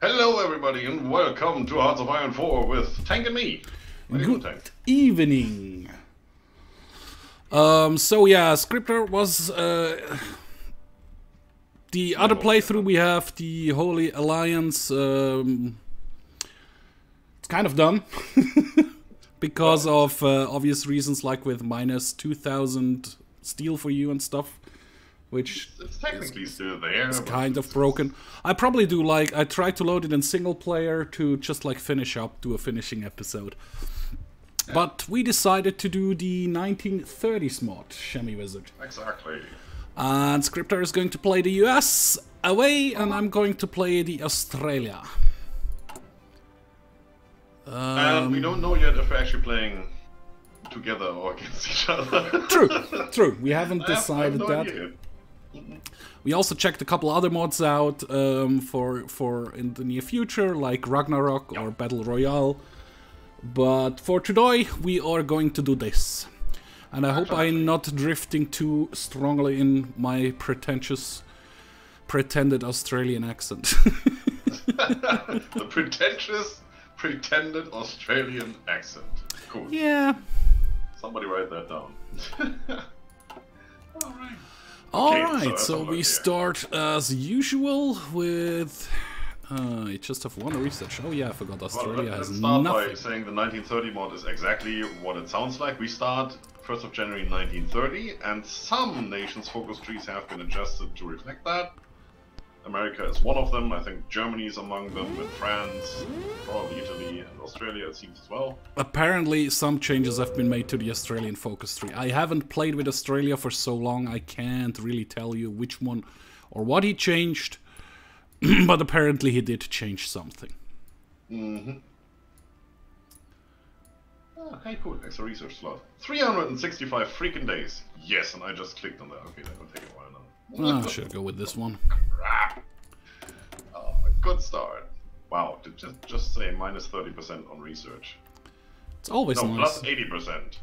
Hello everybody and welcome to Hearts of Iron 4 with Tank and me. Good evening. So yeah, Scryptar was the other playthrough. We have the Holy Alliance. It's kind of done because of obvious reasons, like with minus 2,000 steel for you and stuff. Which it's technically still there. It's kind of broken. I probably do I try to load it in single player to just like finish up, do a finishing episode. Yeah. But we decided to do the 1930s mod, Shemmy Wizard. Exactly. And Scryptar is going to play the US away, and I'm going to play the Australia. And we don't know yet if we're actually playing together or against each other. True. We haven't decided that. Idea. We also checked a couple other mods out for in the near future, like Ragnarok or Battle Royale. But for today, we are going to do this. And I hope I'm not drifting too strongly in my pretended Australian accent. The pretentious, pretended Australian accent. Cool. Yeah. Somebody write that down. Alright. Alright, so we start as usual with... I just have one research. Oh yeah, I forgot Australia has nothing. Let's start by saying the 1930 mod is exactly what it sounds like. We start 1st of January 1930, and some nations' focus trees have been adjusted to reflect that. America is one of them. I think Germany is among them, with France, probably Italy, and Australia, it seems as well. Apparently, some changes have been made to the Australian focus tree. I haven't played with Australia for so long, I can't really tell you which one or what he changed, but apparently he did change something. Mm-hmm. Oh, hey, cool, extra research slot. 365 freaking days. Yes, and I just clicked on that. Okay, that will take a while now. I should go with this one. Oh, a good start. Wow, did just say minus 30% on research. It's always nice. Plus 80%.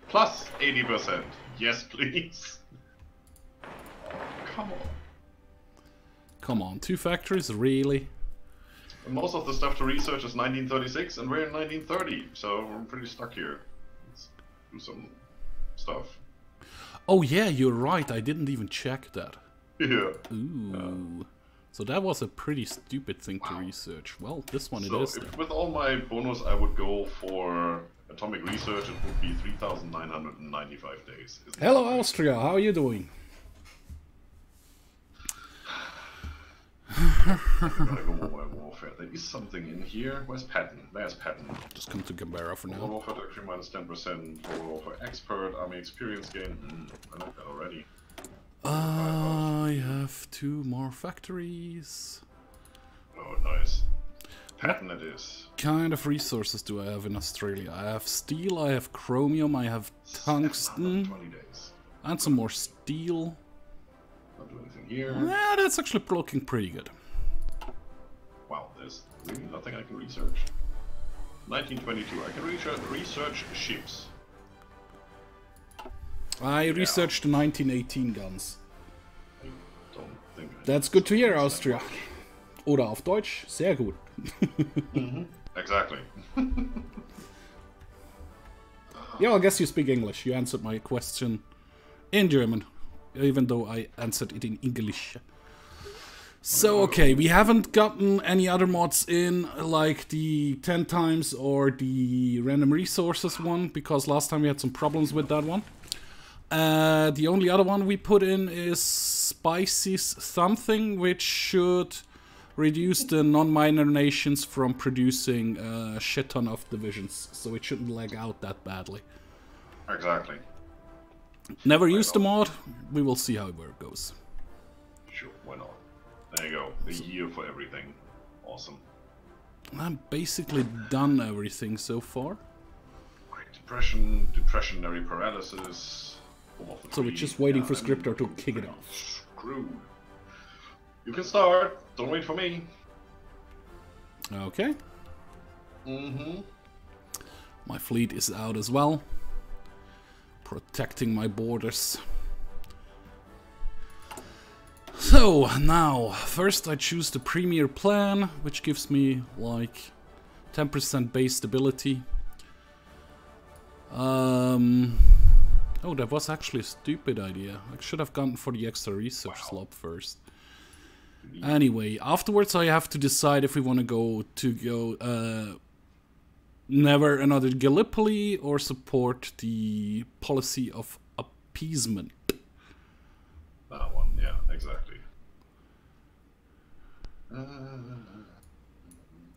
Plus 80%. Yes, please. Oh, come on. Come on, 2 factories, really? And most of the stuff to research is 1936, and we're in 1930, so we're pretty stuck here. Let's do some stuff. Oh yeah, you're right, I didn't even check that. Yeah. Ooh. So that was a pretty stupid thing to research. Well, this one it is. If with all my bonus I would go for atomic research, it would be 3,995 days. Hello Austria, how are you doing? Warfare. There is something in here. Where's Patton? There's Patton. Just come to Canberra for now. Warfare actually minus 10%. Warfare expert. Army experience gain. I like that already. I have 2 more factories. Oh, nice. Patton it is. What kind of resources do I have in Australia? I have steel, I have chromium, I have tungsten. 20 days. And some more steel. Not do anything here. Yeah, that's actually looking pretty good. Wow, there's really nothing I can research. 1922, I can research ships. I researched the 1918 guns. I don't think That's good to hear, Austria. Oder auf Deutsch, sehr gut. Exactly. Yeah, I guess you speak English. You answered my question in German, even though I answered it in English. So, okay, we haven't gotten any other mods in, like the 10 times or the random resources one, because last time we had some problems with that one. The only other one we put in is Spices something, which should reduce the non-minor nations from producing a shit ton of divisions, so it shouldn't lag out that badly. Exactly. Never used the mod, we will see how it goes. Sure, why not? There you go, a year for everything. Awesome. I'm basically done everything so far. Great Depression, depressionary paralysis. So we're just waiting for Scryptar to kick it off. Screwed. You can start. Don't wait for me. Okay. Mm-hmm. My fleet is out as well. Protecting my borders. So, now, first I choose the Premier plan, which gives me, like, 10% base stability. Oh, that was actually a stupid idea. I should have gone for the extra research slot first. Anyway, afterwards I have to decide if we want to go never another Gallipoli or support the policy of appeasement. That one, yeah, exactly.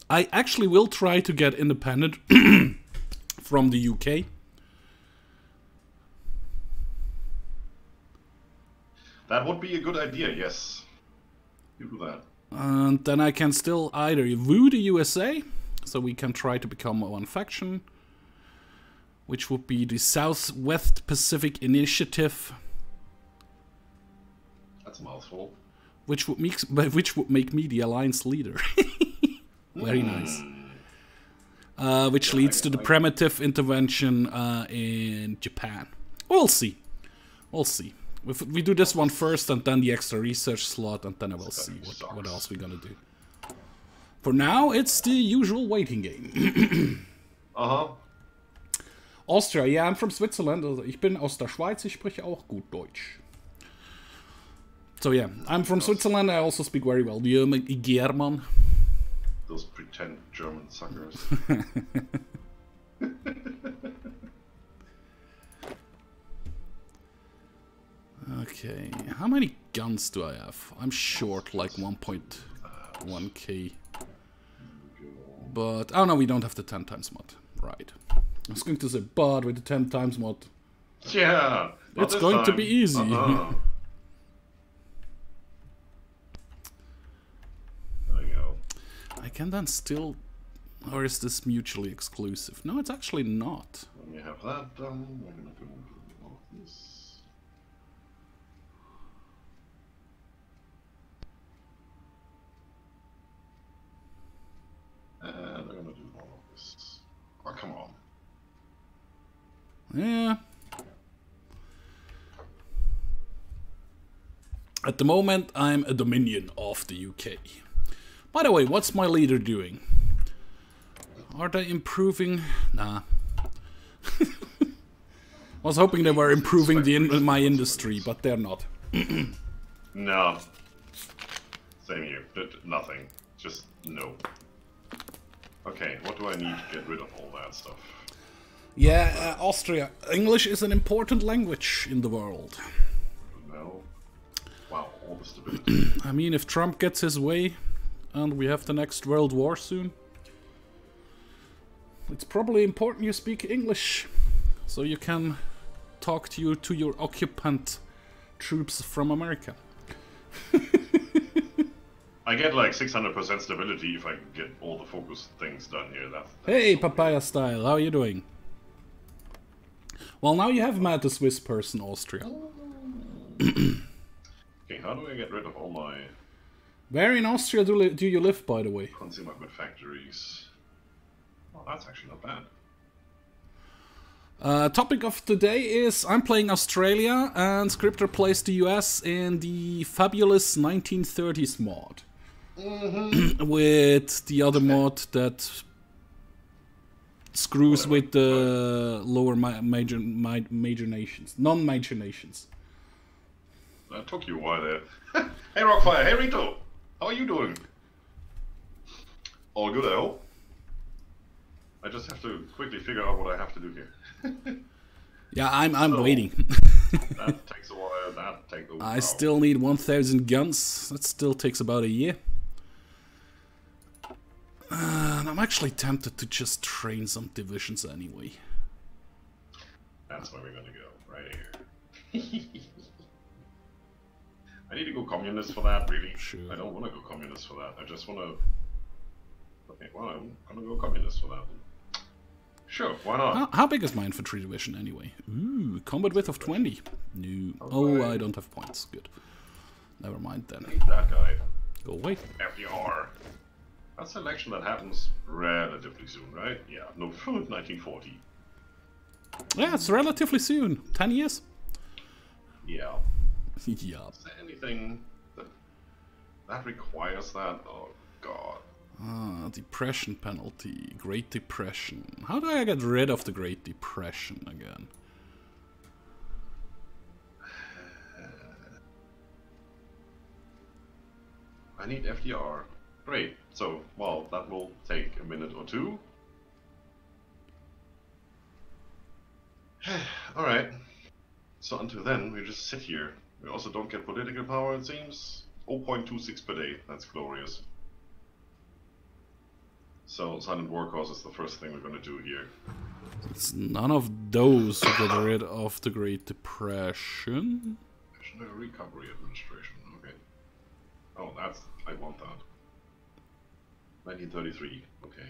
I actually will try to get independent from the UK. That would be a good idea, yes. You do that. And then I can still either woo the USA, so we can try to become one faction, which would be the Southwest Pacific Initiative. That's a mouthful. Which would make me the alliance leader. Very nice. Which leads to the primitive intervention in Japan. We'll see. We'll see. We do this one first and then the extra research slot, and then I will see what else we're gonna do. For now, it's the usual waiting game. Austria, yeah, I'm from Switzerland. Also ich bin aus der Schweiz, ich spreche auch gut Deutsch. So yeah, I'm from Switzerland, I also speak very well German. Those pretend German suckers. Okay, how many guns do I have? I'm short like 1.1k. But, oh no, we don't have the 10 times mod. Right. I was going to say, but with the 10 times mod... Yeah! It's going to be easy. There you go. I can then still... Or is this mutually exclusive? No, it's actually not. When you have that done, we're gonna go do all of this. And we're gonna do all of this. Oh, come on. Yeah. At the moment, I'm a Dominion of the UK. By the way, what's my leader doing? Are they improving? Nah. I was hoping they were improving my industry, but they're not. No. Same here. Nothing. Just no. Okay, what do I need to get rid of all that stuff? Yeah, Austria. English is an important language in the world. No. Wow, all the stability. I mean, if Trump gets his way, and we have the next World War soon, it's probably important you speak English, so you can talk to your occupant troops from America. I get like 600% stability if I get all the focus things done here. That's hey, Papaya Style, how are you doing? Well, now you have met a Swiss person, Austria. Okay, how do I get rid of all my... Where in Austria do you live, by the way? consumer good factories? Oh, that's actually not bad. Topic of today is I'm playing Australia and Scryptar plays the US in the fabulous 1930s mod. With the other mod that screws with the lower major nations, non-major nations. That took you a while there. Hey Rockfire, hey Rito, how are you doing? All good, I hope. I just have to quickly figure out what I have to do here. Yeah, I'm waiting. That takes a while. That takes a while. I still need 1,000 guns. That still takes about a year. And I'm actually tempted to just train some divisions anyway. That's where we're gonna go, right here. I need to go communist for that, really. Sure. I don't want to go communist for that. I just want to... Okay, well, I'm gonna go communist for that. Sure, why not? How big is my infantry division anyway? Ooh, combat width of 20. No. Oh, I don't have points. Good. Never mind then. That guy. Go away. FDR. That's an election that happens relatively soon, right? Yeah, no, 1940. Yeah, it's relatively soon. 10 years? Yeah. Yeah. Is there anything that That requires that? Oh, God. Ah, depression penalty. Great Depression. How do I get rid of the Great Depression again? I need FDR. Great. So, well, that will take a minute or two. Alright. So until then, we just sit here. We also don't get political power, it seems. 0.26 per day. That's glorious. So, Silent War Cause is the first thing we're going to do here. It's none of those who get rid of the Great Depression. National Recovery Administration. Okay. Oh, that's... I want that. 1933. Okay.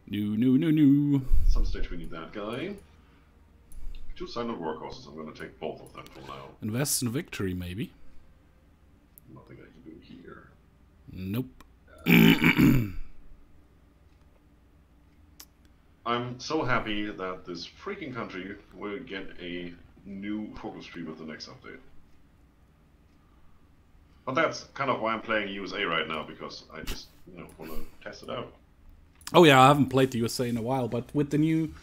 No. At some stage we need that guy. 2 Silent War Causes. I'm going to take both of them for now. Invest in victory, maybe. Nothing I can do here. Nope. I'm so happy that this freaking country will get a new focus tree with the next update. But that's kind of why I'm playing USA right now, because I just, want to test it out. Oh yeah, I haven't played the USA in a while, but with the new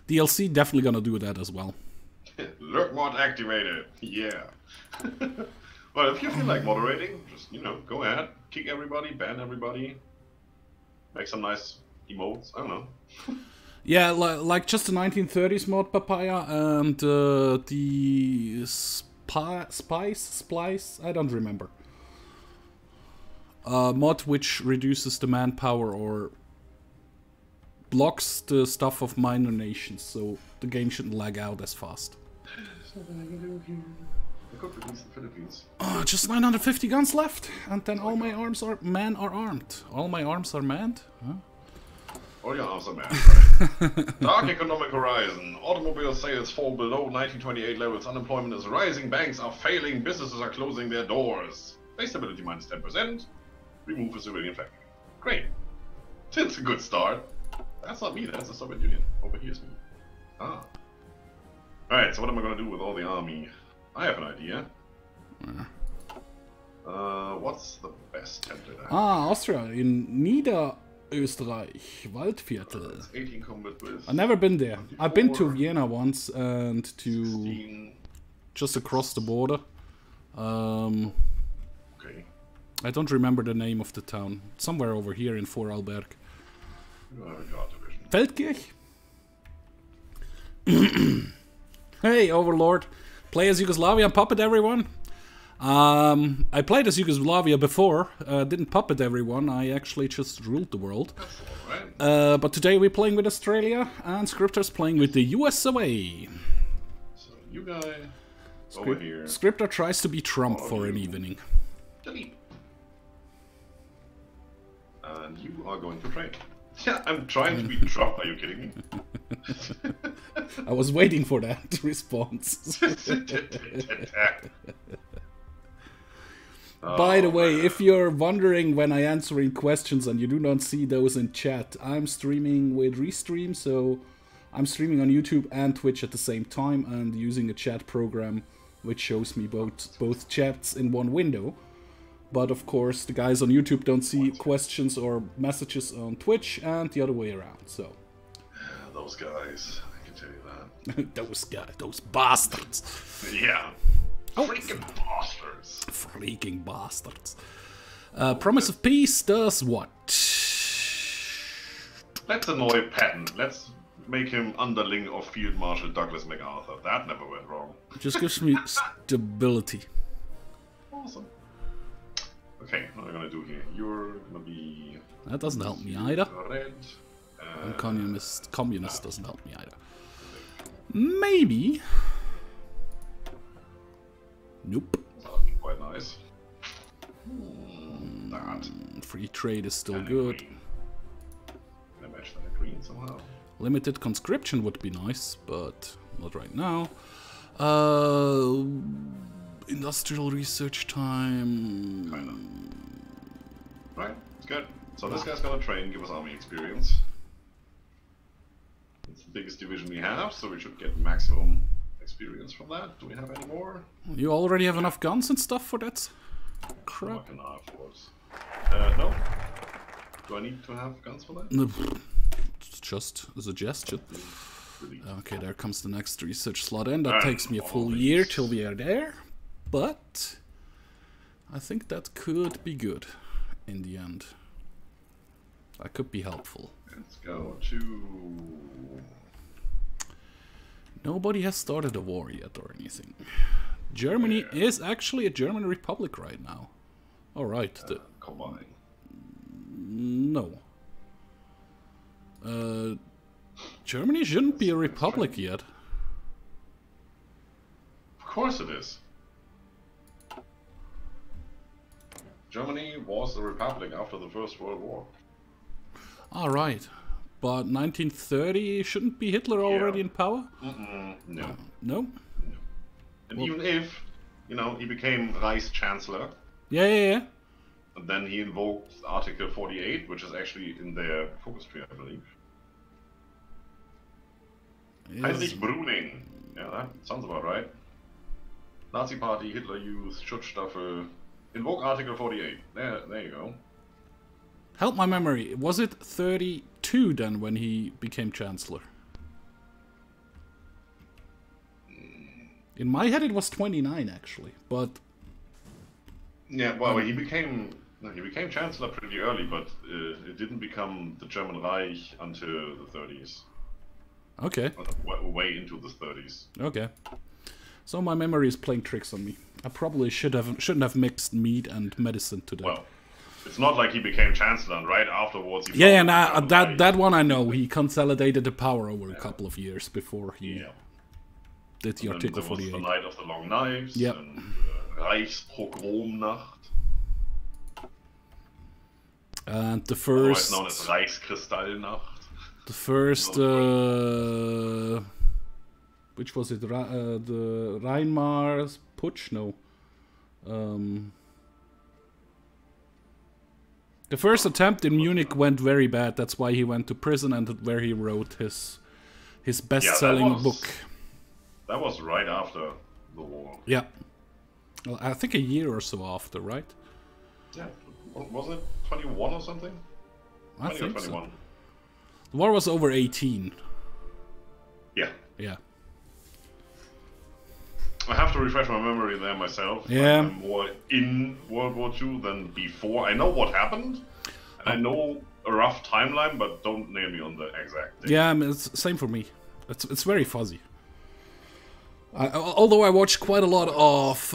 DLC, definitely gonna do that as well. Lurk mod activated! Yeah! Well, if you feel like moderating, just, go ahead. Kick everybody, ban everybody. Make some nice emotes, I don't know. Yeah, like just the 1930s mod Papaya and the Splice, I don't remember. Mod which reduces the manpower or blocks the stuff of minor nations, so the game shouldn't lag out as fast. Just 950 guns left, and then all my men are armed. All my arms are manned? Huh? All your arms are manned, right. Dark economic horizon. Automobile sales fall below 1928 levels. Unemployment is rising. Banks are failing. Businesses are closing their doors. Base stability minus 10%. Remove a civilian factory. Great. It's a good start. That's not me, that's the Soviet Union. Over here's me. Ah. Alright, so what am I gonna do with all the army? I have an idea. What's the best template I have? Ah, Austria, in Niederösterreich, Waldviertel. 18 combat with... I've never been there. 24, I've been to Vienna once and to... 16, just across the border. okay. I don't remember the name of the town. Somewhere over here in Vorarlberg. Feldkirch? Hey, Overlord. Play as Yugoslavia and puppet everyone? I played as Yugoslavia before. Didn't puppet everyone. I actually just ruled the world. Right. But today we're playing with Australia and Scryptar's playing with the US of A. So you guys over here. Scryptar tries to be Trump for an evening. Delete. And you are going to trade. Yeah, I'm trying to be Trump, are you kidding me? I was waiting for that response. By the way, if you're wondering when I answering questions and you do not see those in chat, I'm streaming with Restream, so I'm streaming on YouTube and Twitch at the same time and using a chat program which shows me both chats in one window. But of course, the guys on YouTube don't see questions or messages on Twitch, and the other way around. So, those guys, I can tell you that. Those guys, those bastards. Yeah, freaking bastards. Freaking bastards. Promise of Peace does what? Let's annoy Patton. Let's make him underling of Field Marshal Douglas MacArthur. That never went wrong. Just gives me stability. Awesome. Okay, what am I gonna do here? You're gonna be... That doesn't help me either. Red. And communist doesn't help me either. Maybe. Nope. That would be quite nice. That. Free trade is still good. Can I match that green somehow? Limited conscription would be nice, but not right now. Industrial research time. Kind of. Right, it's good. So this guy's gonna train, give us army experience. It's the biggest division we have, so we should get maximum experience from that. Do we have any more? You already have enough guns and stuff for that? crap. No. Do I need to have guns for that? No, it's just a suggestion. Okay, there comes the next research slot in. That takes me a full year till we are there. But I think that could be good in the end. That could be helpful. Let's go to... Nobody has started a war yet or anything. Germany is actually a German republic right now. Alright. Combine. No. Germany shouldn't be a republic yet. Of course it is. Germany was a republic after the First World War. Alright. But 1930, shouldn't be Hitler already in power? No. No? And even if, you know, he became Reichschancellor. Yeah. And then he invoked Article 48, which is actually in their focus tree, I believe. Heinrich Brüning. Yeah, that sounds about right. Nazi Party, Hitler Youth, Schutzstaffel. Invoke Article 48. There you go. Help my memory. Was it 32 then when he became Chancellor? In my head it was 29 actually, but... Yeah, well, he became Chancellor pretty early, but it didn't become the German Reich until the 30s. Okay. Way into the 30s. Okay. So my memory is playing tricks on me. I probably shouldn't have mixed meat and medicine today. Well, it's not like he became Chancellor and right afterwards he... that one I know. He consolidated the power over a couple of years before he did the Article 48. The Night of the Long Knives and Reichspogromnacht. And the first... known as Reichskristallnacht. The first... which was it? The Rheinmars Putsch? No. The first attempt in Munich went very bad. That's why he went to prison and where he wrote his best-selling book. That was right after the war. Yeah. Well, I think a year or so after, right? Yeah. Was it 21 or something? I think so. The war was over 18. Yeah. Yeah. I have to refresh my memory there myself. Yeah. I'm more in World War II than before. I know what happened. And I know a rough timeline, but don't nail me on the exact date. Yeah, I mean, it's the same for me. It's very fuzzy. Although I watched quite a lot of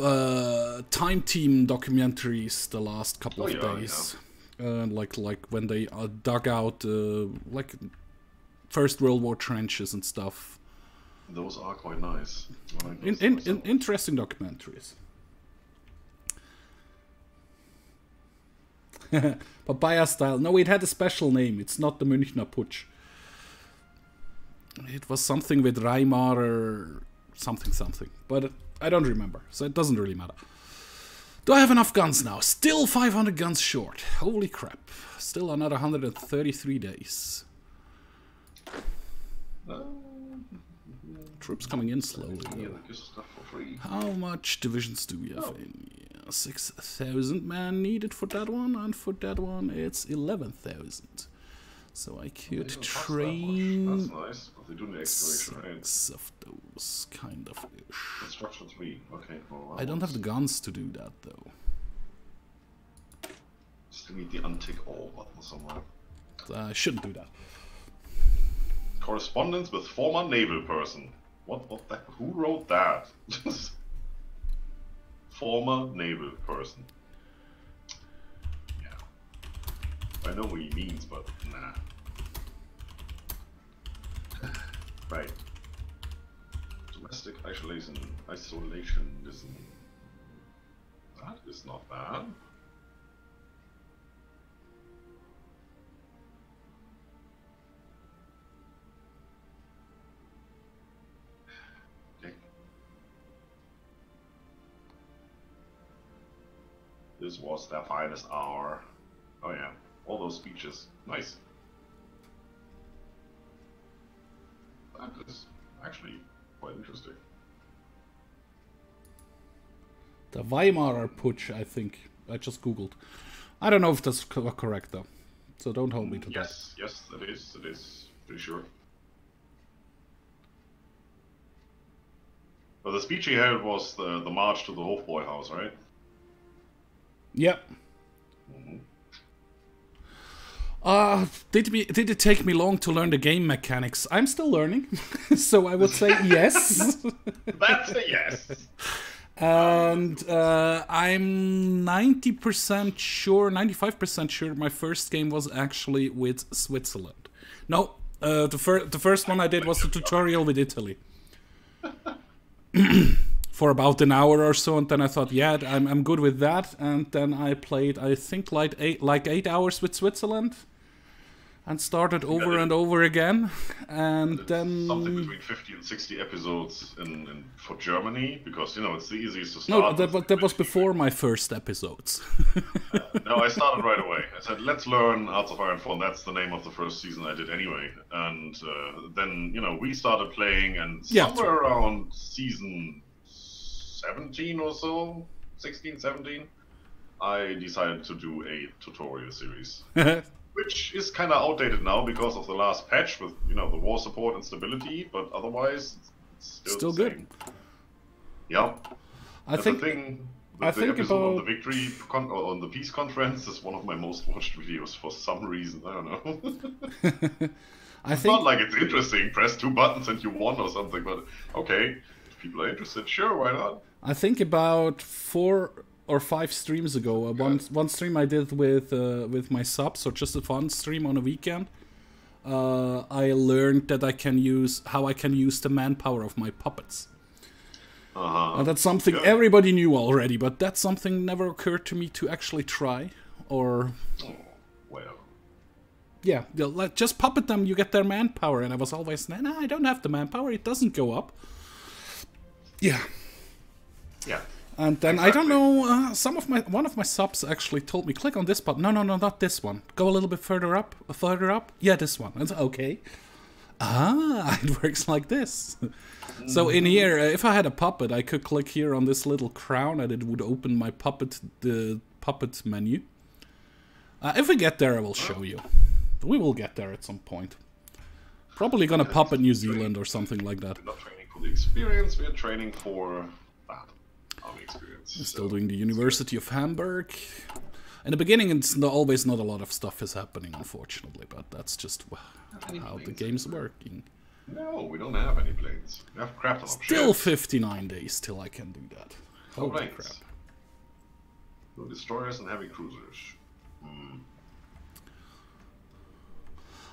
Time Team documentaries the last couple of days. Yeah. Like when they dug out like First World War trenches and stuff. Those are quite nice. Interesting documentaries. Papaya style. No, it had a special name. It's not the Münchner Putsch. It was something with Weimar or something. But I don't remember, so it doesn't really matter. Do I have enough guns now? Still 500 guns short. Holy crap. Still another 133 days. Troops coming in slowly. How much divisions do we have in? 6,000 man needed for that one, and for that one it's 11,000. So I could train that's nice. 6 of those, kind of ish. Construction 3. Okay. Well, I don't have the guns to do that though. Still need the untick all button somewhere. I shouldn't do that. Correspondence with former naval person. What the? Who wrote that? Former naval person. Yeah. I know what he means, but nah. Right. Domestic isolationism. That is not bad. This was their finest hour. Oh yeah, all those speeches. Nice. That is actually quite interesting. The Weimar Putsch, I think. I just googled. I don't know if that's correct though, so don't hold me to that. Yes, it is, pretty sure. But the speech he held was the march to the Hofbräu house, right? Yep. Did it take me long to learn the game mechanics? I'm still learning, so I would say yes. That's a yes. And I'm 90% sure, 95% sure my first game was actually with Switzerland. No, the first one I did was the tutorial with Italy. For about an hour or so, and then I thought, yeah, I'm good with that. And then I played, I think, like 8 hours with Switzerland, and started over and over again. And then something between 50 and 60 episodes for Germany, because you know it's the easiest to start. No, that was before my first episodes. No, I started right away. I said, let's learn Hearts of Iron 4, and that's the name of the first season I did anyway. And then, you know, we started playing, and somewhere around season 17 or so, 16, 17, I decided to do a tutorial series. Which is kind of outdated now because of the last patch with, you know, the war support and stability, but otherwise, it's still good. Yeah. I think the episode on the victory on the peace conference is one of my most watched videos for some reason. I don't know. It's not like it's interesting. Press 2 buttons and you won or something. But okay, if people are interested, sure, why not? I think about 4 or 5 streams ago, one stream I did with my subs, or just a fun stream on a weekend. I learned that how I can use the manpower of my puppets. And that's something everybody knew already, but that's something never occurred to me to actually try. Or yeah, just puppet them, you get their manpower. And I was always, no, I don't have the manpower, it doesn't go up. Yeah. And then I don't know, one of my subs actually told me, click on this button. No, not this one. Go a little bit further up. Yeah, this one. And okay. It works like this. So in here, if I had a puppet, I could click here on this little crown, and it would open my the puppet menu. If we get there, I will show you. We will get there at some point. Probably gonna puppet New Zealand or something like that. We're not training for the experience, we are training for that. Experience. Still doing the University of Hamburg. In the beginning, it's always not a lot of stuff is happening, unfortunately, but that's just how the game's working. No, we don't have any planes. We have crap on Still 59 days till I can do that. Holy crap. No destroyers and heavy cruisers.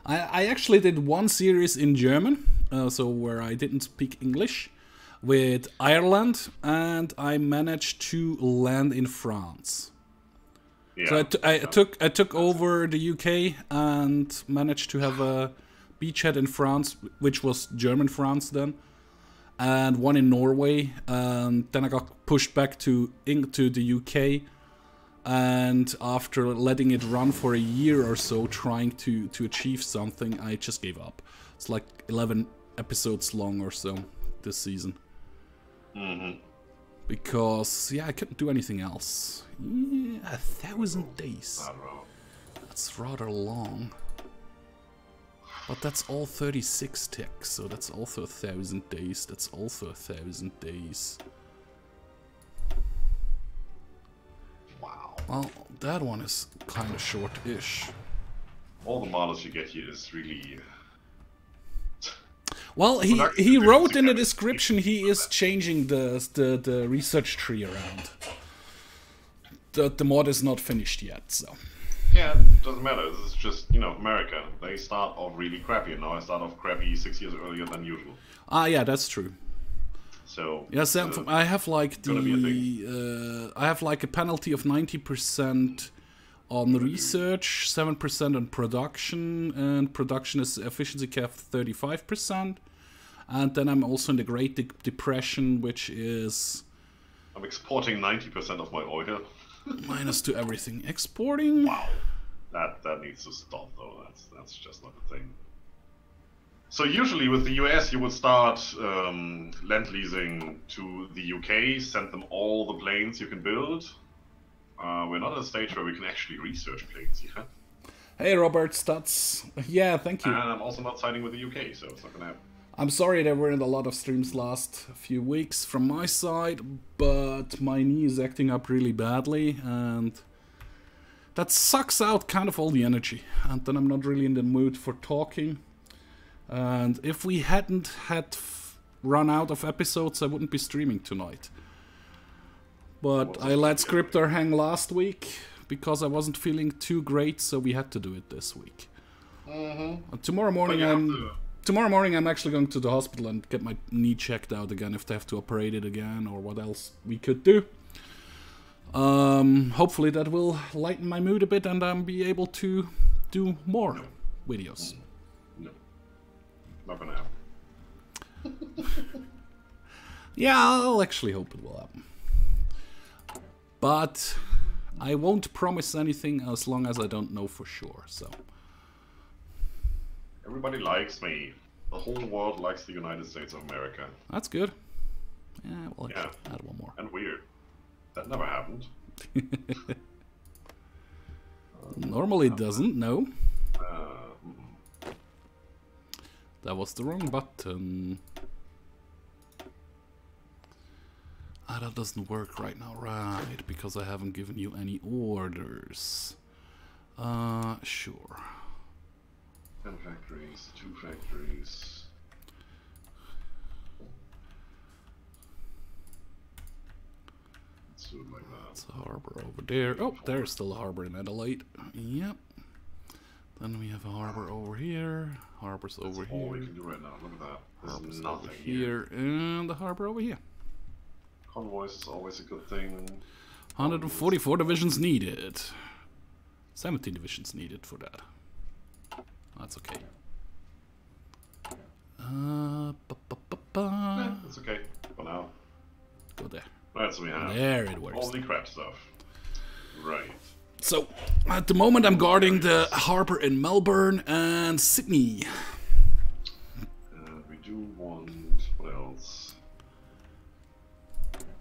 I actually did one series in German, so where I didn't speak English, with Ireland, and I managed to land in France. Yeah. So I took over the UK and managed to have a beachhead in France, which was German France then, and one in Norway. And then I got pushed back to the UK, and after letting it run for a year or so, trying to achieve something, I just gave up. It's like 11 episodes long or so this season. Because, yeah, I couldn't do anything else. Yeah, 1,000 days. That's rather long. But that's all 36 ticks, so that's also 1,000 days. That's also 1,000 days. Wow. Well, that one is kind of short-ish. All the models you get here is really... Well, he wrote in the description he is changing the research tree around. The mod is not finished yet, so... Yeah, it doesn't matter. This is just, you know, America. They start off really crappy, and now I start off crappy 6 years earlier than usual. Yeah, that's true. So... Yes, I have like I have like a penalty of 90% on research, 7% on production, and production is efficiency cap 35%. And then I'm also in the Great Depression, which is... I'm exporting 90% of my oil. Minus to everything. Exporting? Wow. That needs to stop, though. That's just not a thing. So usually with the US, you would start lend-leasing to the UK, send them all the planes you can build, We're not at a stage where we can actually research planes yet. Hey, Robert Stutz. Yeah, thank you. And I'm also not siding with the UK, so it's not gonna happen. I'm sorry there weren't a lot of streams last few weeks from my side, but my knee is acting up really badly, and that sucks out kind of all the energy. And then I'm not really in the mood for talking. And if we hadn't had run out of episodes, I wouldn't be streaming tonight. But I let Scryptar hang last week because I wasn't feeling too great, so we had to do it this week. Tomorrow morning I'm actually going to the hospital and get my knee checked out again if they have to operate it again or what else we could do. Hopefully that will lighten my mood a bit and I'll be able to do more videos. No. Not gonna happen. Yeah, I'll actually hope it will happen. But I won't promise anything as long as I don't know for sure, so... Everybody likes me. The whole world likes the United States of America. That's good. Yeah, well, yeah. Add one more. And weird. That never happened. Normally it doesn't, no. That was the wrong button. Ah, that doesn't work right now, right, because I haven't given you any orders. Sure. 10 factories, 2 factories. Let's do it like that. It's a harbor over there. Oh, there's still a harbor in Adelaide. Yep. Then we have a harbor over here. Harbor's over here. All we can do right now. Look at that. There's Harbor's nothing over here, and the harbor over here. Convoys is always a good thing. 144 divisions needed. 17 divisions needed for that. That's okay. It's okay for now. Go there. Right, so we have there it works. all the crap stuff. Right. So, at the moment I'm guarding the harbor in Melbourne and Sydney. And we do want... what else?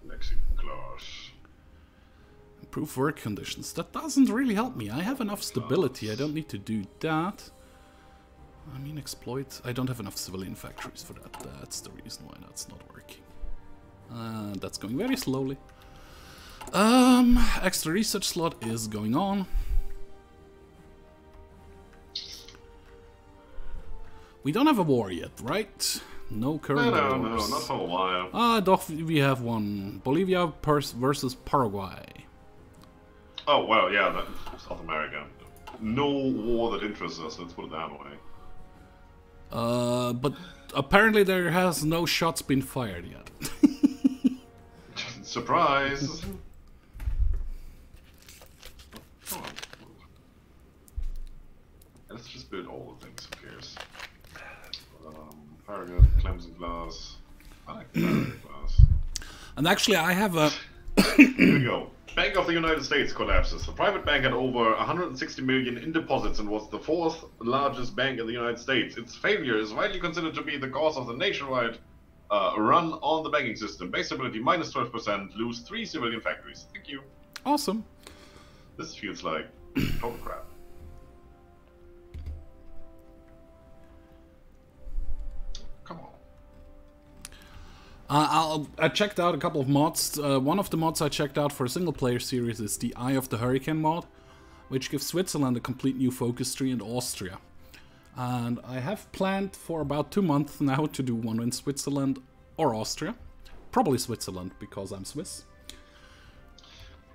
Lexington class. Improve work conditions. That doesn't really help me. I have enough stability. I don't need to do that. I mean, exploit. I don't have enough civilian factories for that. That's the reason why that's not working. And that's going very slowly. Extra research slot is going on. We don't have a war yet, right? No current wars. No, not for a while. Doch, we have one. Bolivia versus Paraguay. Oh, well, yeah, South America. No war that interests us, let's put it that way. But apparently there has no shots been fired yet. Surprise! Come on. Let's just build all the things, who cares? Farragut, Clemson glass. I like the Farragut glass. And actually I have a... Here we go. Bank of the United States collapses. The private bank had over 160 million in deposits and was the 4th largest bank in the United States. Its failure is widely considered to be the cause of the nationwide run on the banking system. Base stability minus 12%, lose 3 civilian factories. Thank you. Awesome. This feels like total crap. Come on. I checked out a couple of mods. One of the mods I checked out for a single player series is the Eye of the Hurricane mod, which gives Switzerland a complete new focus tree and Austria. And I have planned for about 2 months now to do one in Switzerland or Austria. Probably Switzerland, because I'm Swiss.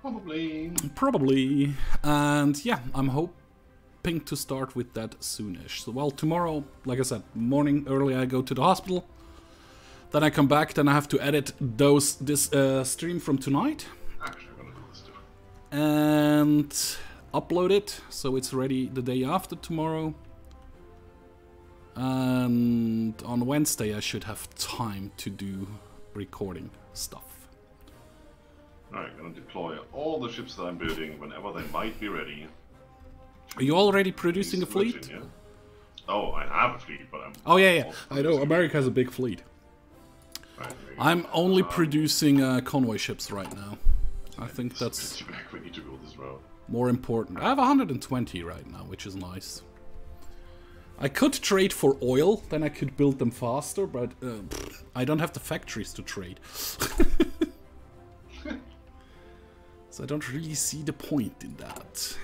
Probably. And yeah, I'm hoping to start with that soonish. So, well, tomorrow, like I said, morning early I go to the hospital. Then I come back, then I have to edit this stream from tonight. Actually, I'm gonna do this too. And upload it, so it's ready the day after tomorrow. And on Wednesday I should have time to do recording stuff. Alright, I'm gonna deploy all the ships that I'm building whenever they might be ready. Are you already producing a fleet? Virginia. Oh, I have a fleet, but I'm... Oh yeah, I know, America has a big fleet. Right, I'm only producing convoy ships right now. I think that's we need to go this route. more important. I have 120 right now, which is nice. I could trade for oil, then I could build them faster, but I don't have the factories to trade. So I don't really see the point in that.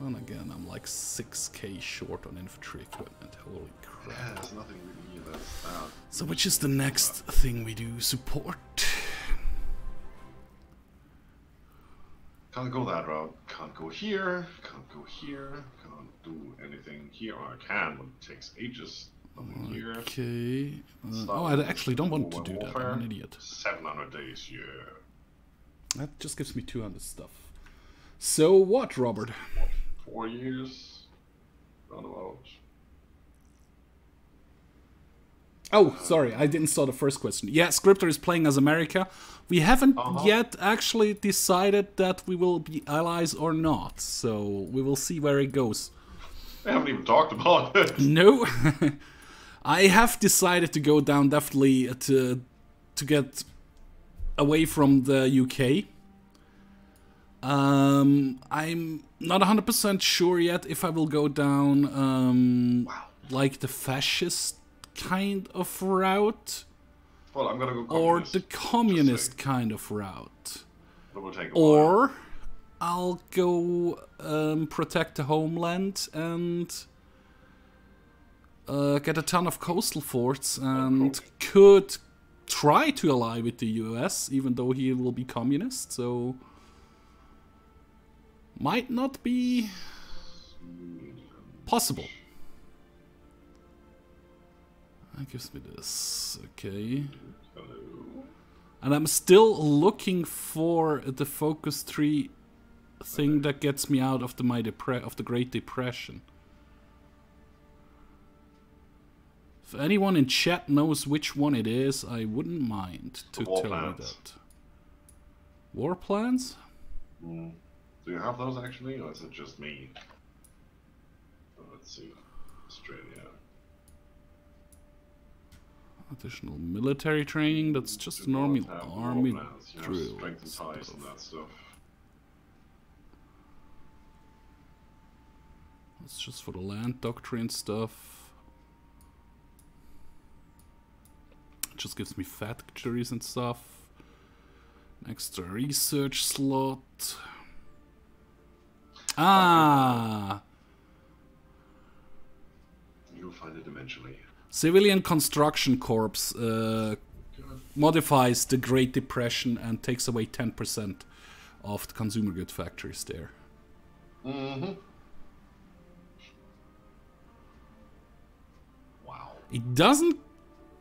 And again, I'm like 6k short on infantry equipment. Holy crap. Yeah, there's nothing really that's that. So which is the next thing we do? Support. Can't go that route. Can't go here. Can't go here. Can't do anything here. Or I can, but it takes ages. Nothing here. Okay. Oh, I actually don't want to do that. I'm an idiot. 700 days, yeah. That just gives me 200 stuff. So what, Robert? What, 4 years? Roundabout. Oh, sorry, I didn't saw the first question. Yeah, Scryptar is playing as America. We haven't yet actually decided that we will be allies or not, so we will see where it goes. I haven't even talked about it. No, I have decided to go down definitely to get away from the UK. I'm not 100% sure yet if I will go down like the fascist kind of route, well, I'm gonna go or the communist kind of route, will take a or I'll go protect the homeland and get a ton of coastal forts and could try to ally with the US, even though he will be communist, so might not be possible. That gives me this, okay. And I'm still looking for the focus tree thing that gets me out of the Great Depression. If anyone in chat knows which one it is, I wouldn't mind to tell me that. War plans? Do you have those actually, or is it just me? Let's see. Australia. Additional military training, that's just normal army drill. Strength and ties and that stuff. That's just for the land doctrine stuff. It just gives me factories and stuff. An extra research slot. Ah! You'll find it eventually. Civilian Construction Corps modifies the Great Depression and takes away 10% of the consumer good factories there. Wow. It doesn't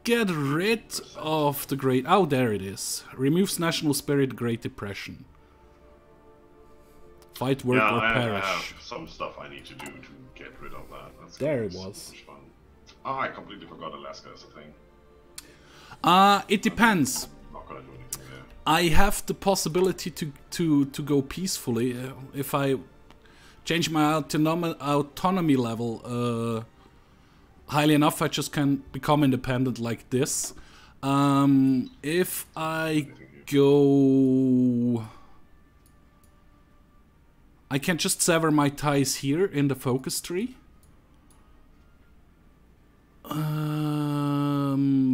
get rid of the Great... Oh, there it is. Removes national spirit, Great Depression. Fight, work, or perish. I have some stuff I need to do to get rid of that. That's there it was. Fun. Oh, I completely forgot Alaska as a thing. It depends. Not gonna do anything there. I have the possibility to go peacefully if I change my autonomy level highly enough. I just can become independent like this. If I go, I can just sever my ties here in the focus tree.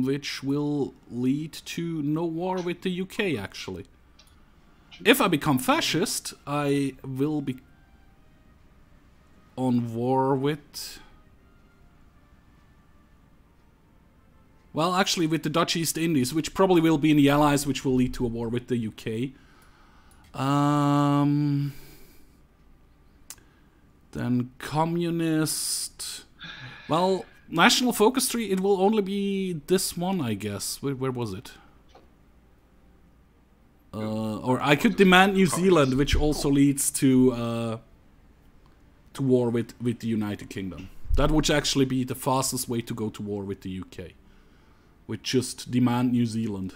Which will lead to no war with the UK, actually. If I become fascist, I will be on war with... Well, actually with the Dutch East Indies, which probably will be in the Allies, which will lead to a war with the UK. Then communist... Well... National focus tree, it will only be this one, I guess. Where was it? Or I could demand New Zealand, which also leads to war with the United Kingdom. That would actually be the fastest way to go to war with the UK. With just demand New Zealand.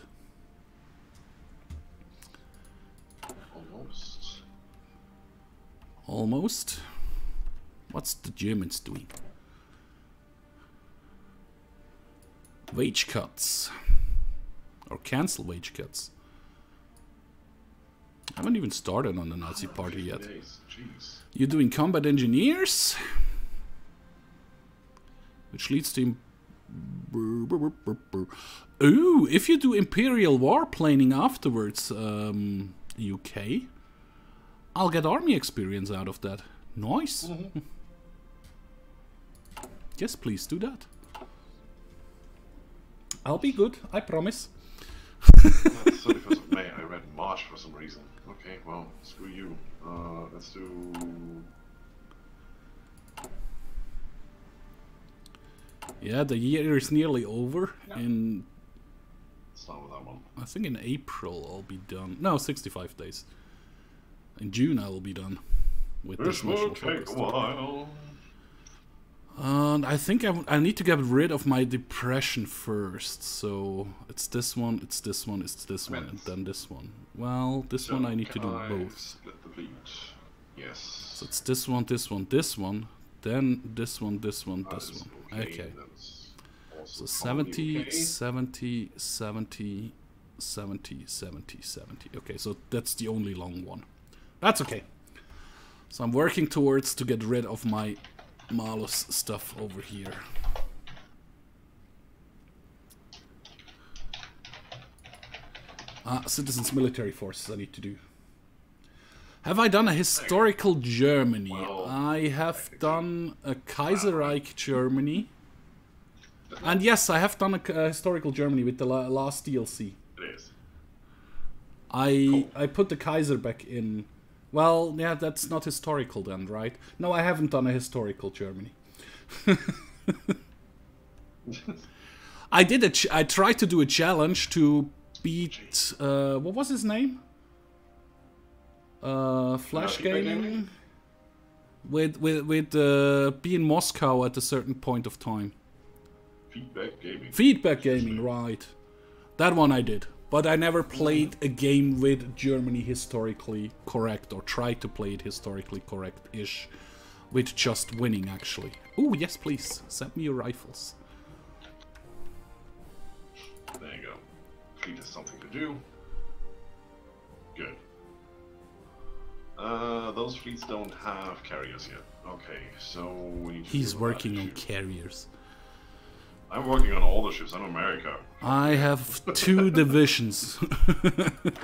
Almost. Almost? What's the Germans doing? Wage cuts. Or cancel wage cuts. I haven't even started on the Nazi party yet. Jeez. You're doing combat engineers, which leads to... Ooh, if you do Imperial warplaning afterwards, UK, I'll get army experience out of that. Nice. Yes, please do that. I'll be good, I promise. 31st of May, I read March for some reason. Okay, well, screw you. Let's do... Yeah, the year is nearly over. In... Start with that one. I think in April I'll be done. No, 65 days. In June I will be done with this will take a while. And I think I need to get rid of my depression first. So it's this one, it's this one, it's this one, and then this one. Well, this one I need to do both. Split the fleet? Yes. So it's this one, this one, this one, then this one, this one, this one. Okay. So 70, 70, 70, 70, 70, 70. Okay, so that's the only long one. That's okay. So I'm working towards to get rid of my Malus stuff over here. Citizens military forces I need to do. Have I done a historical Germany? Well, I have done a Kaiserreich Germany. And yes, I have done a historical Germany with the last DLC. It is. I put the Kaiser back in. Well, yeah, that's not historical then, right? No, I haven't done a historical Germany. I tried to do a challenge to beat what was his name? Flash Gaming with be in Moscow at a certain point of time. Feedback Gaming. Feedback Gaming, right? That one I did. But I never played a game with Germany historically correct, or tried to play it historically correct-ish, with just winning, actually. Ooh, yes, please. Send me your rifles. There you go. Fleet has something to do. Good. Those fleets don't have carriers yet. Okay, so we need to... He's working on carriers. I'm working on all the ships. I'm America. I have 2 divisions.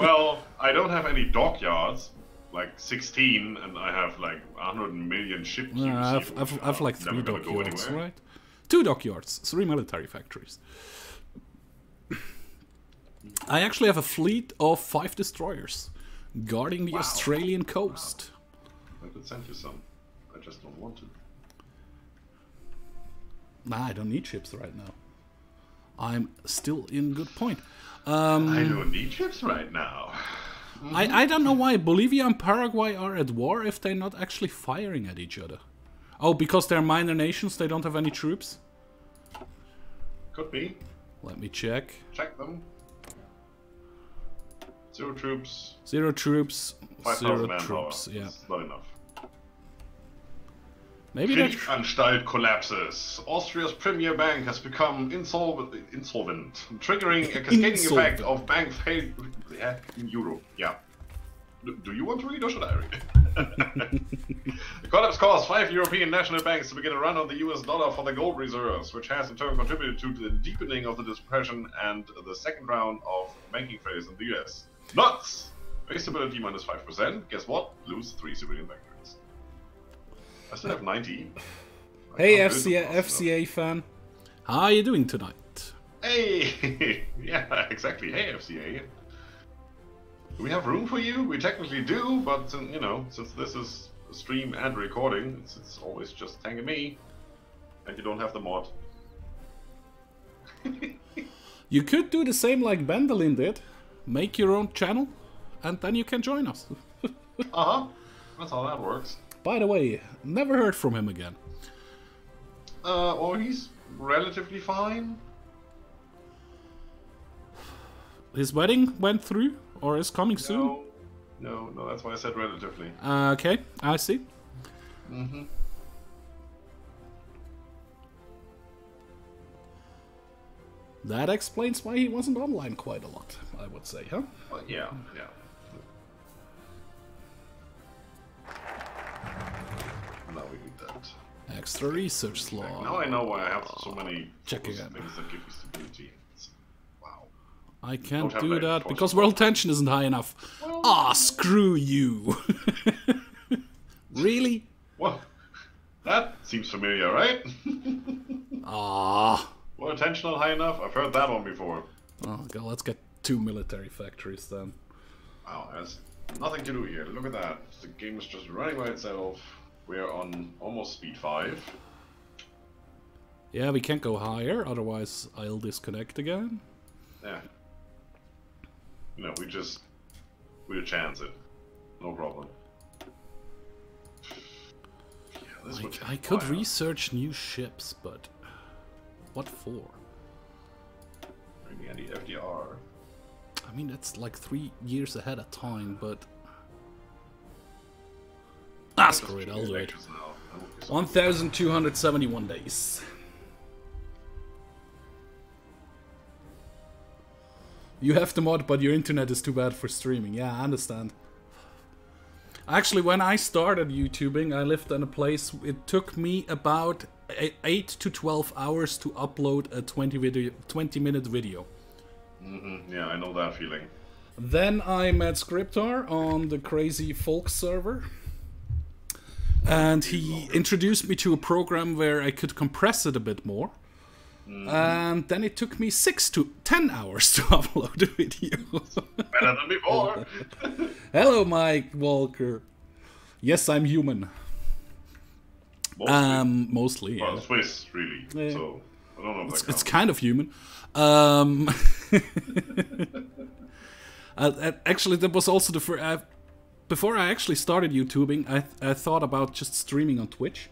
Well, I don't have any dockyards, like 16, and I have like 100 million ship queues. I've like 3 dockyards, right? 2 dockyards, 3 military factories. I actually have a fleet of 5 destroyers guarding the Australian coast. I could send you some. I just don't want to. Nah, I don't need ships right now. I'm still in good point. I don't need ships right now. I don't know why Bolivia and Paraguay are at war if they're not actually firing at each other. Oh, because they're minor nations, they don't have any troops? Could be. Let me check. Check them. 0 troops. 0 troops. 0 5,000 troops, yeah. That's not enough. Maybe that... Krieganstalt collapses. Austria's premier bank has become insolvent, triggering a cascading effect of bank failure in Europe. Yeah. Do you want to read or should I read? The collapse caused 5 European national banks to begin a run on the US dollar for their gold reserves, which has in turn contributed to the deepening of the depression and the second round of banking failures in the US. Nuts! Base stability minus 5%. Guess what? Lose 3 civilian bank rates. I still have 90. Hey, FCA fan. How are you doing tonight? Hey! Yeah, exactly. Hey, FCA. Do we have room for you? We technically do, but, you know, since this is a stream and recording, it's always just Tank and me. And you don't have the mod. You could do the same like Bendelin did. Make your own channel, and then you can join us. Uh-huh. That's how that works. By the way, never heard from him again. Well, he's relatively fine. His wedding went through, or is coming soon? No, that's why I said relatively. Okay, I see. Mm-hmm. That explains why he wasn't online quite a lot, I would say, huh? Well, yeah. Extra research slot. Now I know why I have so many Check things again. that give you stability. Wow. I can't Don't do have that that because world tension isn't high enough. Ah, screw you. Really? Well, that seems familiar, right? Ah. Well, tension not high enough? I've heard that one before. Oh, okay, let's get 2 military factories then. Wow, there's nothing to do here. Look at that. The game is just running by itself. We're on almost speed 5. Yeah, we can't go higher, otherwise I'll disconnect again. Yeah. You know, we'll chance it. No problem. Yeah, this would I could research new ships, but what for? Maybe I need FDR. I mean, that's like 3 years ahead of time, but... Ah, screw it, I'll do it. 1,271 days. You have the mod, but your internet is too bad for streaming. Yeah, I understand. Actually, when I started YouTubing, I lived in a place... It took me about 8 to 12 hours to upload a 20-minute video. Yeah, I know that feeling. Then I met Scryptar on the crazy folk server. And he introduced me to a program where I could compress it a bit more. And then it took me 6 to 10 hours to upload a video. Better than before. Hello, Mike Walker. Yes, I'm human. Mostly, yeah. Well, Swiss, really. Yeah. So, I don't know if that It's counts. kind of human. Actually, that was also the first... before I actually started YouTubing, I thought about just streaming on Twitch.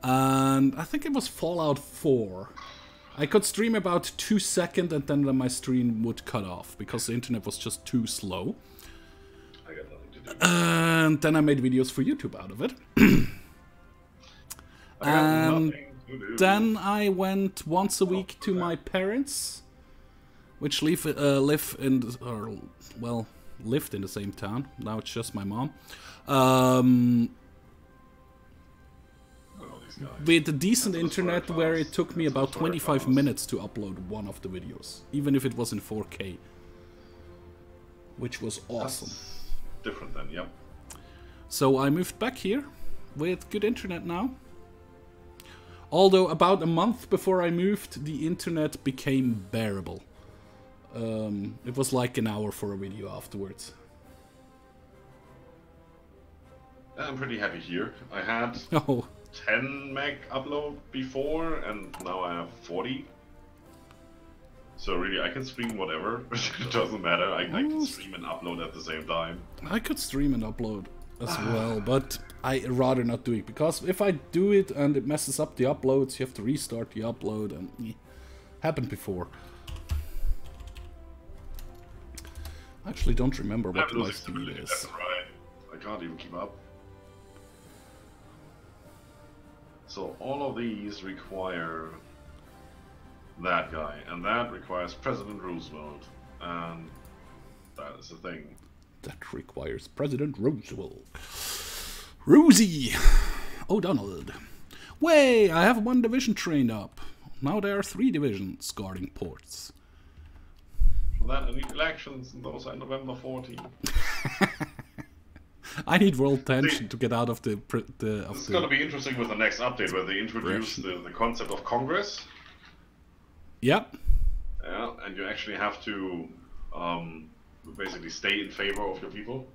And I think it was Fallout 4. I could stream about 2 seconds and then my stream would cut off because the internet was just too slow. I got nothing to do. And then I made videos for YouTube out of it. And then I went once a week to my parents, which lived in the same town. Now it's just my mom. With a decent internet where it took me about 25 minutes to upload one of the videos, even if it was in 4K, which was awesome. That's different then, yep. So I moved back here with good internet now. Although about a month before I moved, the internet became bearable. It was like an hour for a video afterwards. I'm pretty happy here. I had 10 meg upload before, and now I have 40. So really, I can stream whatever. It doesn't matter. I can stream and upload at the same time. I could stream and upload as well, but I rather not do it, because if I do it and it messes up the uploads, you have to restart the upload, and happened before. I actually don't remember what my speed is. That's right. I can't even keep up. So all of these require that guy, and that requires President Roosevelt, and that is the thing. That requires President Roosevelt. Rosie! O'Donnell. Way! I have 1 division trained up. Now there are 3 divisions guarding ports. For that I need elections, and those are November 14. I need world tension to get out of the... It's going to be interesting with the next update, where they introduce the concept of Congress. Yep. Yeah, and you actually have to basically stay in favor of your people.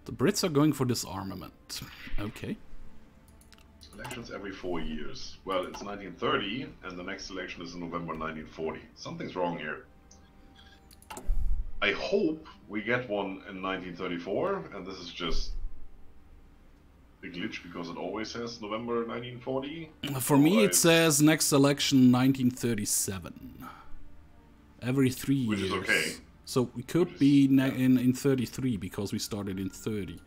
The Brits are going for disarmament. Okay. Elections every 4 years. Well, it's 1930, and the next election is in November 1940. Something's wrong here. I hope we get one in 1934, and this is just a glitch because it always says November 1940. For me, it says next election 1937. Every 3 years. Which is okay. So we could be in 33 because we started in 30.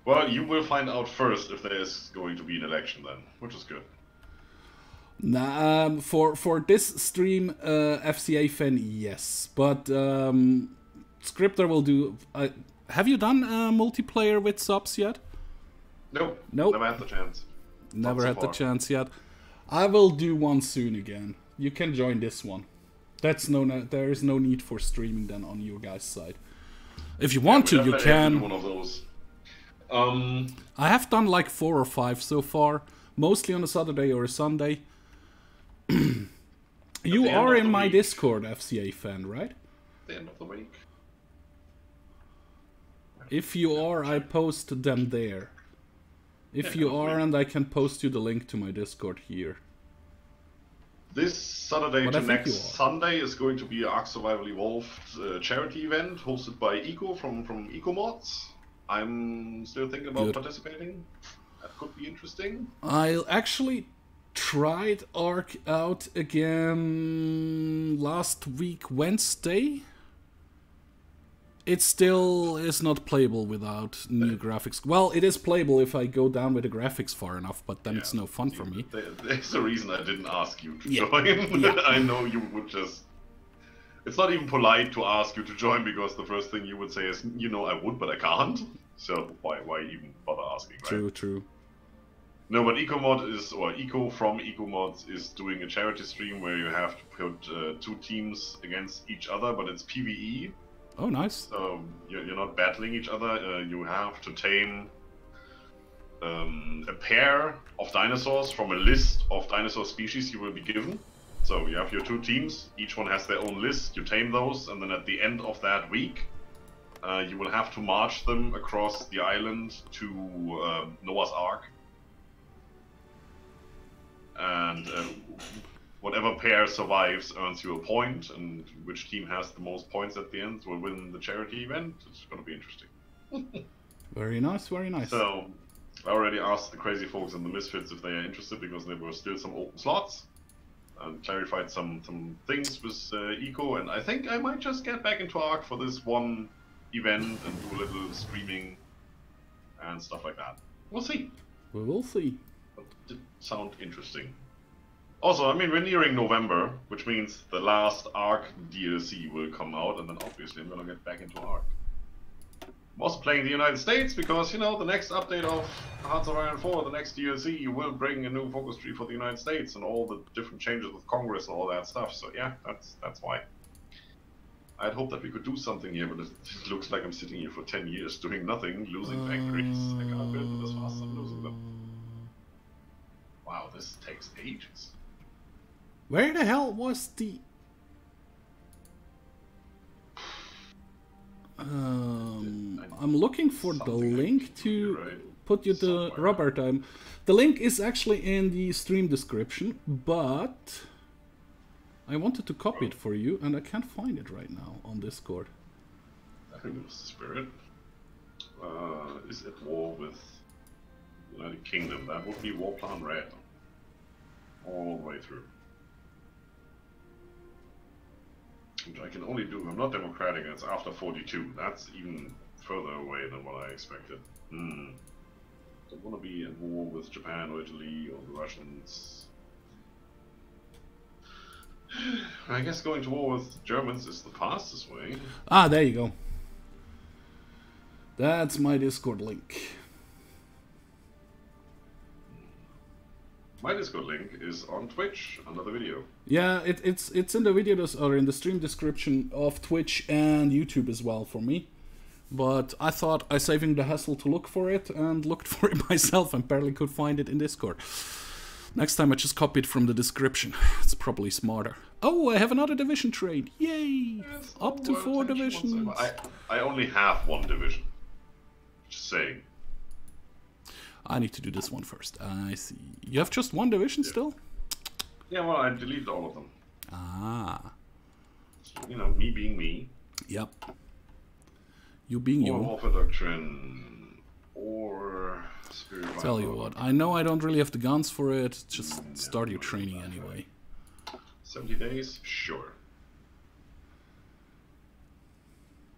Well, you will find out first if there is going to be an election then, which is good. Nah, for this stream, FCA fan, yes, but Scryptar will do. Have you done multiplayer with subs yet? Nope. Nope. Never had the chance. Never had the chance yet. I will do one soon again. You can join this one. There is no need for streaming then on your guys' side. If you want to, you can. One of those. I have done like 4 or 5 so far, mostly on a Saturday or a Sunday. You are in my Discord, FCA fan, right? The end of the week. If you are, I post them there. If you aren't, I can post you the link to my Discord here. This Saturday to next Sunday is going to be Ark Survival Evolved charity event hosted by Eco from EcoMods. I'm still thinking about participating. That could be interesting. I actually tried Ark out again last week Wednesday. It still is not playable without new graphics. Well, it is playable if I go down with the graphics far enough, but then it's no fun for me. There's a reason I didn't ask you to join. I know you would just... It's not even polite to ask you to join, because the first thing you would say is, you know, I would, but I can't. So why even bother asking, right? True. No, but EcoMod is, or Eco from EcoMods is doing a charity stream where you have to put 2 teams against each other, but it's PvE. Oh, nice. So you're not battling each other. You have to tame a pair of dinosaurs from a list of dinosaur species you will be given. So you have your 2 teams. Each one has their own list. You tame those, and then at the end of that week, you will have to march them across the island to Noah's Ark. And whatever pair survives earns you a point, and which team has the most points at the end will win the charity event. It's going to be interesting. Very nice, very nice. So, I already asked the crazy folks and the Misfits if they are interested, because there were still some open slots, and clarified some things with Eco, and I think I might just get back into Ark for this one event and do a little streaming and stuff like that. We'll see. We will see. But it did sound interesting. Also, I mean, we're nearing November, which means the last Ark DLC will come out, and then obviously I'm gonna get back into Ark. I'm also playing the United States because, you know, the next update of Hearts of Iron 4, the next DLC, will bring a new focus tree for the United States and all the different changes with Congress and all that stuff. So yeah, that's why. I'd hoped that we could do something here, but it looks like I'm sitting here for 10 years doing nothing, losing factories. I can't build them as fast as I'm losing them. Wow, this takes ages. Where the hell was the... I'm looking for the link to put you to Robert. The link is actually in the stream description, but I wanted to copy it for you, and I can't find it right now on Discord. I think it was the Spirit. Is at war with the United Kingdom. That would be War Plan Red. All the way through. Which I can only do, I'm not democratic, and it's after 42. That's even further away than what I expected. Don't want to be at war with Japan or Italy or the Russians. I guess going to war with Germans is the fastest way. Ah, there you go. That's my Discord link. My Discord link is on Twitch under the video. Yeah, it's in the video or in the stream description of Twitch and YouTube as well for me. But I thought I saving the hassle to look for it and looked for it myself and barely could find it in Discord. Next time I just copy it from the description. It's probably smarter. Oh, I have another division trade. Yay! Yes, up to 4 divisions. I only have 1 division. Just saying. I need to do this one first. I see. You have just 1 division still? Yeah, well, I deleted all of them. Ah. You know, me being me. Yep. You being you. Or Warfare Doctrine. Or Spirit. Tell you what, I know I don't really have the guns for it. Just start your training anyway. 70 days? Sure.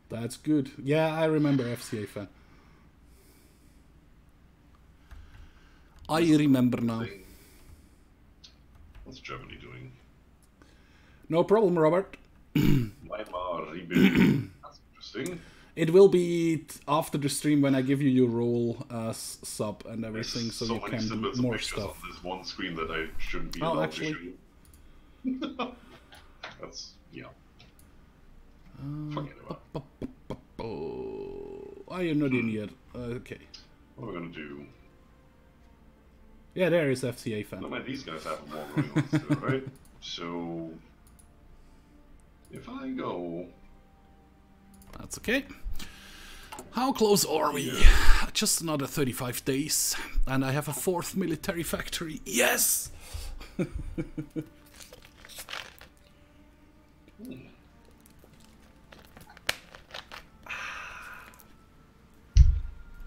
That's good. Yeah, I remember FCA fan. I remember now. What's Germany doing? No problem, Robert. Weimar rebuilding. That's interesting. It will be after the stream when I give you your role as sub and everything, so you can do more stuff. On this one screen that I shouldn't be allowed to show. That's forget about it. Oh, you're not in yet. Okay. What are we gonna do? Yeah, there is FCA fan. No, man, these guys have more going on still, right? So if I go, that's okay. How close are we? Just another 35 days, and I have a 4th military factory. Yes. That's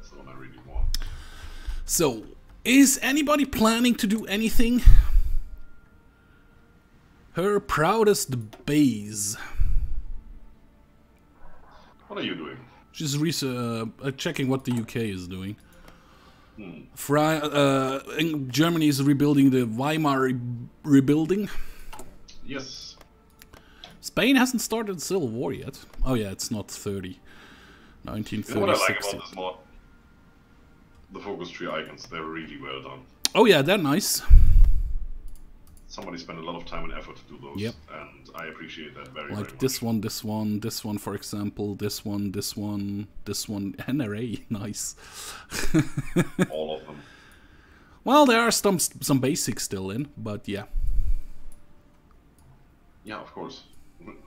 the one I really want. So, is anybody planning to do anything? Her proudest base. What are you doing? She's checking what the UK is doing. Germany is rebuilding the Weimar rebuilding. Yes. Spain hasn't started Civil War yet. Oh yeah, it's not 30. 1930. You know what I like about this mod? The focus tree icons, they're really well done. Oh yeah, they're nice. Somebody spent a lot of time and effort to do those, yep. And I appreciate that very, like very much. This one, for example, this one, NRA, nice. All of them. Well, there are some basics still in, but yeah. Yeah, of course.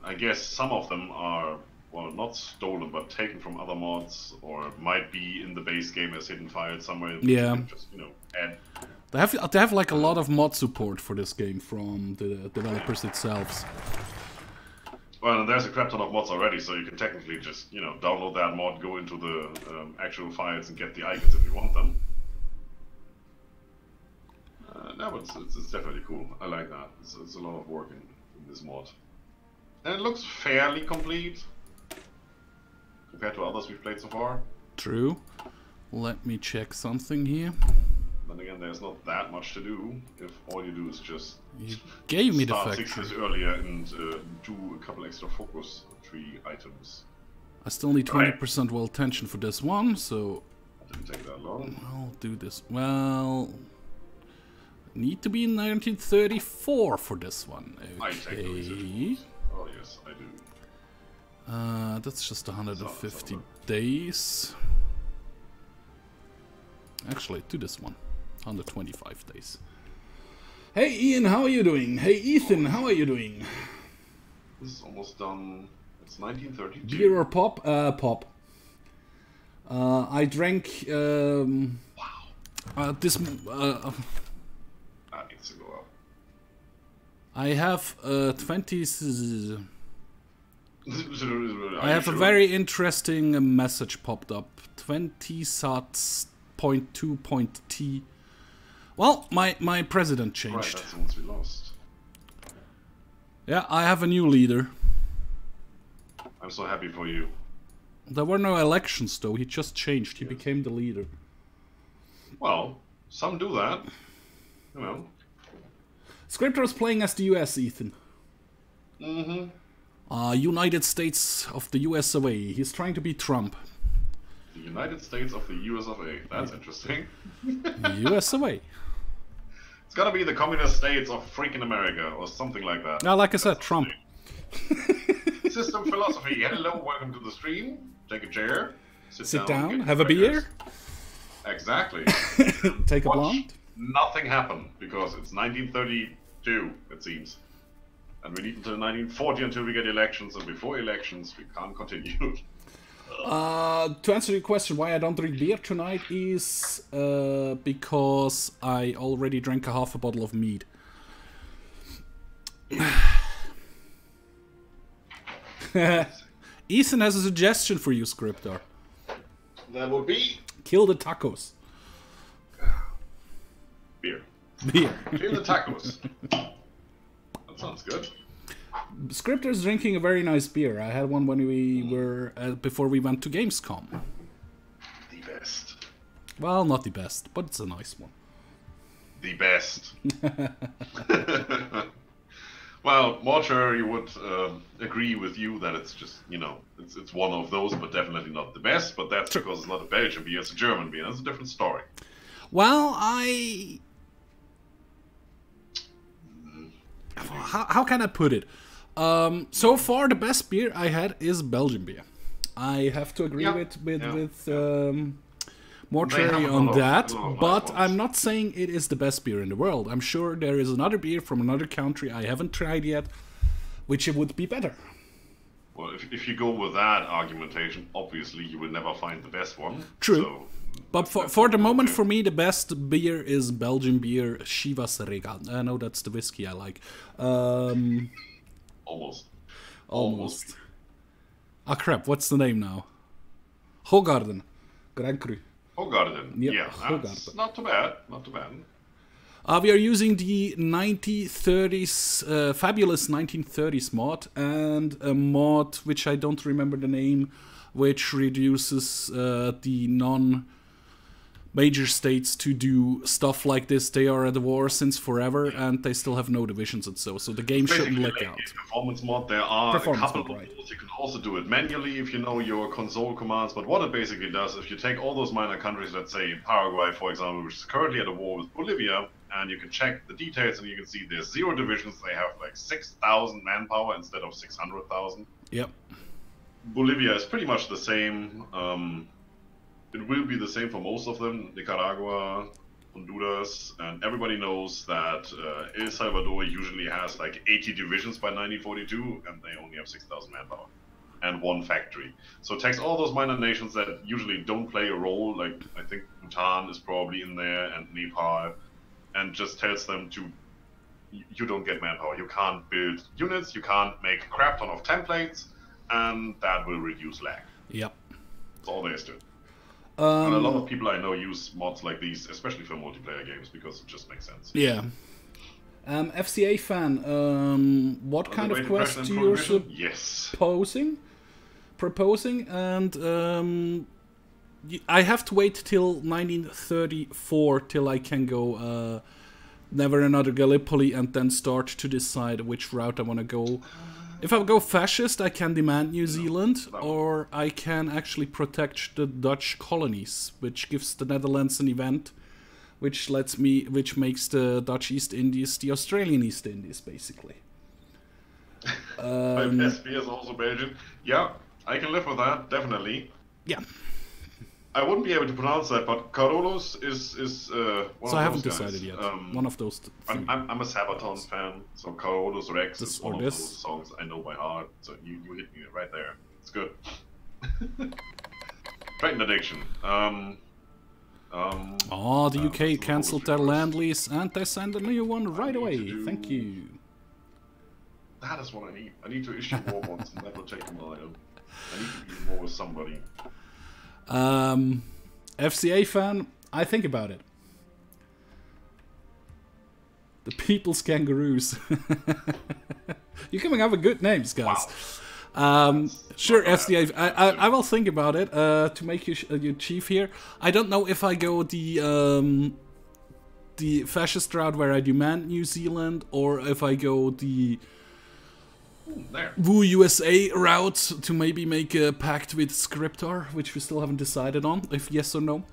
I guess some of them are, well, not stolen, but taken from other mods, or might be in the base game as hidden files somewhere. Yeah. Just, add. They have like a lot of mod support for this game from the developers themselves. Well, and there's a crap ton of mods already, so you can technically just, download that mod, go into the actual files and get the icons if you want them. No, but it's definitely cool. I like that. It's a lot of work in this mod. And it looks fairly complete compared to others we've played so far. True. Let me check something here. Then again, there's not that much to do if all you do is just gave me start the 6 years earlier and do a couple extra focus tree items. I still need 20% well tension for this one, so That didn't take that long. I'll do this. Well, need to be in 1934 for this one. Okay. I take those. Oh yes, I do. That's just 150 days. Actually, to this one. 125 days. Hey Ian, how are you doing? Hey Ethan, how are you doing? This is almost done. It's 1932. Beer or pop? Pop. I drank. Wow. This. That needs to go up. I have 20. I have a sure? very interesting message popped up. 20 sats. 0.2.t. Well, my president changed. Right, that's the ones we lost. Yeah, I have a new leader. I'm so happy for you. There were no elections though, he just changed, he became the leader. Well, some do that. Scryptar is playing as the US, Ethan. Mm-hmm. United States of the US of A. He's trying to be Trump. The United States of the US of A. That's interesting. US of A. It's gotta be the Communist States of freaking America, or something like that. Now, like I said, Trump. System philosophy. Hello, welcome to the stream. Take a chair. Sit down, have a beer. Exactly. Take a blunt. Nothing happened, because it's 1932, it seems. And we need until 1940 until we get elections, and before elections, we can't continue. To answer your question, why I don't drink beer tonight is because I already drank a half a bottle of mead. Ethan has a suggestion for you, Scryptar. That would be... Kill the tacos. Beer. Beer. Kill the tacos. That sounds good. Scryptar's drinking a very nice beer. I had one when we were before we went to Gamescom. The best. Well, not the best, but it's a nice one. The best. Well, Mortuary would agree with you that it's just, you know, it's one of those, but definitely not the best. But that's because it's not a Belgian beer, it's a German beer. That's a different story. Well, how can I put it? So far, the best beer I had is Belgian beer. I have to agree with Mortuary on that, but I'm not saying it is the best beer in the world. I'm sure there is another beer from another country I haven't tried yet, which it would be better. Well, if you go with that argumentation, obviously you will never find the best one. True. So but for the moment, for me, the best beer is Belgian beer, Chivas Regal. I know that's the whiskey I like. Almost. Ah, crap, what's the name now? Hogarden. Grand Cru. Hogarden. Yep, Yeah, that's not too bad. Not too bad. We are using the 1930s, fabulous 1930s mod, and a mod which I don't remember the name, which reduces the non-major states to do stuff like this. They are at war since forever, and they still have no divisions and so the game shouldn't leak out. Performance mod, there are a couple of mods. You can also do it manually if you know your console commands, but what it basically does, if you take all those minor countries, let's say Paraguay, for example, which is currently at a war with Bolivia, and you can check the details and you can see there's 0 divisions, they have like 6,000 manpower instead of 600,000. Yep. Bolivia is pretty much the same. It will be the same for most of them. Nicaragua, Honduras, and everybody knows that El Salvador usually has like 80 divisions by 1942, and they only have 6,000 manpower and 1 factory. So it takes all those minor nations that usually don't play a role, like I think Bhutan is probably in there, and Nepal, and just tells them to, you don't get manpower, you can't build units, you can't make a crap ton of templates, and that will reduce lag. Yep. That's all there is to it. And a lot of people I know use mods like these, especially for multiplayer games, because it just makes sense. Yeah. FCA fan, what kind of quest you proposing? And I have to wait till 1934 till I can go Never Another Gallipoli and then start to decide which route I want to go. If I go fascist, I can demand New Zealand, or I can actually protect the Dutch colonies, which gives the Netherlands an event, which makes the Dutch East Indies the Australian East Indies, basically. SP is also Belgian. Yeah, I can live with that, definitely. Yeah. I wouldn't be able to pronounce that, but Carolus is one so of I haven't those decided guys. yet. One of those. I'm a Sabaton fan, so Carolus Rex is one of those songs I know by heart. So you hit me right there. It's good. Patent addiction. The UK cancelled their land lease and they sent a new one right away. Thank you. That is what I need. I need to issue war bonds, and that will take a while. I need to be war with somebody. FCA fan, I think about it. The People's Kangaroos. You're coming up with good names, guys. Wow. Sure, FCA. I will think about it to make you chief here. I don't know if I go the fascist route where I demand New Zealand, or if I go the Woo USA route to maybe make a pact with Scryptar, which we still haven't decided on, if yes or no.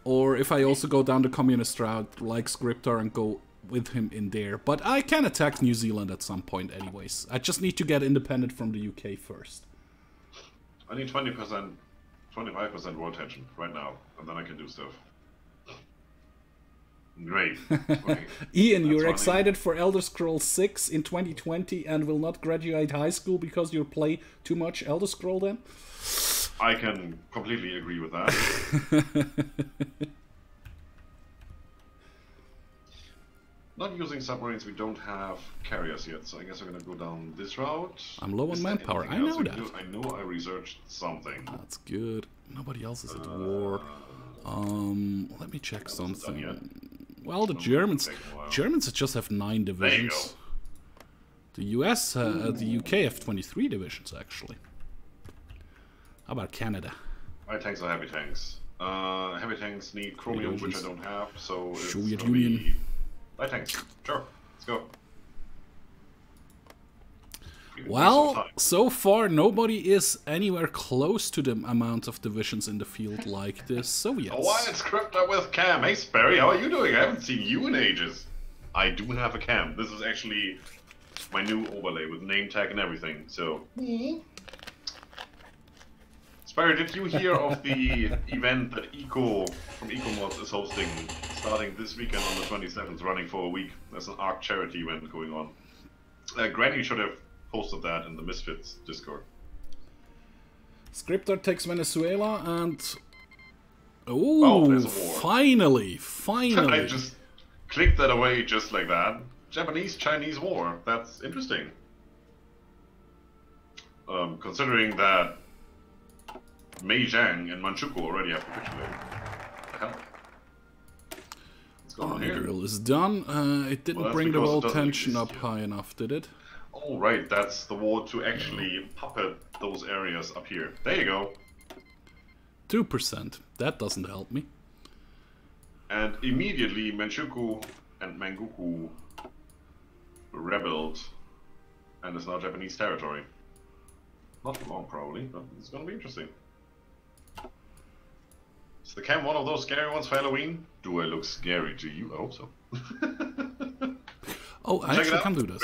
Or if I also go down the communist route like Scryptar and go with him in there. But I can attack New Zealand at some point anyways. I just need to get independent from the UK first. I need 20%, 25% world tension right now, and then I can do stuff. Great. Ian, you're excited for Elder Scrolls 6 in 2020 and will not graduate high school because you play too much Elder Scroll then? I can completely agree with that. Not using submarines, we don't have carriers yet, so I guess we're gonna go down this route. I'm low on manpower, I know that. I know I researched something. That's good. Nobody else is at war. Let me check something. Well, the Germans just have 9 divisions. The US, the UK have 23 divisions actually. How about Canada? Light tanks are heavy tanks. Heavy tanks need chromium, which I don't have, so Soviet Union. Light tanks, sure, let's go. Well, so far nobody is anywhere close to the amount of divisions in the field like the Soviets. Why it's Scryptar with Cam. Hey Sperry, how are you doing? I haven't seen you in ages. I do have a cam. This is actually my new overlay with name tag and everything, so... Sperry, did you hear of the event that Eco from EcoMods is hosting starting this weekend on the 27th, running for a week? There's an ARK charity event going on. Granny should have posted that in the Misfits Discord. Scryptar takes Venezuela and... Oh, finally! I just clicked that away just like that. Japanese-Chinese war. That's interesting. Considering that Meijiang and Manchukuo already have capitulated. What the hell? What's going on here? The drill is done. It didn't bring the whole tension up high enough, did it? Oh, right. That's the war to actually puppet those areas up here. There you go. 2%. That doesn't help me. And immediately Manchukuo and Manguku rebelled, and it's now Japanese territory. Not for long, probably, but it's gonna be interesting. Is the cam one of those scary ones for Halloween? Do I look scary to you? I hope so. Oh, I actually can do this.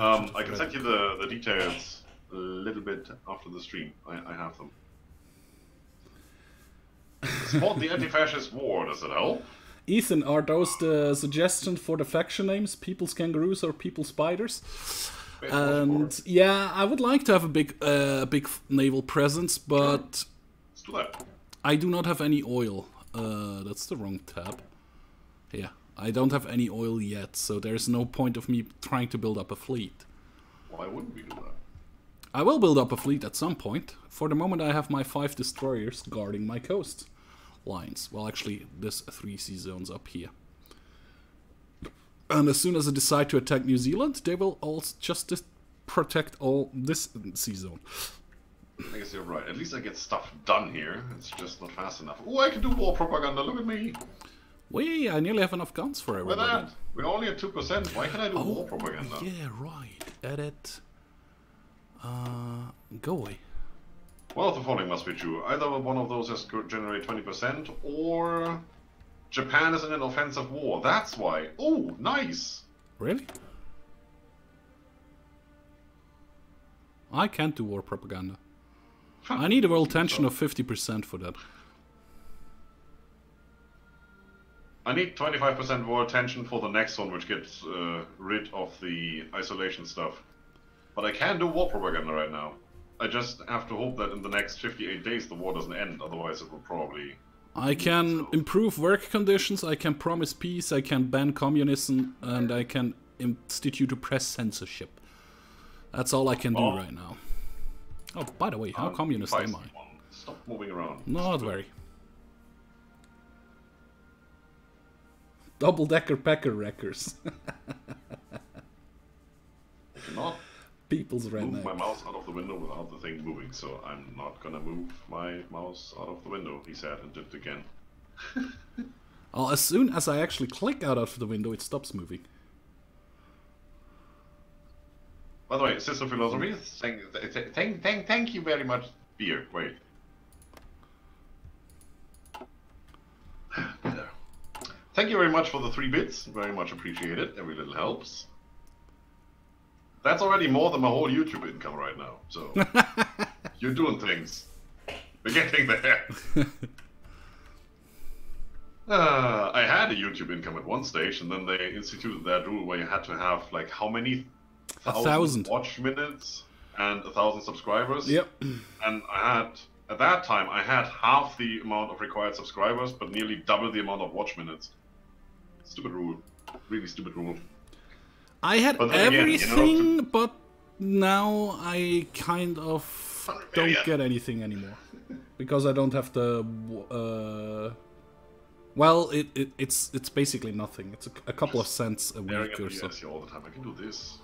I can send you the details a little bit after the stream. I have them. Support the anti-fascist war, does it help? Ethan, are those the suggestions for the faction names? People's Kangaroos or People's Spiders? And yeah, I would like to have a big naval presence, but let's do that. I do not have any oil. That's the wrong tab. Yeah, I don't have any oil yet, so there's no point of me trying to build up a fleet. Why wouldn't we do that? I will build up a fleet at some point. For the moment, I have my 5 destroyers guarding my coast lines. Well, actually, there's 3 sea zones up here. And as soon as I decide to attack New Zealand, they will also just protect all this sea zone. I guess you're right. At least I get stuff done here. It's just not fast enough. Oh, I can do war propaganda. Look at me. Wait, I nearly have enough guns for everybody. Look at that. We're only at 2%. Why can I do war propaganda? Yeah, right. Edit. Go away. One of the following must be true. Either one of those has to generate 20%, or Japan is in an offensive war. That's why. Oh, nice. Really? I can't do war propaganda. I need a world tension of 50% for that. I need 25% world tension for the next one, which gets rid of the isolation stuff. But I can do war propaganda right now. I just have to hope that in the next 58 days the war doesn't end, otherwise it will probably... I can improve work conditions, I can promise peace, I can ban communism, and I can institute a press censorship. That's all I can do right now. Oh, by the way, how communist am I? Stop moving around. Not very. Double-decker packer wreckers. I cannot People's redneck. move my mouse out of the window without the thing moving, so I'm not gonna move my mouse out of the window, he said, and did it again. Well, as soon as I actually click out of the window, it stops moving. By the way, Sister Philosophy, thank you very much. Beer, wait. There. Thank you very much for the 3 bits. Very much appreciated. Every little helps. That's already more than my whole YouTube income right now. So you're doing things. We're getting there. I had a YouTube income at one stage, and then they instituted that rule where you had to have like how many 1,000 watch minutes and 1,000 subscribers. Yep. And I had at that time I had half the amount of required subscribers, but nearly double the amount of watch minutes. Stupid rule. Really stupid rule. I had everything, again, but now I kind of don't get anything anymore. Because I don't have the... well, it's basically nothing. It's a couple of cents a week or so. All the time. I can do this.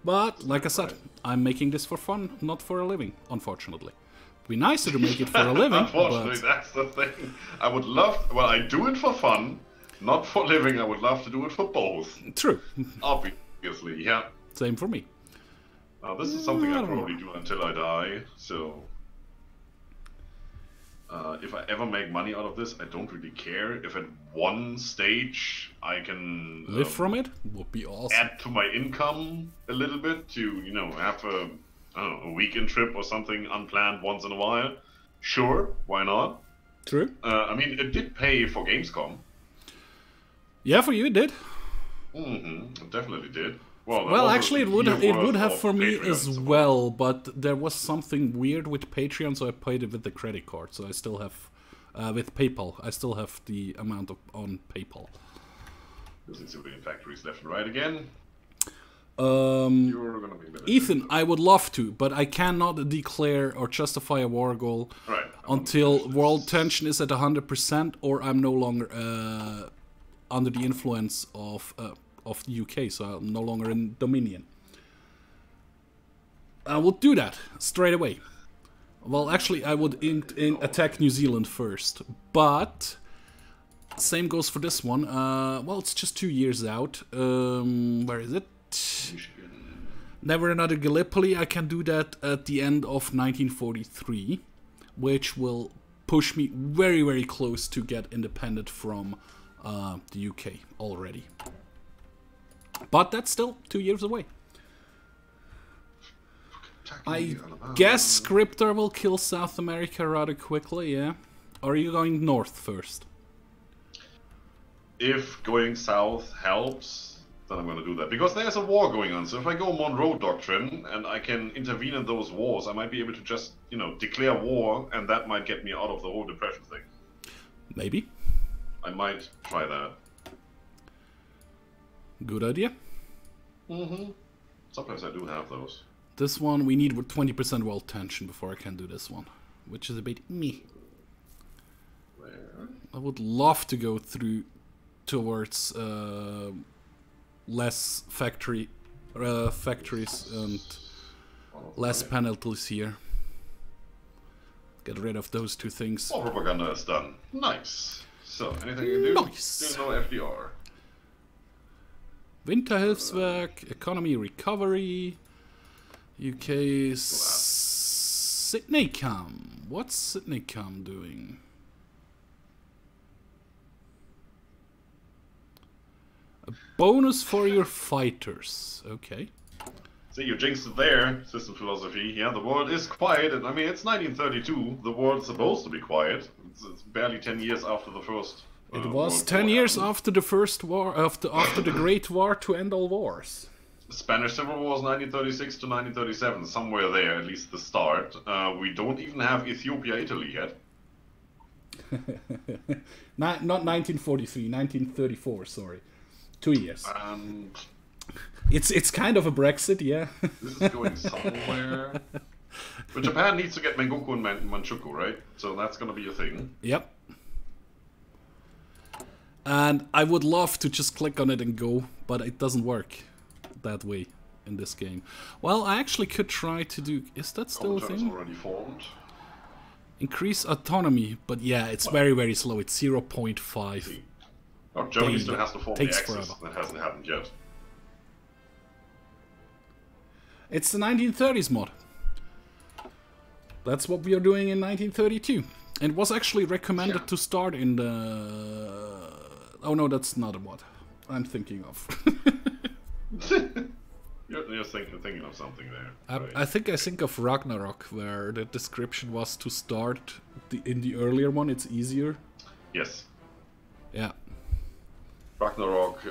But, like I said, I'm making this for fun, not for a living, unfortunately. It'd be nicer to make it for a living, unfortunately, that's the thing. I would love... Well, I do it for fun. Not for living, I would love to do it for both. True. Obviously, yeah. Same for me. This is something I probably do until I die, so... if I ever make money out of this, I don't really care. If at one stage I can... live from it? Would be awesome. Add to my income a little bit to, you know, have a, I don't know, a weekend trip or something unplanned once in a while. Sure, why not? True. I mean, it did pay for Gamescom. Yeah, for you it did. It definitely did. Well, actually, it would have for me as well, but there was something weird with Patreon, so I paid it with the credit card. So I still have, with PayPal, I still have the amount on PayPal. Using civilian factories left and right again. You're gonna be Ethan, I would love to, but I cannot declare or justify a war goal until world tension is at 100%, or I'm no longer under the influence of the UK, so I'm no longer in Dominion. I would do that straight away. Well, actually, I would attack New Zealand first, but same goes for this one. Well, it's just 2 years out. Where is it? Never another Gallipoli. I can do that at the end of 1943, which will push me very, very close to get independent from the UK already. But that's still 2 years away. I guess Scryptar will kill South America rather quickly, yeah? Or are you going north first? If going south helps, then I'm going to do that. Because there's a war going on, so if I go Monroe Doctrine and I can intervene in those wars, I might be able to just, you know, declare war, and that might get me out of the whole depression thing. Maybe. I might try that. Good idea. Sometimes I do have those. This one, we need 20% world tension before I can do this one, which is a bit meh. Where? I would love to go through towards less factories and less penalties here. Get rid of those two things. All propaganda is done. Nice. So, anything you do? Nice. Still no FDR. Winterhilfswerk, economy recovery, UK Sydneycam. What's Sydneycam doing? A bonus for your fighters. Okay. See, you jinxed it there, system philosophy. Yeah, the world is quiet, and I mean, it's 1932. The world's supposed to be quiet. It's barely 10 years after the first. It was 10 years after the first war, after the Great War to end all wars. The Spanish Civil War was 1936 to 1937, somewhere there, at least the start. We don't even have Ethiopia, Italy yet. Not 1943, 1934, sorry. 2 years. It's kind of a Brexit, yeah. This is going somewhere. But Japan needs to get Mengoku and Manchukuo, right? So that's going to be a thing. Yep. And I would love to just click on it and go, but it doesn't work that way in this game. Well, I actually could try to do... Is that still a thing? Already formed. Increase autonomy, but yeah, it's very, very slow. It's 0.5. Oh, Germany still has to form the Takes Axis. forever. That hasn't happened yet. It's the 1930s mod. That's what we are doing in 1932. It was actually recommended to start in the... Oh no, that's not a mod I'm thinking of. You're thinking of something there. Right. I think of Ragnarok, where the description was to start in the earlier one. It's easier. Yes. Yeah. Ragnarok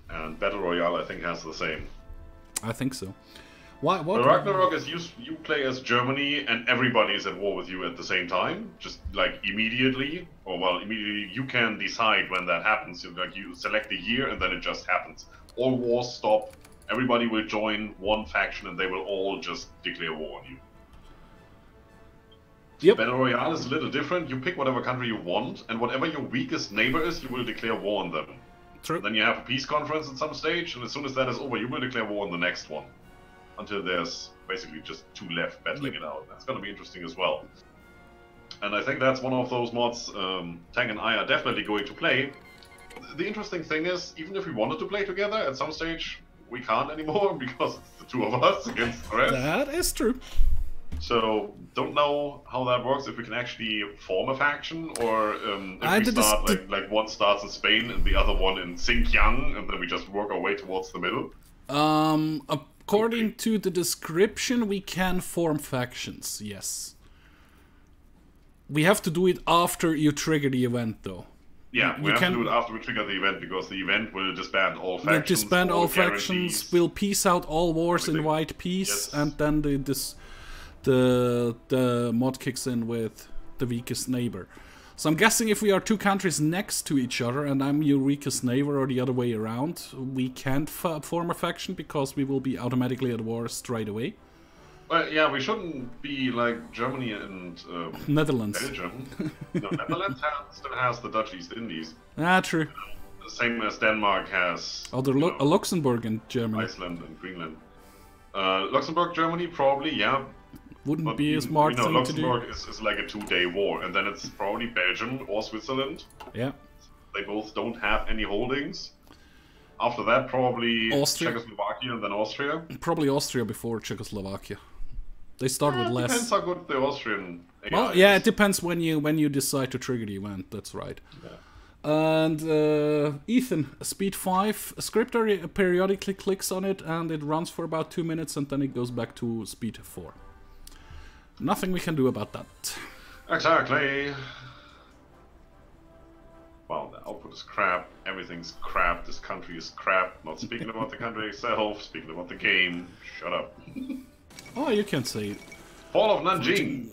and Battle Royale, I think, has the same. I think so. What? Ragnarok is you play as Germany and everybody is at war with you at the same time, just like immediately, or well, immediately you can decide when that happens. You select a year and then it just happens. All wars stop. Everybody will join one faction and they will all just declare war on you. Yep. Battle Royale is a little different. You pick whatever country you want, and whatever your weakest neighbor is, you will declare war on them. True. Then you have a peace conference at some stage, and as soon as that is over, you will declare war on the next one. Until there's basically just two left battling it out. That's going to be interesting as well. And I think that's one of those mods Tank and I are definitely going to play. The interesting thing is, even if we wanted to play together, at some stage, we can't anymore because it's the two of us against the rest. That is true. So, don't know how that works, if we can actually form a faction, or if we start, like one starts in Spain and the other one in Xinjiang, and then we just work our way towards the middle. According to the description, we can form factions, yes. We have to do it after you trigger the event, though. Yeah, we have to do it after we trigger the event, because the event will disband all factions. We'll disband all factions, we'll peace out all wars, invite peace, and then the mod kicks in with the weakest neighbor. So I'm guessing if we are two countries next to each other and I'm your weakest neighbor or the other way around, we can't form a faction because we will be automatically at war straight away. Well, yeah, we shouldn't be like Germany and Netherlands. Belgium. No, Netherlands still has the Dutch East Indies. Ah, true. Same as Denmark has. Oh, Luxembourg and Germany. Iceland and Greenland. Luxembourg, Germany, probably, yeah. Wouldn't be a smart thing to do. Luxembourg is like a 2-day war, and then it's probably Belgium or Switzerland. Yeah. They both don't have any holdings. After that, probably Austria. Czechoslovakia and then Austria. Probably Austria before Czechoslovakia. They start with less. Depends how good the Austrian AI well, yeah, it depends when you decide to trigger the event. That's right. Yeah. And Ethan, speed 5. Scryptar periodically clicks on it, and it runs for about 2 minutes, and then it goes back to speed 4. Nothing we can do about that. Exactly. Well, the output is crap. Everything's crap. This country is crap. Not speaking about the country itself. Speaking about the game. Shut up. Oh, you can say it. Fall of Nanjing.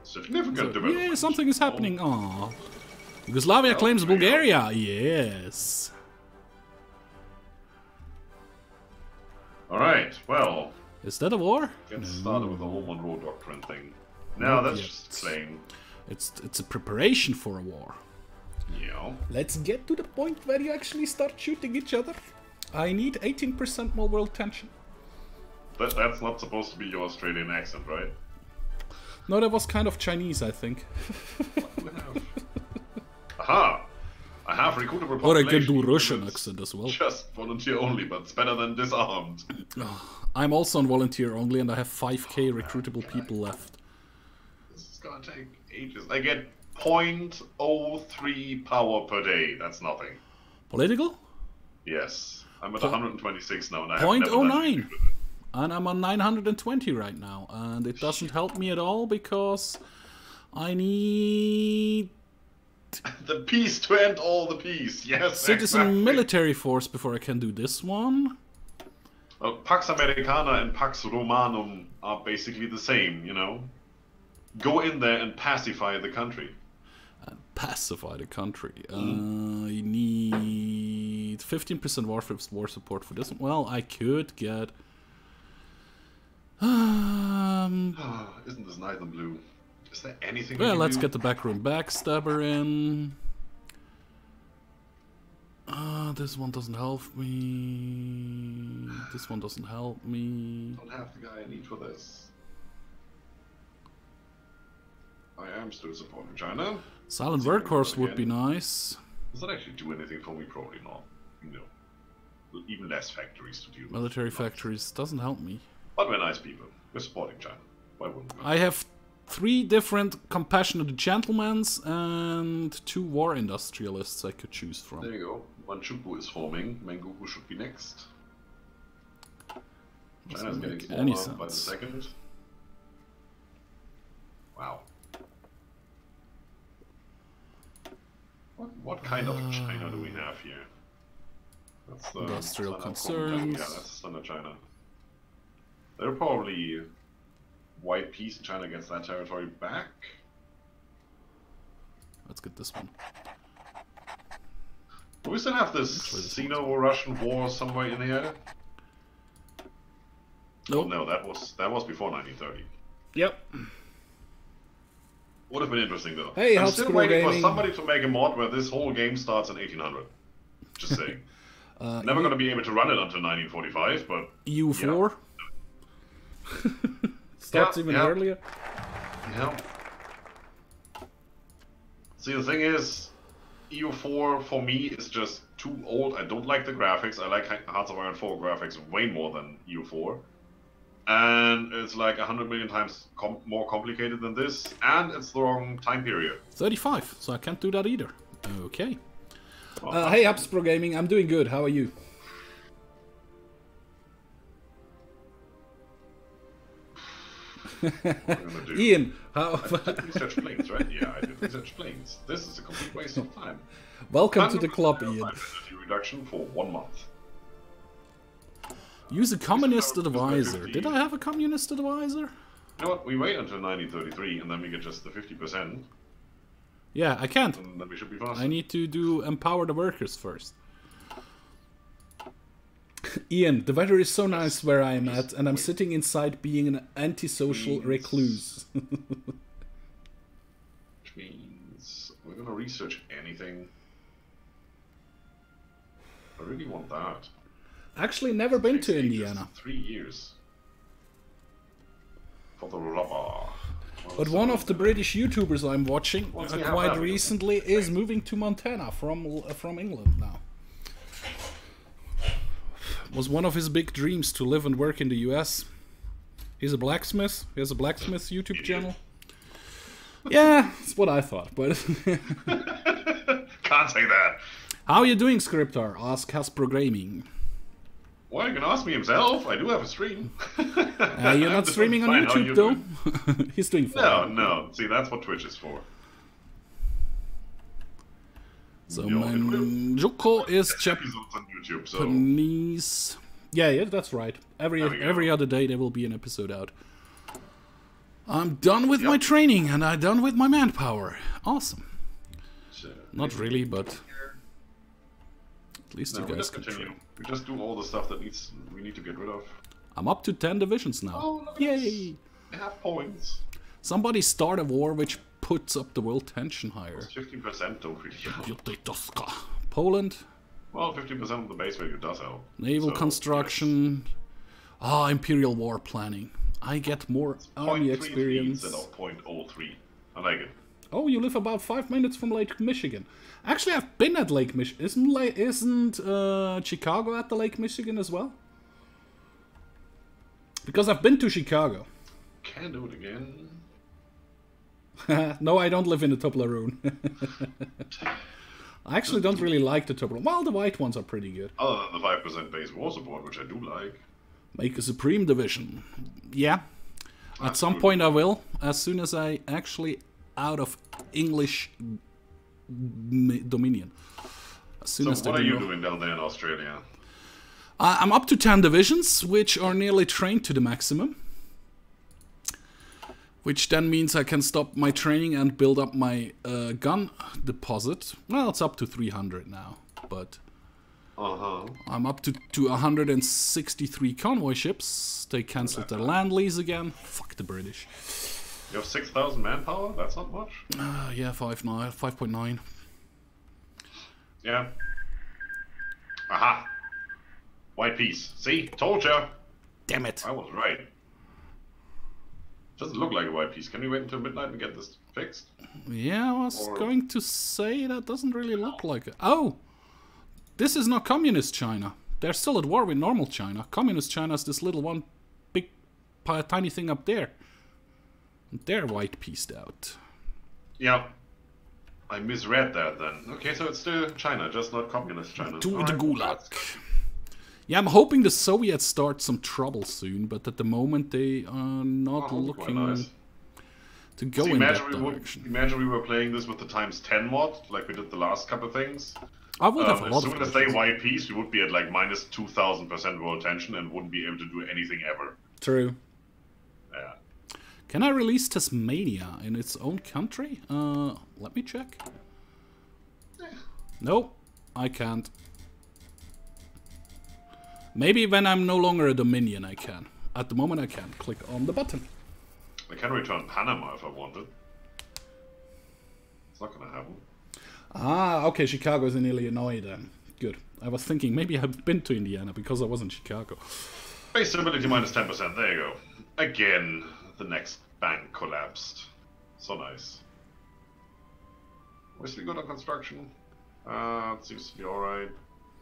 Significant development. Yeah, something is happening. Aww. Yugoslavia claims Bulgaria. Yes. Alright, well. Is that a war? Get started with the whole Monroe Doctrine thing. No, that's just claim. It's a preparation for a war. Yeah. Let's get to the point where you actually start shooting each other. I need 18% more world tension. That's not supposed to be your Australian accent, right? No, that was kind of Chinese, I think. Aha! I have recruitable population. Or I can do Russian accent as well. Just volunteer only, but it's better than disarmed. I'm also on volunteer only, and I have 5k recruitable people left. This is gonna take ages. I get 0.03 power per day. That's nothing. Political? Yes. I'm at 126 now, and I have 0.09. And I'm on 920 right now, and it doesn't help me at all because I need the peace to end all the peace. Yes, citizen military force before I can do this one. Well, Pax Americana and Pax Romanum are basically the same, you know. Go in there and pacify the country. And pacify the country. I need 15% war support for this one. Well, I could get. Isn't this nice and blue? Is there anything? Well, let's get the backroom backstabber in. This one doesn't help me. This one doesn't help me. Don't have the guy I need for this. I am still supporting China. Silent workhorse would be nice. Does that actually do anything for me? Probably not. No. Even less factories to deal with. Military factories doesn't help me. But we're nice people. We're supporting China. Why wouldn't we? I have 3 different compassionate gentlemen and 2 war industrialists I could choose from. There you go. Manchukuo is forming. Mengoku should be next. China's getting smaller by the second. Wow. What kind of China do we have here? That's the industrial concerns. Yeah, that's standard China. They're probably white peace and China gets that territory back. Let's get this one. Do we still have this Sino-Russian war somewhere in here? Nope. Oh, no, that was before 1930. Yep. Would have been interesting though. Hey, I'm still waiting for somebody to make a mod where this whole game starts in 1800. Just saying. Never gonna be able to run it until 1945, but EU4 starts even earlier. Yeah. See, the thing is, EU4 for me is just too old. I don't like the graphics. I like Hearts of Iron 4 graphics way more than EU4. And it's like 100 million times more complicated than this, and it's the wrong time period. 35, so I can't do that either. Okay. Hey, Ups Pro Gaming, I'm doing good. How are you? Ian, how? I did research planes, right? Yeah, I did research planes. This is a complete waste of time. Welcome to the club, Ian. Energy reduction for 1 month. Use a communist advisor. Did I have a communist advisor? You know what? We wait until 1933 and then we get just the 50%. Yeah, I can't. And then we should be faster. I need to do empower the workers first. Ian, the weather is so nice where I am at, and I'm sitting inside being an antisocial recluse. Which means we're gonna research anything. I really want that. Actually, never been to Indiana. 3 years. For the rubber. But one of the British YouTubers I'm watching quite recently is moving to Montana from England now. It was one of his big dreams to live and work in the US. He's a blacksmith. He has a blacksmith YouTube channel. Yeah, that's what I thought, but... Can't say that. How are you doing, Scryptar? Ask Hasbro Gaming. Well, you can ask me himself. I do have a stream. You're not streaming on YouTube, though? He's doing fine. No. See, that's what Twitch is for. So, Joko is Japanese on YouTube, so... Japanese... Yeah, that's right. Every other day there will be an episode out. I'm done with my training, and I'm done with my manpower. Awesome. Not really, but... At least you guys can train. We just do all the stuff that we need to get rid of. I'm up to 10 divisions now. Oh, yay! They have points. Somebody start a war which puts up the world tension higher. 50% don't really help. Poland. Well, 50% of the base value does help. Naval construction. Ah, Imperial War planning. I get more army experience. Instead of 0.03. I like it. Oh, you live about 5 minutes from Lake Michigan. Actually, I've been at Lake Michigan. Isn't Chicago at the Lake Michigan as well? Because I've been to Chicago. Can do it again. No, I don't live in the Toblerone. I actually don't really like the Toblerone. Well, the white ones are pretty good. Other than the 5% base war support, which I do like. Make a Supreme Division. Yeah. At some point I will. As soon as I actually out of English dominion. As soon as what are you doing down there in Australia? I'm up to 10 divisions, which are nearly trained to the maximum. Which then means I can stop my training and build up my gun deposit. Well, it's up to 300 now, but I'm up to 163 convoy ships. They cancelled their land lease again. Fuck the British. You have 6,000 manpower? That's not much. Yeah, 5.9. Yeah. Aha! White piece. See? Told ya! Damn it. I was right. Doesn't look like a white piece. Can we wait until midnight and get this fixed? Yeah, I was going to say that doesn't really look like it. Oh! This is not communist China. They're still at war with normal China. Communist China is this little one big tiny thing up there. They're white pieced out. Yeah. I misread that then. Okay, so it's still China, just not communist China. To the Gulag. Yeah, I'm hoping the Soviets start some trouble soon, but at the moment they are not looking to go in that direction. Imagine we were playing this with the times 10 mod, like we did the last couple of things. I would have a lot as soon as they white piece, we would be at like minus 2,000% world tension and wouldn't be able to do anything ever. True. Yeah. Can I release Tasmania in its own country? Let me check. No, I can't. Maybe when I'm no longer a Dominion I can. At the moment I can't. Click on the button. I can return Panama if I wanted. It's not gonna happen. Ah, okay, Chicago's in Illinois then. Good. I was thinking maybe I've been to Indiana because I was in Chicago. Base stability minus 10%, there you go. Again, the next bank collapsed. So nice. Where's we got on construction? It seems to be alright.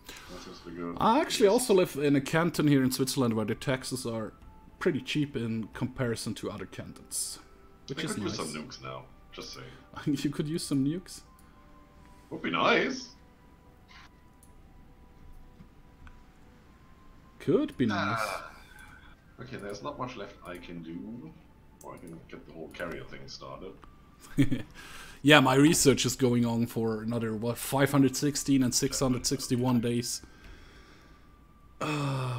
That seems to be good. I actually also live in a canton here in Switzerland where the taxes are pretty cheap in comparison to other cantons, which is nice. Use some nukes now. Just saying. You could use some nukes. Would be nice. Could be nice. Okay, there's not much left I can do. Or I can get the whole carrier thing started. Yeah, my research is going on for another, what, 516 and 661 days.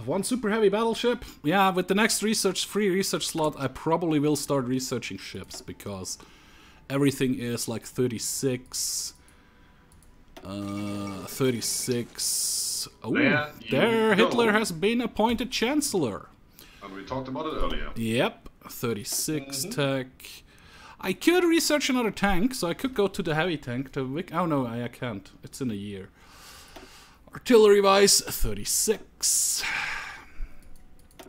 One super heavy battleship. Yeah, with the next free research slot, I probably will start researching ships, because everything is like 36. 36. Oh, there Hitler has been appointed Chancellor. And we talked about it earlier. Yep, 36 tech. I could research another tank, so I could go to the heavy tank. Oh no, I can't. It's in a year. Artillery-wise, 36.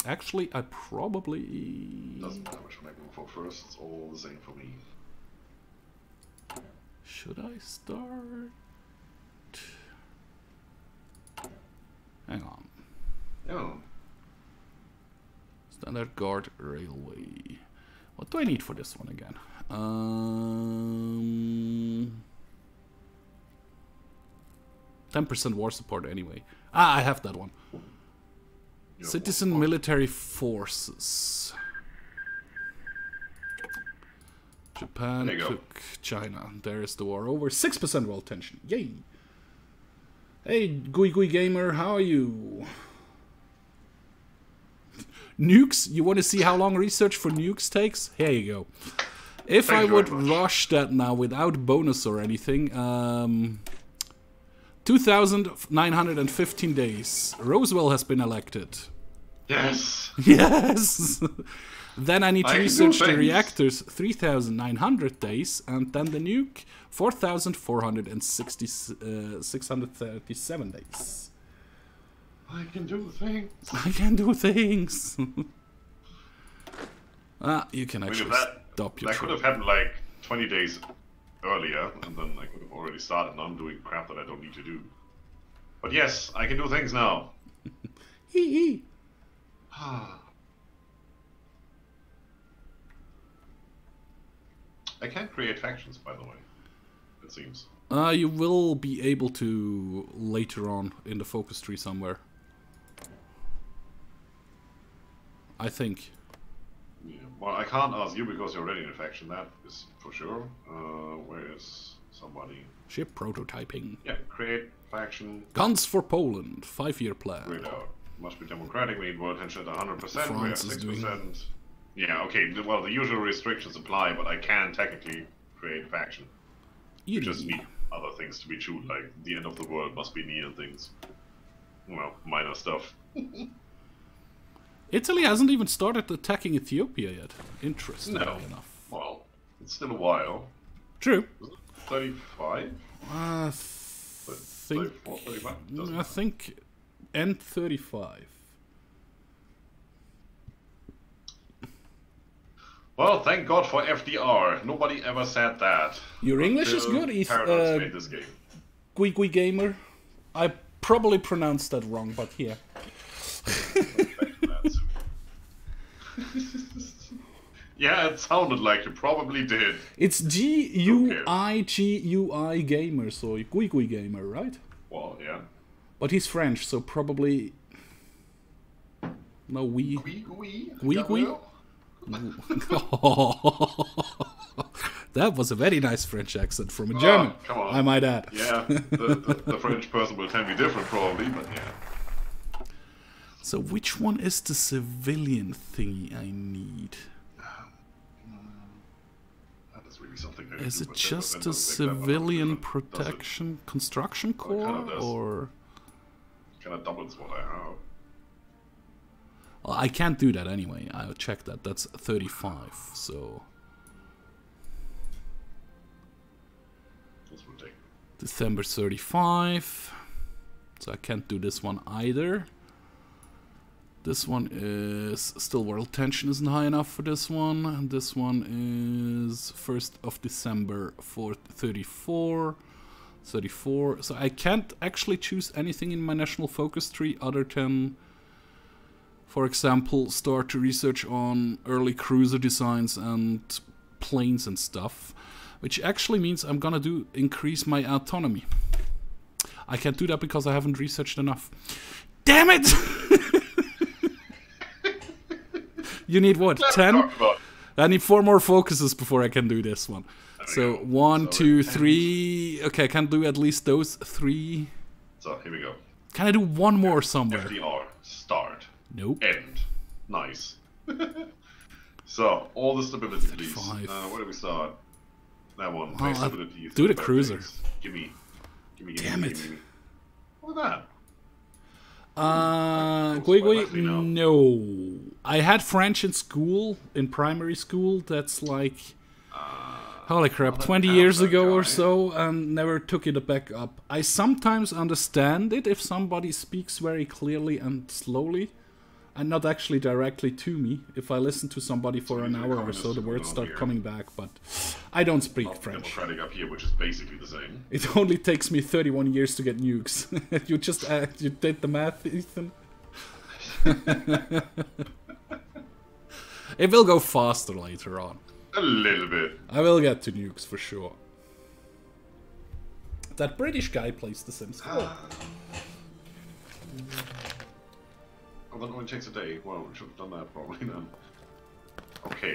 Actually, I probably... Doesn't matter which one I go for first. It's all the same for me. Should I start? Hang on. Oh. Standard Guard Railway. What do I need for this one again? 10% war support anyway. Ah, I have that one. Citizen military forces. Japan took China. There is the war over. 6% world tension. Yay! Hey, Gui Gamer, how are you? Nukes? You want to see how long research for nukes takes? Here you go. If I would rush that now without bonus or anything, 2,915 days. Roswell has been elected. Yes! Yes! Then I need to research the reactors 3,900 days, and then the nuke 4,467 days. I can do things. I can do things. You can actually stop your That could have happened like 20 days earlier, and then I could have already started. Now I'm doing crap that I don't need to do. But yes, I can do things now. Hee. I can't create factions, by the way. It seems. You will be able to later on in the focus tree somewhere. I think. Yeah. Well, I can't ask you because you're already in a faction, that is for sure. Where is somebody? Ship prototyping. Yeah, create faction. Guns for Poland, 5-year plan. Great out. Must be democratic, we need world tension at 100%, France we have 6%. Doing... Yeah, okay, well the usual restrictions apply, but I can technically create a faction. You just need other things to be true, like the end of the world must be near things. Well, minor stuff. Italy hasn't even started attacking Ethiopia yet. Interestingly enough. Well, it's still a while. True. Was it 35? I think end 35. Well, thank God for FDR. Nobody ever said that. Your English is good, this game. Gui Gamer. I probably pronounced that wrong, but yeah. Yeah, it sounded like you probably did. It's Gui Gamer, so Gui Gamer, right? Well, yeah. But he's French, so probably... No, Gui. That was a very nice French accent from a German, come on. I might add. Yeah, the French person will tell me different probably, but yeah. So which one is the civilian thingy I need? That is really something I is it just a civilian protection construction core, or? Kind of doubles what I have. Well, I can't do that anyway. I'll check that. That's 35, so... December 35. So I can't do this one either. This one is... Still world tension isn't high enough for this one. And this one is 1st of December for 34. 34. So I can't actually choose anything in my national focus tree other than, for example, start to research on early cruiser designs and planes and stuff, which actually means I'm gonna increase my autonomy. I can't do that because I haven't researched enough. Damn it! You need what? 10? I need 4 more focuses before I can do this one. So 1, 2, 3. Okay, I can do at least those 3. So here we go. Can I do one more somewhere? FDR. Start. Nope. End. Nice. So all the stability, please. Where do we start? That one. Oh, stability. Do the cruiser. Give me. Damn it. What was that? No. I had French in school, in primary school. That's like, holy crap, 20 years ago or so, and never took it back up. I sometimes understand it if somebody speaks very clearly and slowly, and not actually directly to me. If I listen to somebody for an hour or so, the words start coming back, but I don't speak French. Democratic up here, which is basically the same. It only takes me 31 years to get nukes. You just you did the math, Ethan. It will go faster later on. A little bit. I will get to nukes for sure. That British guy plays The Sims. Cool. Oh, that only takes a day. Well, we should have done that probably then. Okay.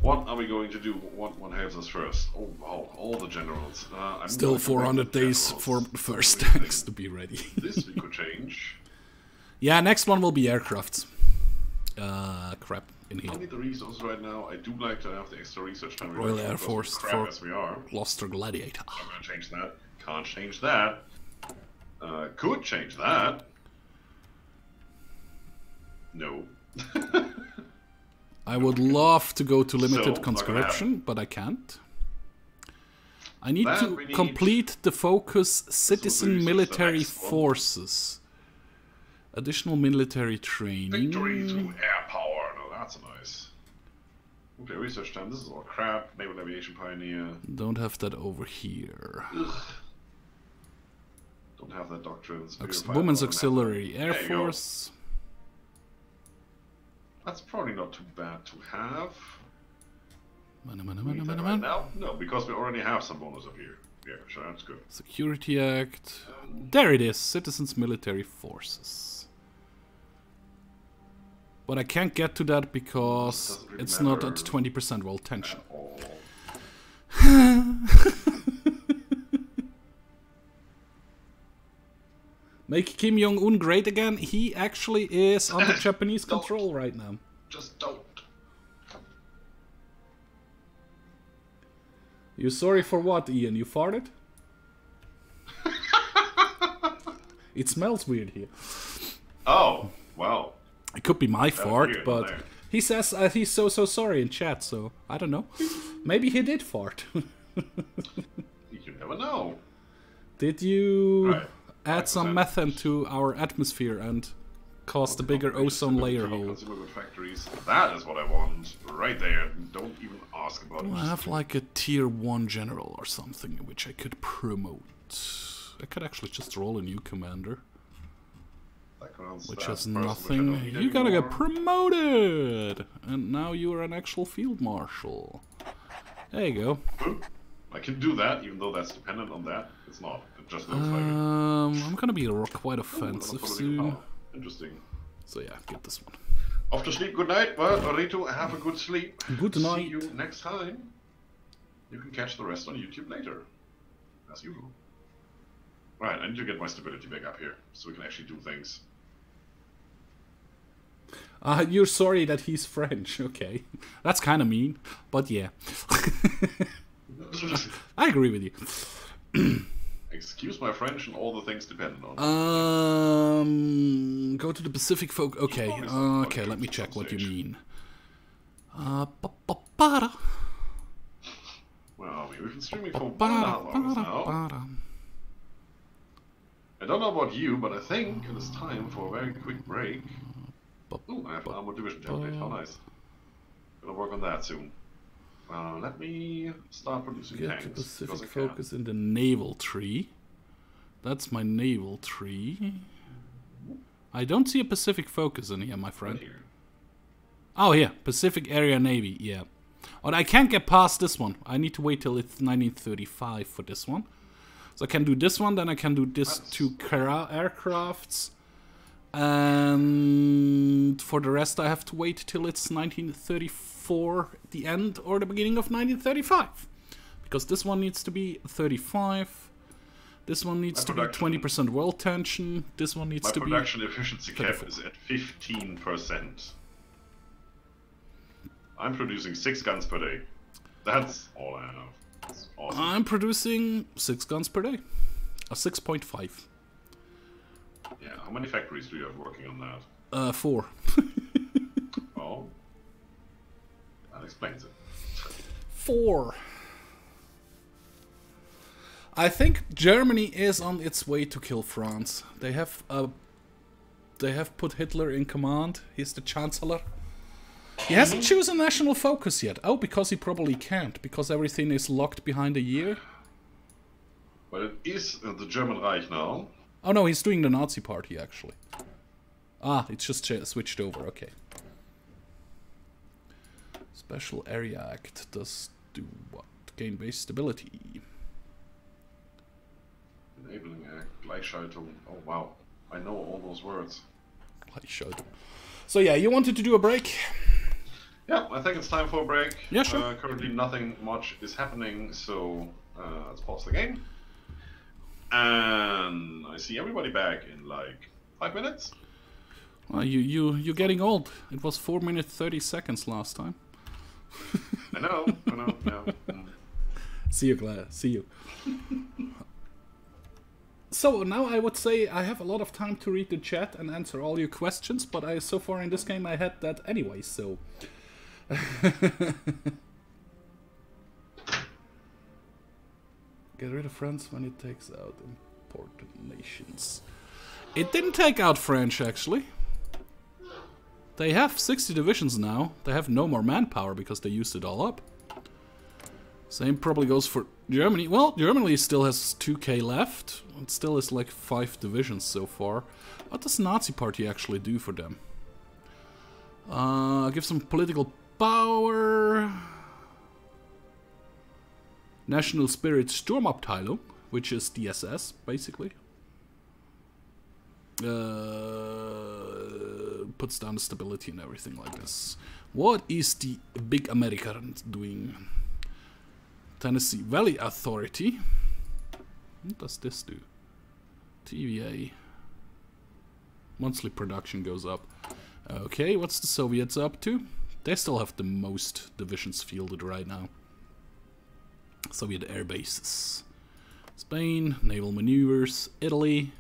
What are we going to do? What one helps us first? Oh wow, all the generals. Still 400 days for the first tanks to be ready. This we could change. Yeah, next one will be aircrafts. Crap, in here. I need the resources right now. I do like to have the extra research time. Royal Air Force for as we are. Gloucester Gladiator. I'm gonna change that. Can't change that. Could change that. No. I would love to go to limited conscription, but I can't. I need to complete the focus citizen military forces. Additional military training. Victory through air power. No, that's nice. Okay, research time. This is all crap. Naval Aviation Pioneer. Don't have that over here. Ugh. Don't have that doctrine. Women's Auxiliary Air Force. That's probably not too bad to have. Right now? No, because we already have some bonus up here. Yeah, sure, that's good. Security Act. There it is. Citizens Military Forces. But I can't get to that because really it's not at 20% world tension. Make Kim Jong-un great again? He actually is under Japanese control right now. Just don't. You sorry for what, Ian? You farted? It smells weird here. Oh, well. It could be my fart, but he says he's so sorry in chat, so I don't know. Maybe he did fart. You never know. Did you add some methane to our atmosphere and cause the bigger ozone layer hole? Factories. That is what I want. Right there. Don't even ask about it. I have like a tier 1 general or something which I could promote. I could actually just roll a new commander. Which has nothing. You gotta get promoted! And now you are an actual field marshal. There you go. I can do that, even though that's dependent on that. It's not. It just looks like it. I'm gonna be quite offensive soon. Interesting. So yeah, get this one. Off to sleep. Good night. Well, Rito, have a good sleep. Good night. See you next time. You can catch the rest on YouTube later, as usual. Right, I need to get my stability back up here, so we can actually do things. You're sorry that he's French. Okay, that's kind of mean, but yeah. I agree with you. Excuse my French and all the things dependent on. Go to the Pacific folk. Okay, okay. Let me check what you mean. Well, we've been streaming for 1.5 hours now. I don't know about you, but I think it is time for a very quick break. Oh, I have an armored division template. How nice. Gonna work on that soon. Let me start producing Get tanks. the Pacific focus in the naval tree. That's my naval tree. I don't see a Pacific focus in here, my friend. Here. Oh, yeah. Pacific Area Navy, yeah. But I can't get past this one. I need to wait till it's 1935 for this one. So I can do this one, then I can do this two aircrafts. And for the rest I have to wait till it's 1934, the end or the beginning of 1935. Because this one needs to be 35. This one needs to be 20% world tension. This one needs to be... My production efficiency cap is at 15%. I'm producing 6 guns per day. That's all I have. That's awesome. I'm producing 6 guns per day. 6.5. Yeah, how many factories do you have working on that? 4. Oh. That explains it. 4. I think Germany is on its way to kill France. They have put Hitler in command. He's the Chancellor. He hasn't chosen national focus yet. Oh, because he probably can't. Because everything is locked behind a year. But it is the German Reich now. Oh no, he's doing the Nazi party actually. Ah, it's just switched over, okay. Special Area Act does do what? Gain base stability. Enabling Act, Gleichschaltung. Oh wow, I know all those words. Gleichschaltung. So yeah, you wanted to do a break? Yeah, I think it's time for a break. Yeah, sure. Currently nothing much is happening, so let's pause the game. And I see everybody back in like 5 minutes. Well, you're getting old. It was 4 minutes 30 seconds last time. I know. Yeah. See you, glad. See you. So now I would say I have a lot of time to read the chat and answer all your questions, but so far in this game I had that anyway, so... Get rid of France when it takes out important nations. It didn't take out French, actually. They have 60 divisions now. They have no more manpower because they used it all up. Same probably goes for Germany. Well, Germany still has 2k left. It still is like 5 divisions so far. What does Nazi Party actually do for them? Give some political power. National Spirit Sturmabteilung, which is DSS, basically. Puts down the stability and everything like this. What is the big American doing? Tennessee Valley Authority. What does this do? TVA. Monthly production goes up. Okay, what's the Soviets up to? They still have the most divisions fielded right now. Soviet air bases. Spain, naval maneuvers. Italy,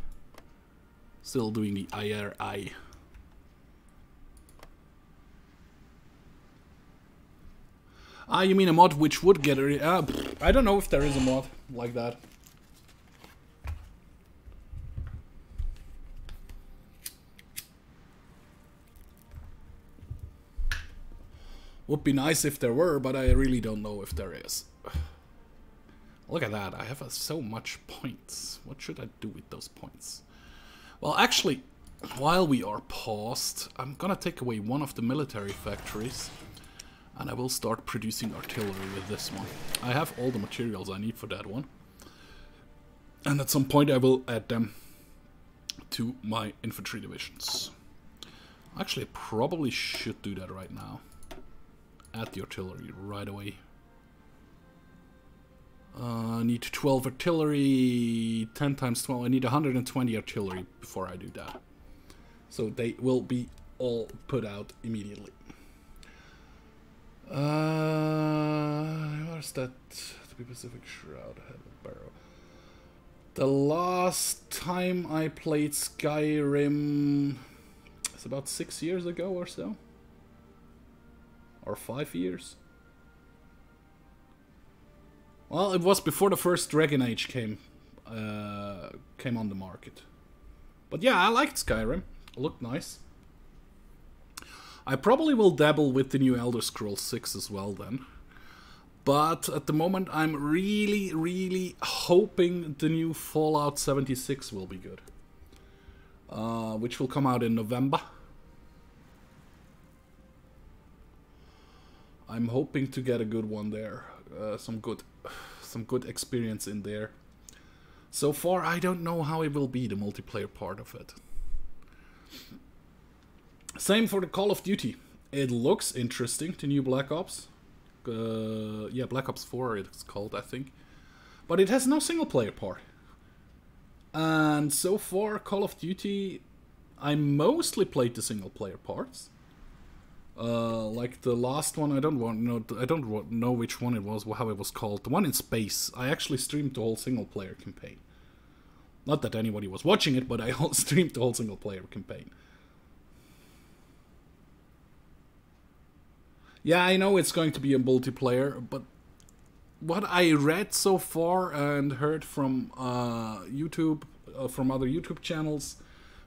still doing the IRI. Ah, you mean a mod which would get a... I don't know if there is a mod like that. Would be nice if there were, but I really don't know if there is. Look at that, I have so much points. What should I do with those points? Well, actually, while we are paused, I'm gonna take away one of the military factories. And I will start producing artillery with this one. I have all the materials I need for that one. And at some point I will add them to my infantry divisions. Actually, I probably should do that right now. Add the artillery right away. I need 12 artillery, 10 times 12. I need 120 artillery before I do that. So they will be all put out immediately. Where's that? The Pacific Shroud, Head of Barrow. The last time I played Skyrim, it's about 6 years ago or so. Or 5 years. Well, it was before the first Dragon Age came on the market. But yeah, I liked Skyrim. It looked nice. I probably will dabble with the new Elder Scrolls 6 as well then. But at the moment, I'm really, really hoping the new Fallout 76 will be good. Which will come out in November. I'm hoping to get a good one there. Some good experience in there. So far, I don't know how it will be, the multiplayer part of it. Same for the Call of Duty. It looks interesting, the new Black Ops. Yeah, Black Ops 4 it's called, I think. But it has no single player part. And so far, Call of Duty, I mostly played the single player parts. Like the last one, I don't know which one it was, how it was called. The one in space. I actually streamed the whole single player campaign. Not that anybody was watching it, but I streamed the whole single player campaign. Yeah, I know it's going to be a multiplayer, but what I read so far and heard from YouTube, from other YouTube channels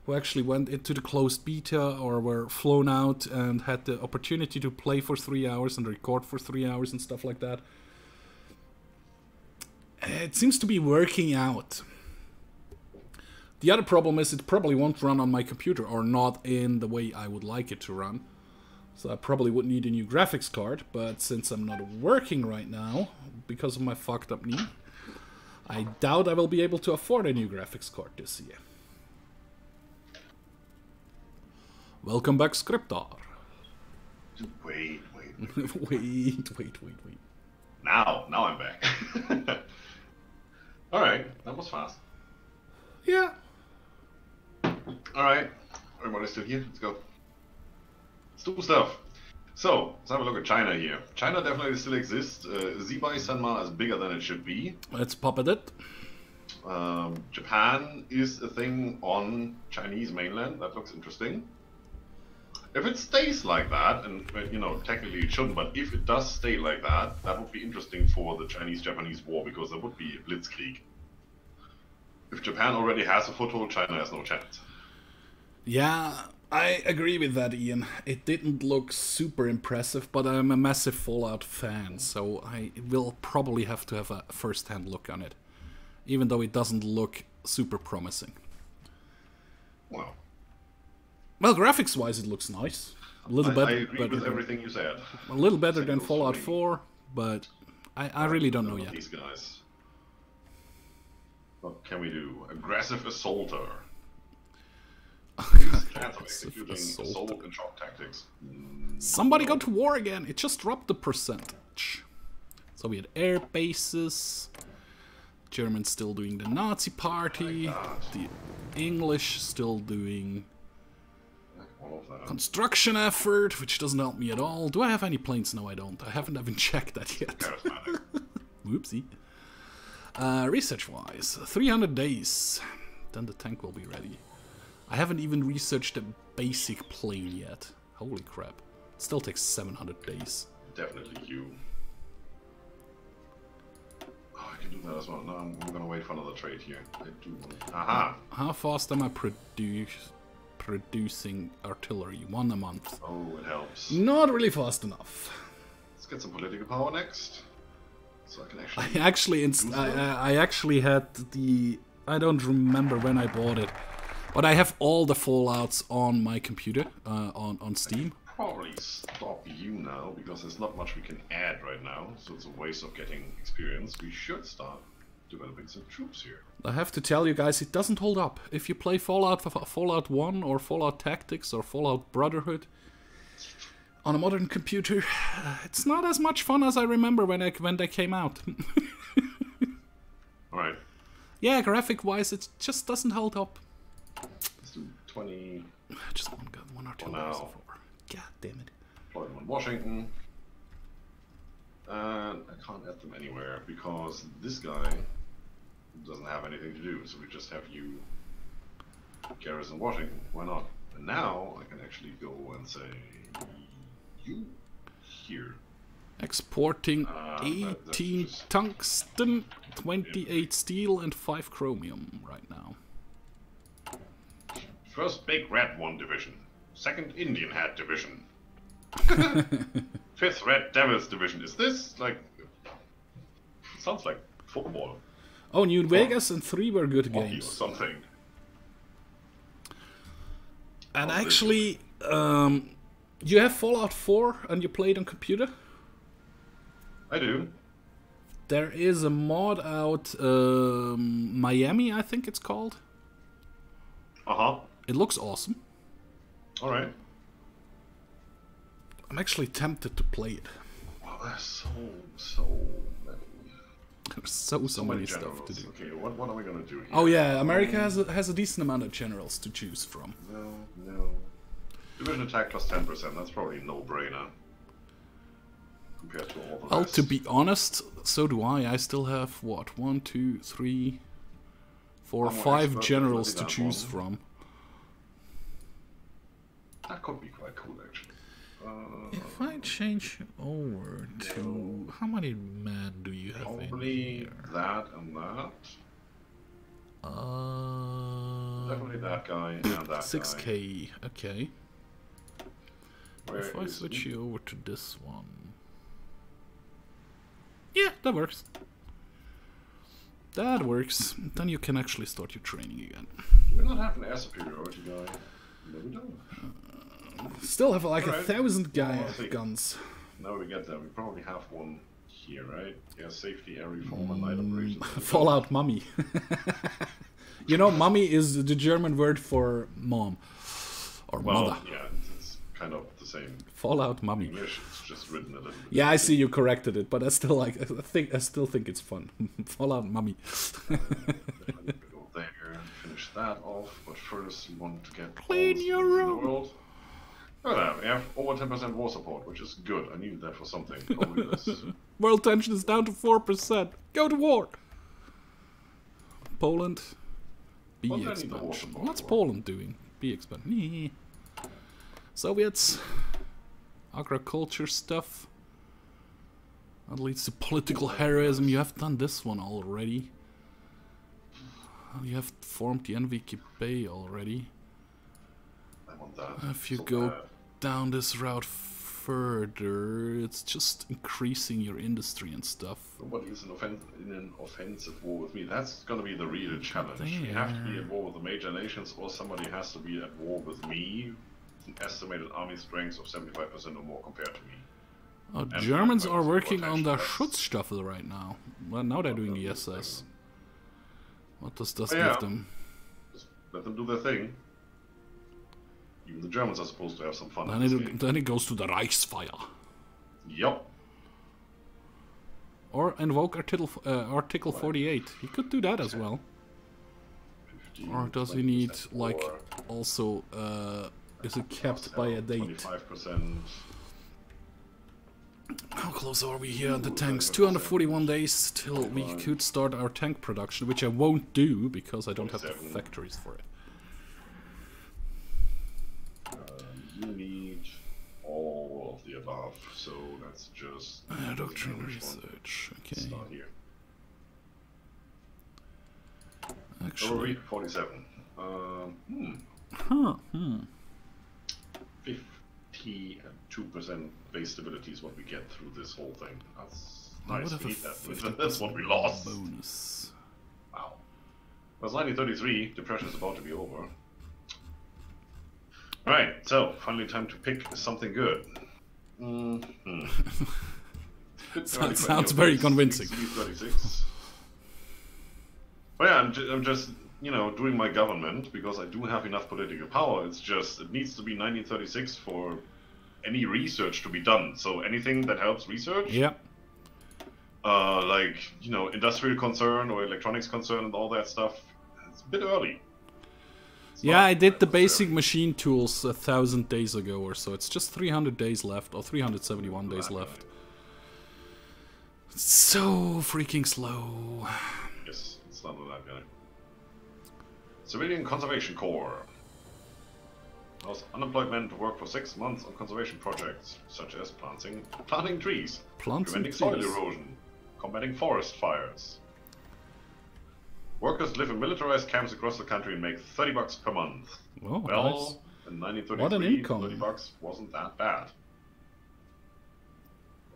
who actually went into the closed beta or were flown out and had the opportunity to play for 3 hours and record for 3 hours and stuff like that, it seems to be working out. The other problem is it probably won't run on my computer, or not in the way I would like it to run. So I probably would need a new graphics card, but since I'm not working right now, because of my fucked up knee, I doubt I will be able to afford a new graphics card this year. Welcome back, Scryptar. Wait. wait. Now I'm back. Alright, that was fast. Yeah. Alright, everybody's still here, let's go. Let's do stuff. So, let's have a look at China here. China definitely still exists. Zibai Sanma is bigger than it should be. Let's pop at it. Japan is a thing on Chinese mainland. That looks interesting. If it stays like that, and you know, technically it shouldn't, but if it does stay like that, that would be interesting for the Chinese-Japanese war, because there would be a blitzkrieg. If Japan already has a foothold, China has no chance. Yeah, I agree with that, Ian. It didn't look super impressive, but I'm a massive Fallout fan, so I will probably have to have a first-hand look on it, even though it doesn't look super promising. Wow. Well, graphics-wise, it looks nice. A little better. I agree with everything you said. A little better than Fallout 4, but I really don't know yet. These guys. What can we do? Aggressive assaulter. Chance of executing assault and shock tactics. Somebody go to war again. It just dropped the percentage. So we had air bases. Germans still doing the Nazi party. The English still doing construction effort, which doesn't help me at all. Do I have any planes? No, I don't. I haven't even checked that yet. Whoopsie. Research-wise, 300 days. Then the tank will be ready. I haven't even researched the basic plane yet. Holy crap. It still takes 700 days. Definitely you. Oh, I can do that as well. No, I'm gonna wait for another trade here. I do. Aha! How fast am I producing artillery? 1 a month. Oh, it helps. Not really fast enough. Let's get some political power next. So I can I actually had the... I don't remember when I bought it, but I have all the Fallouts on my computer, on Steam. Probably stop you now, because there's not much we can add right now, so it's a waste of getting experience. We should start developing some troops here. I have to tell you guys, it doesn't hold up. If you play Fallout 1 or Fallout Tactics or Fallout Brotherhood on a modern computer, it's not as much fun as I remember when they came out. Alright. Yeah, graphic-wise, it just doesn't hold up. Let's do 20... Just one artillery so far. God damn it. Deploy them in Washington. And I can't add them anywhere, because this guy doesn't have anything to do, so we just have you garrison Washington. Why not? And now I can actually go and say... You here. Exporting 18 tungsten, 28 steel, and 5 chromium right now. First Big Red 1 division. Second Indian Hat division. 5th Red Devils division. Is this like Sounds like football. Oh, New Vegas and 3 were good Hockey games. or something. And actually, you have Fallout 4 and you play it on computer? I do. There is a mod out, Miami, I think it's called. Uh-huh. It looks awesome. Alright. I'm actually tempted to play it. Well, there's so many. There's so many stuff to do. Okay, what are we gonna do here? Oh yeah, America has a decent amount of generals to choose from. No. Division attack plus 10%, that's probably a no-brainer. Compared to all the Well, rest. to be honest, so do I. I still have, what, 1, 2, 3, 4, 5 generals to choose from. That could be quite cool, actually. If I change over to... How many men do you have in here? That and that. Definitely that guy and that 6k, guy. okay. Where If I is switch he? you over to this one... Yeah, that works. That works. Then you can actually start your training again. Do we not have an air superiority guy? No, we don't. Still have like Alright. 1,000 Oh, guns. Now we get there. We probably have one here, right? Yeah, safety, air reform, and night operations. Fallout Mummy. You know, mummy is the German word for mom. Or mother. Yeah, it's kind of the same. Fallout In Mummy. English, it's just written a little bit. Yeah, I see you corrected it, but I still like. I still think it's fun. Fallout Mummy. Go there, finish that off. But first, we want to get Clean all your the room. world. Look at that. We have over 10% war support, which is good. I needed that for something. Probably this. World tension is down to 4%. Go to war. Poland. B What do I need the war expansion. support What's for? Poland doing? B expansion. Soviets. Agriculture stuff. That leads to political heroism. You have done this one already. You have formed the NVKP already. I want that. If you so go bad. down this route further, it's just increasing your industry and stuff. Nobody is in an offensive war with me. That's going to be the real challenge. We have to be at war with the major nations, or somebody has to be at war with me. An estimated army strength of 75% or more compared to me. Oh, And Germans are 5% working on the protection. Schutzstaffel right now. Well, now they're doing the SS. What does this Yeah. give them? Just let them do their thing. Even the Germans are supposed to have some fun. Then it goes to the Reichsfire. Yup. Or invoke Article 48. He could do that as well. 15, Or does he need, 20% like, war, also, is it capped by a date? 25%. How close are we here on the tanks? 241 days till we could start our tank production, which I won't do because I don't have the 47. factories for it. You need all of the above, so that's just Doctrine which one. research. Okay. Start here. Actually, 47. 52% base stability is what we get through this whole thing. That's I nice. would have We a need that. 50% That's what we lost. bonus. Wow. Well, it's 1933. Depression is about to be over. Right. So finally, time to pick something good. Sounds very convincing. 36. But yeah, I'm just, you know, doing my government because I do have enough political power. It's just, it needs to be 1936 for any research to be done. So anything that helps research, Yeah. like, you know, industrial concern or electronics concern and all that stuff, it's a bit early. It's Yeah, not I did the necessary. basic machine tools 1,000 days ago or so. It's just 300 days left, or 371 days left. It's so freaking slow. Yes, it's not that guy. Civilian Conservation Corps. Allows unemployed men to work for 6 months on conservation projects, such as planting trees, Plants and preventing soil trees. erosion, combating forest fires. Workers live in militarized camps across the country and make $30 per month. Oh, Well, nice. in 1933, What an income. $30 wasn't that bad.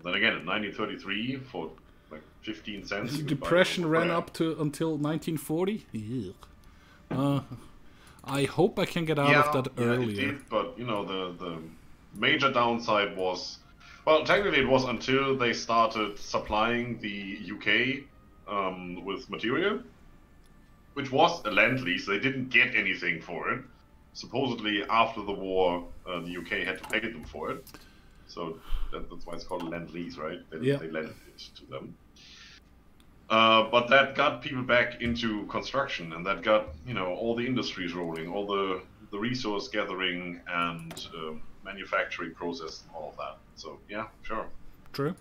Then again, in 1933, for like 15 cents. The Depression ran up to until 1940. I hope I can get out of that earlier. It did, but you know the major downside was, well, technically it was until they started supplying the UK with material, which was a lend-lease. They didn't get anything for it. Supposedly, after the war, the UK had to pay them for it. So that's why it's called a lend-lease, right? They lent it to them. But that got people back into construction, and that got, you know, all the industries rolling, all the resource gathering and manufacturing process and all of that. So yeah, sure. True.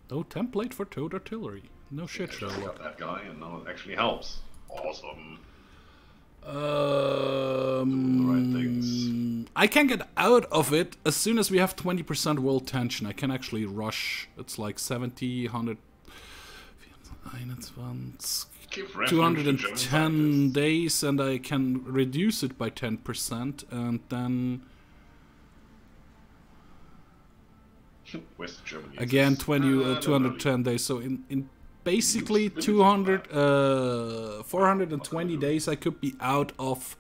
No template for towed artillery. No shit, Sherlock. I got that guy, and now it actually helps. Awesome. The right things. I can get out of it as soon as we have 20% world tension. I can actually rush. It's like 70, 100, 210 days, and I can reduce it by 10%, and then West Germany again 210 days. So in basically 420 days I could be out of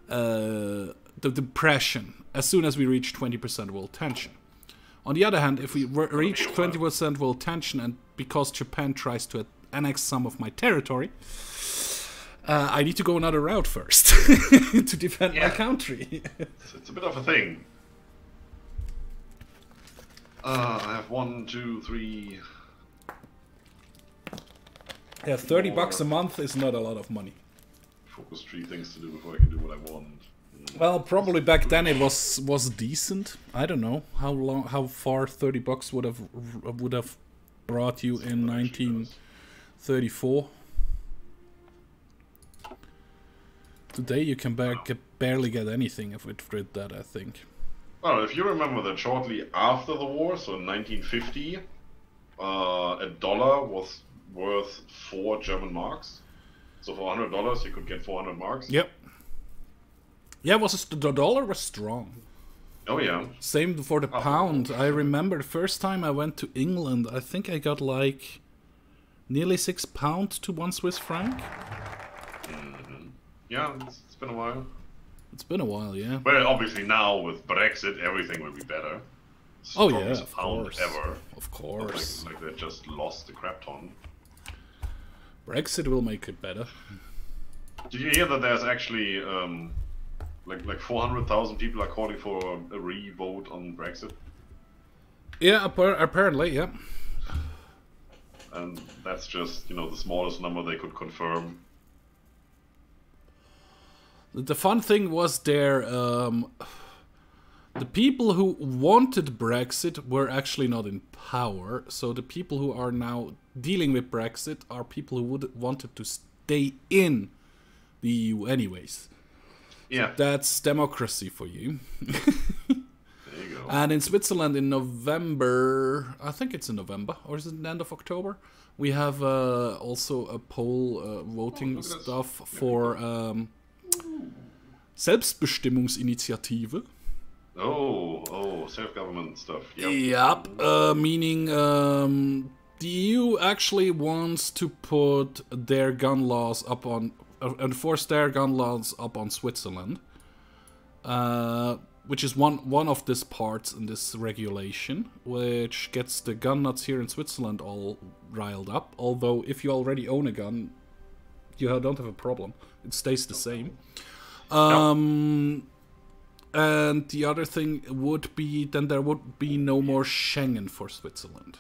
the depression as soon as we reach 20% world tension. On the other hand, if we reach 20% world tension, and because Japan tries to annex some of my territory, I need to go another route first to defend my country. It's a bit of a thing. I have 1, 2, 3... Yeah, $30 a month is not a lot of money. Focus 3 things to do before I can do what I want. Well, probably back then it was decent. I don't know how far $30 would have brought you in 1934. Today you can barely get anything if it did that, I think. Well, if you remember that shortly after the war, so in 1950, a dollar was worth 4 German marks. So for $100 you could get 400 marks. Yep. Yeah, the dollar was strong. Oh yeah. Same for the pound. I remember the first time I went to England, I think I got like nearly £6 to 1 Swiss franc. Mm-hmm. Yeah, it's been a while. It's been a while, yeah. Well, obviously now with Brexit, everything will be better. Oh yeah, of course. Ever. Of course. Like they just lost the crap ton. Brexit will make it better. Did you hear that there's actually like 400,000 people are calling for a re-vote on Brexit? Yeah, apparently, yeah. And that's just, you know, the smallest number they could confirm. The fun thing was the people who wanted Brexit were actually not in power. So the people who are now dealing with Brexit are people who wanted to stay in the EU anyways. Yeah. So that's democracy for you. There you go. And in Switzerland in November, I think it's in November, or is it the end of October? We have also a poll voting stuff for Selbstbestimmungsinitiative. Oh, self-government stuff. Yep. Meaning the EU actually wants to put their gun laws up on, enforce their gun laws up on Switzerland, which is one of these parts in this regulation, which gets the gun nuts here in Switzerland all riled up. Although if you already own a gun, you don't have a problem. It stays the same. And the other thing would be, then there would be no more Schengen for Switzerland.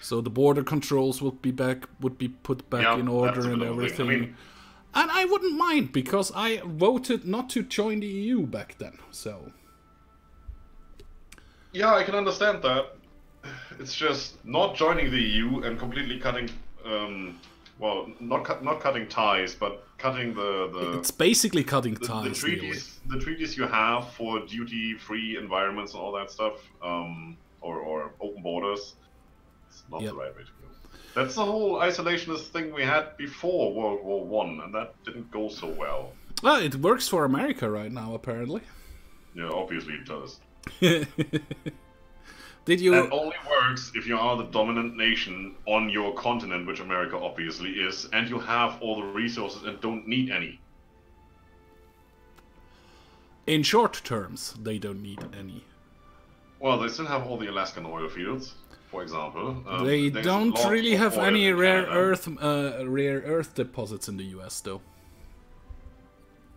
So the border controls would be put back in order and everything. I mean, and I wouldn't mind, because I voted not to join the EU back then. So yeah, I can understand that. It's just not joining the EU and completely cutting, well, not cutting ties, but cutting the it's basically cutting ties. The treaties you have for duty-free environments and all that stuff, or open borders. It's not the right way to go. That's the whole isolationist thing we had before World War I, and that didn't go so well. Well, it works for America right now, apparently. Yeah, obviously it does. Did you? That only works if you are the dominant nation on your continent, which America obviously is, and you have all the resources and don't need any. In short terms, they don't need any. Well, they still have all the Alaskan oil fields, for example. They don't really have any rare Canada. earth deposits in the US, though.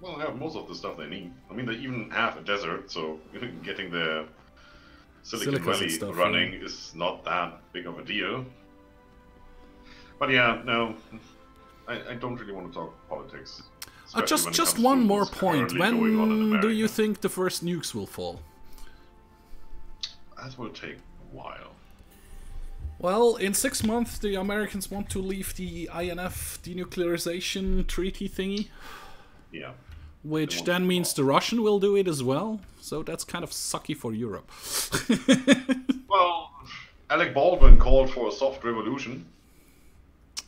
Well, they have most of the stuff they need. I mean, they even have a desert, so getting the Silicon Valley stuff, running is not that big of a deal. But yeah, no, I don't really want to talk politics. Just one more point. When do you think the first nukes will fall? That will take a while. Well, in 6 months, the Americans want to leave the INF denuclearization treaty thingy. Yeah. Which then means the Russian will do it as well. So that's kind of sucky for Europe. Well, Alec Baldwin called for a soft revolution.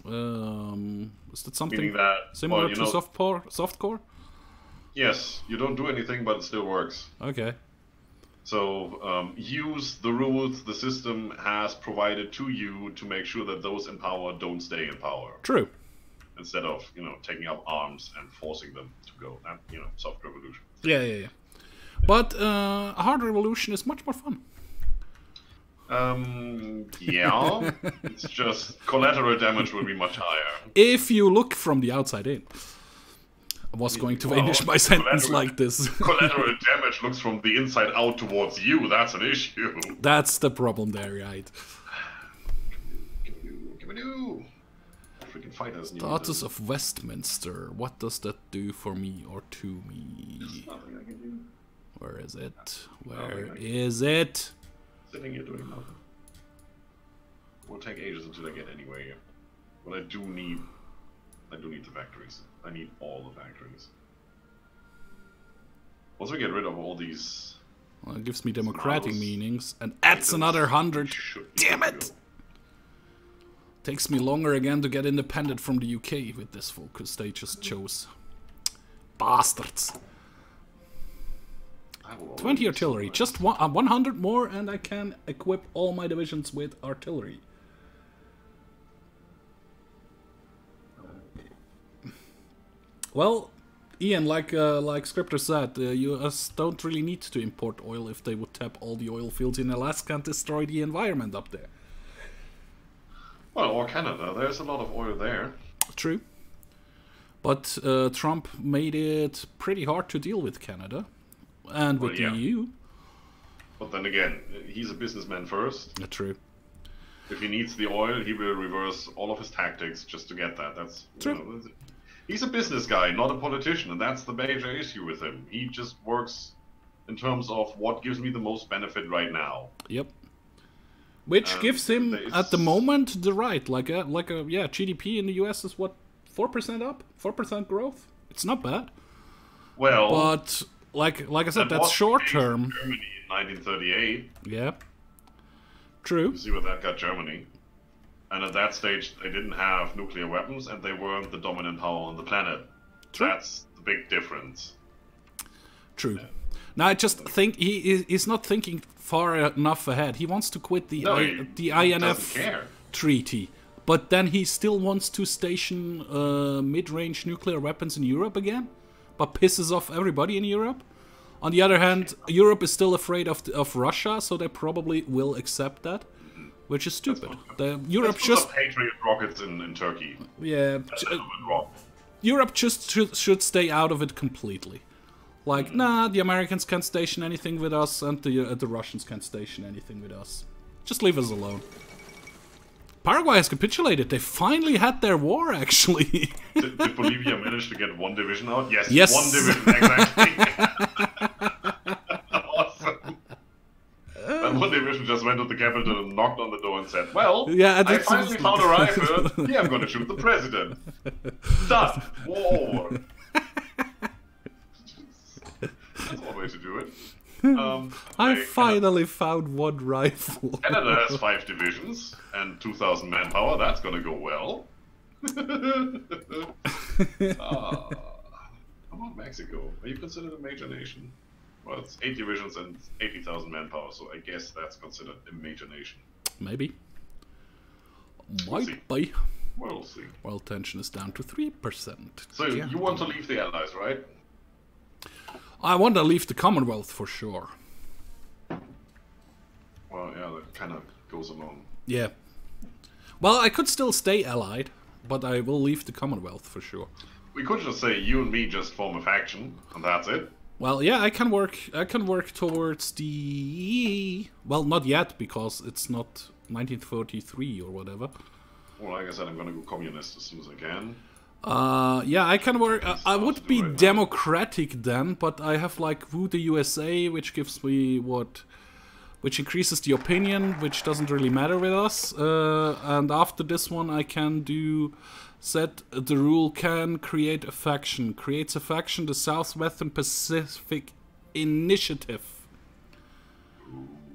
Is that something that, similar well, to softcore? Yes, you don't do anything, but it still works. Okay. So use the rules the system has provided to you to make sure that those in power don't stay in power. True. Instead of, taking up arms and forcing them to go. That, soft revolution. Yeah. But a hard revolution is much more fun. Yeah. It's just collateral damage will be much higher. If you look from the outside in. I was going to finish my sentence like this. Collateral damage looks from the inside out towards you. That's an issue. That's the problem there, right? Give me new. Freaking fighters. Status of Westminster. What does that do for me or to me? There's nothing I can do. Where is it? Where is it? Sitting here doing nothing. Will take ages until I get anywhere here. But I do need the factories. I need all the factories. Once we get rid of all these... Well, it gives me democratic meanings and adds another 100. Damn it! Takes me longer again to get independent from the UK with this focus they just chose. Bastards. 20 artillery. Just 100 more and I can equip all my divisions with artillery. Well, Ian, like Scryptar said, US don't really need to import oil if they would tap all the oil fields in Alaska and destroy the environment up there. Well, or Canada. There's a lot of oil there. True. But Trump made it pretty hard to deal with Canada and with the EU. But then again, he's a businessman first. True. If he needs the oil, he will reverse all of his tactics just to get that. That's true. He's a business guy, not a politician, and that's the major issue with him. He just works in terms of what gives me the most benefit right now. Yep. Which gives him, at the moment, the right. GDP in the US is what, 4% up? 4% growth? It's not bad. Well... But, like I said, that's short term. Germany in 1938. Yeah. True. You see where that got Germany. And at that stage, they didn't have nuclear weapons, and they weren't the dominant power on the planet. True. That's the big difference. True. Yeah. Now, I just think he's not thinking far enough ahead. He wants to quit the INF treaty, but then he still wants to station mid-range nuclear weapons in Europe again, but pisses off everybody in Europe. On the other hand, Europe is still afraid of Russia, so they probably will accept that. Which is stupid. Europe just Patriot rockets in Turkey. Yeah, Europe just should stay out of it completely. Like, nah, the Americans can't station anything with us, and the Russians can't station anything with us. Just leave us alone. Paraguay has capitulated. They finally had their war, actually. Did Bolivia manage to get one division out? Yes. 1 division, exactly. Awesome. And one division just went to the capital and knocked on the door and said, well, I finally found a rifle. Yeah, I'm going to shoot the president. Done. War. That's one way to do it. I finally found one rifle. Canada has 5 divisions and 2,000 manpower. That's going to go well. How about Mexico? Are you considered a major nation? Well, it's 8 divisions and 80,000 manpower, so I guess that's considered a major nation. Maybe. We'll Might be. We'll see. World tension is down to 3%. So you want to leave the Allies, right? I want to leave the Commonwealth for sure. Well, yeah, that kind of goes along. Yeah. Well, I could still stay allied, but I will leave the Commonwealth for sure. We could just say you and me just form a faction, and that's it. Well, yeah, I can work towards the... Well, not yet, because it's not 1943 or whatever. Well, like I said, I'm gonna go communist as soon as I can. Yeah, I can work... I would be democratic then, but I have, like, Woo the USA, which gives me, what... Which increases the opinion, which doesn't really matter with us. And after this one, I can do... Set the rule can create a faction. Creates a faction, the Southwestern Pacific Initiative.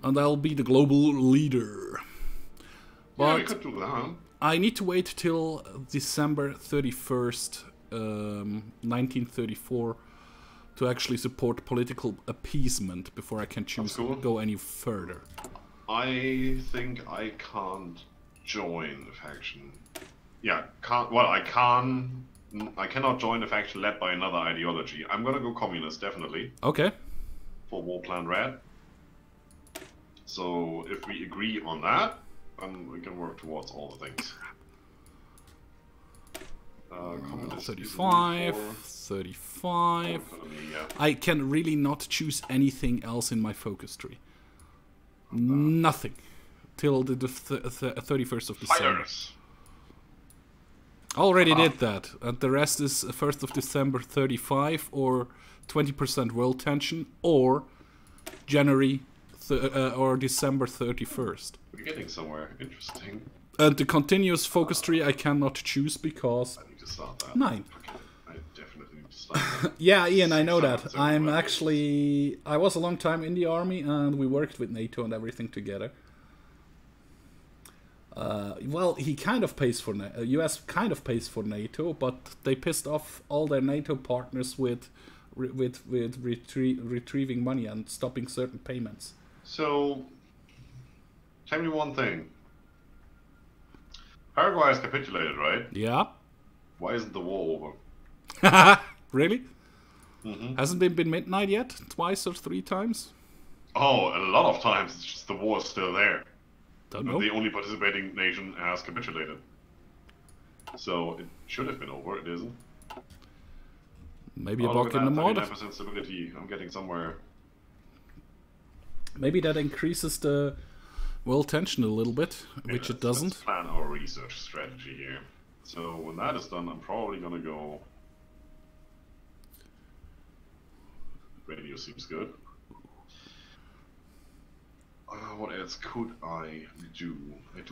And I'll be the global leader. But yeah, we could do that. I need to wait till December 31st, 1934 to actually support political appeasement before I can choose to go any further. I think I can't join the faction. Yeah, can't. Well, I cannot join a faction led by another ideology. I'm gonna go communist, definitely. Okay. For War Plan Red. So if we agree on that, then we can work towards all the things. 35, 35. Yeah. I can really not choose anything else in my focus tree. Nothing. Till the 31st of December. Fighters. Already did that. And the rest is 1st of December 35 or 20% world tension or January or December 31st. We're getting somewhere. Interesting. And the continuous focus tree I cannot choose because... I need to start that. 9. Okay. I definitely need to start that. Yeah, Ian, I know that. I'm actually... I was a long time in the army and we worked with NATO and everything together. Well, he kind of pays for... US kind of pays for NATO, but they pissed off all their NATO partners with retrieving money and stopping certain payments. So, tell me one thing. Paraguay has capitulated, right? Yeah. Why isn't the war over? Really? Mm-hmm. Hasn't it been midnight yet? Twice or 3 times? Oh, a lot of times. It's just the war is still there. Don't know. The only participating nation has capitulated. So it should have been over. It isn't. Maybe a bug in the mod. 39% stability. I'm getting somewhere. Maybe that increases the world tension a little bit, which it doesn't. Let's plan our research strategy here. So when that is done, I'm probably gonna go. Radio seems good. What else could I do?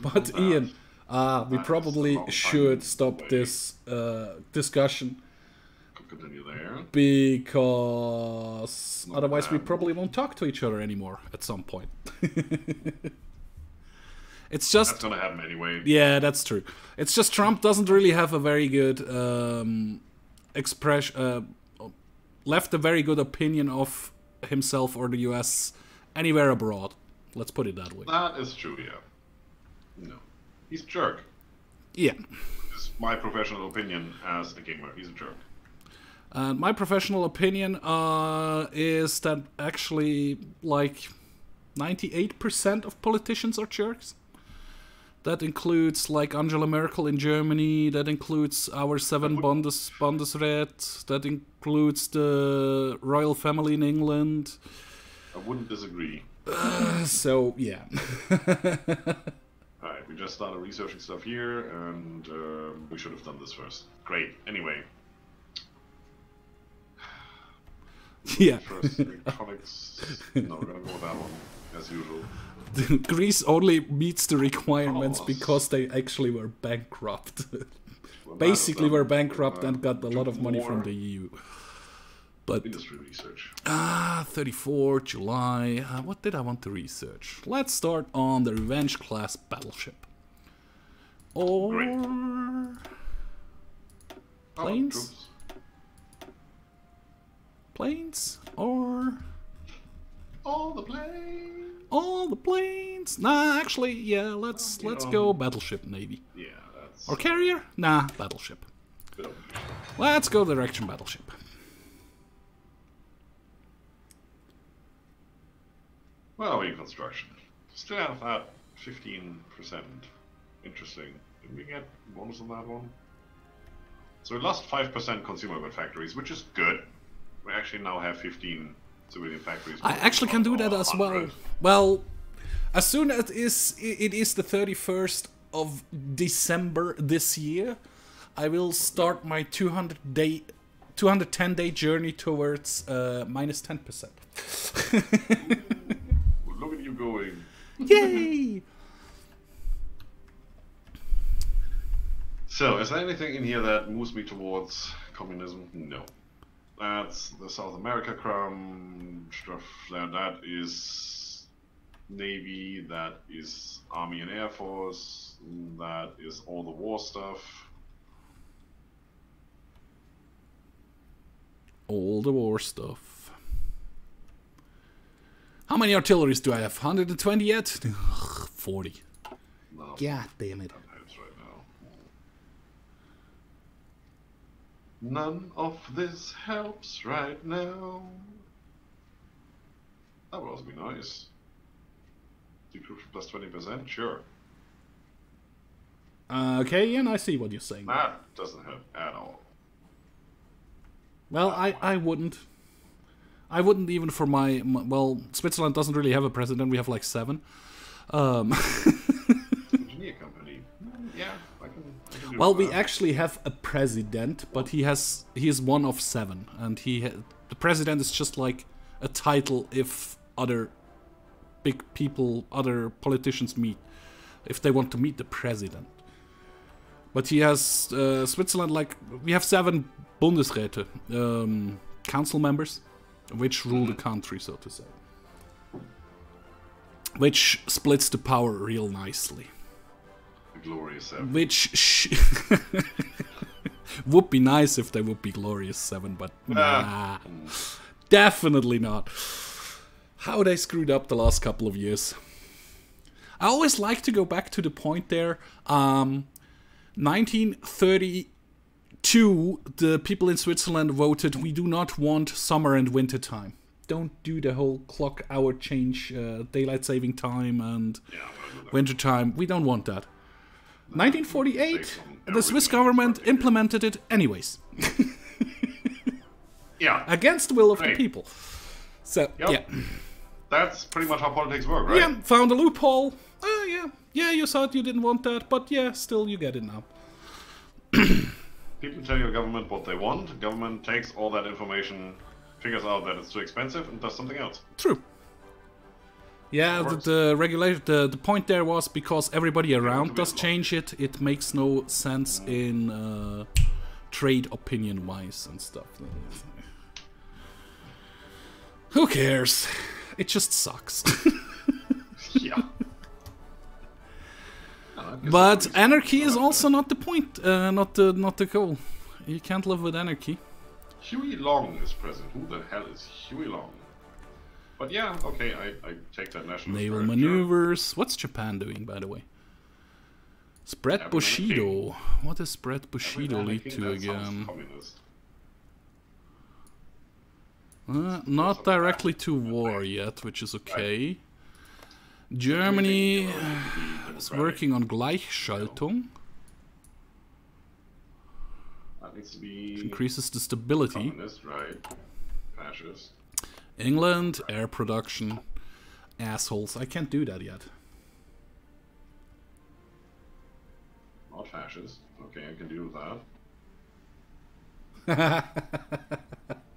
But Ian, we probably should stop this discussion. Continue there. Because otherwise we probably won't talk to each other anymore at some point. It's just... That's gonna happen anyway. Yeah, that's true. It's just Trump doesn't really have a very good left a very good opinion of himself or the US anywhere abroad. Let's put it that way. That is true, yeah. No. He's a jerk. Yeah. It's my professional opinion as a gamer. He's a jerk. And my professional opinion is that actually, like, 98% of politicians are jerks. That includes, like, Angela Merkel in Germany. That includes our 7 Bundesrat. That includes the royal family in England. I wouldn't disagree. So, yeah. Alright, we just started researching stuff here, and we should have done this first. Great. Anyway. Yeah. First, electronics. No, we're gonna go with that one, as usual. Greece only meets the requirements because they actually were bankrupt. Basically were bankrupt and got a lot of money from the EU. But industry research. 34 July. What did I want to research? Let's start on the Revenge class battleship. Or planes? Planes or All the planes. All the planes. Nah, actually, yeah. Let's go battleship navy. Yeah, that's. Or carrier? Nah, battleship. Let's go direction battleship. Well, reconstruction. Still have that 15%. Interesting. Did we get bonus on that one? So we lost 5% consumer good factories, which is good. We actually now have 15 civilian factories. I actually can do that as well. Well, as soon as it is the 31st of December this year, I will start my 210-day journey towards minus 10%. Look at you going. Yay! So, is there anything in here that moves me towards communism? No. That's the South America crumb stuff. That is Navy, that is Army and Air Force, that is all the war stuff. All the war stuff. How many artilleries do I have? 120 yet? 40. No, God damn it. None of this helps right now. That would also be nice. Decryption plus 20%? Sure. Okay, and I see what you're saying. That doesn't help at all. Well, I wouldn't. I wouldn't even for my... Well, Switzerland doesn't really have a president. We have like 7. Engineer company. Yeah, I can do well, that. we actually have a president, but he is one of 7, and the president is just like a title if other big people, other politicians meet, if they want to meet the president. But he has Switzerland, like we have 7 Bundesräte, council members, which rule the country, so to say, which splits the power real nicely. Glorious 7. Which would be nice if they would be Glorious 7, but nah, definitely not. How they screwed up the last couple of years. I always like to go back to the point there. 1932, the people in Switzerland voted, we do not want summer and winter time. Don't do the whole clock hour change, daylight saving time and winter time. We don't want that. 1948, the Swiss government implemented it anyways. Yeah. Against the will of the people. So, yeah. That's pretty much how politics work, right? Yeah, found a loophole. Yeah, you thought you didn't want that, but yeah, still you get it now. People tell your government what they want, government takes all that information, figures out that it's too expensive, and does something else. True. Yeah, the point there was because everybody around does change it, it makes no sense in trade opinion-wise and stuff. Who cares? It just sucks. Yeah. But anarchy is also not the point, not the goal. You can't live with anarchy. Huey Long is present. Who the hell is Huey Long? But yeah, okay, I take that national naval maneuvers. Sure. What's Japan doing, by the way? Spread Bushido. What does Spread Bushido lead to again? Not directly to war yet, which is okay. Germany is working on Gleichschaltung. That needs to be increases the stability. Communist, right? Fascist. England, air production. Assholes. I can't do that yet. Not fascist. Okay, I can deal with that.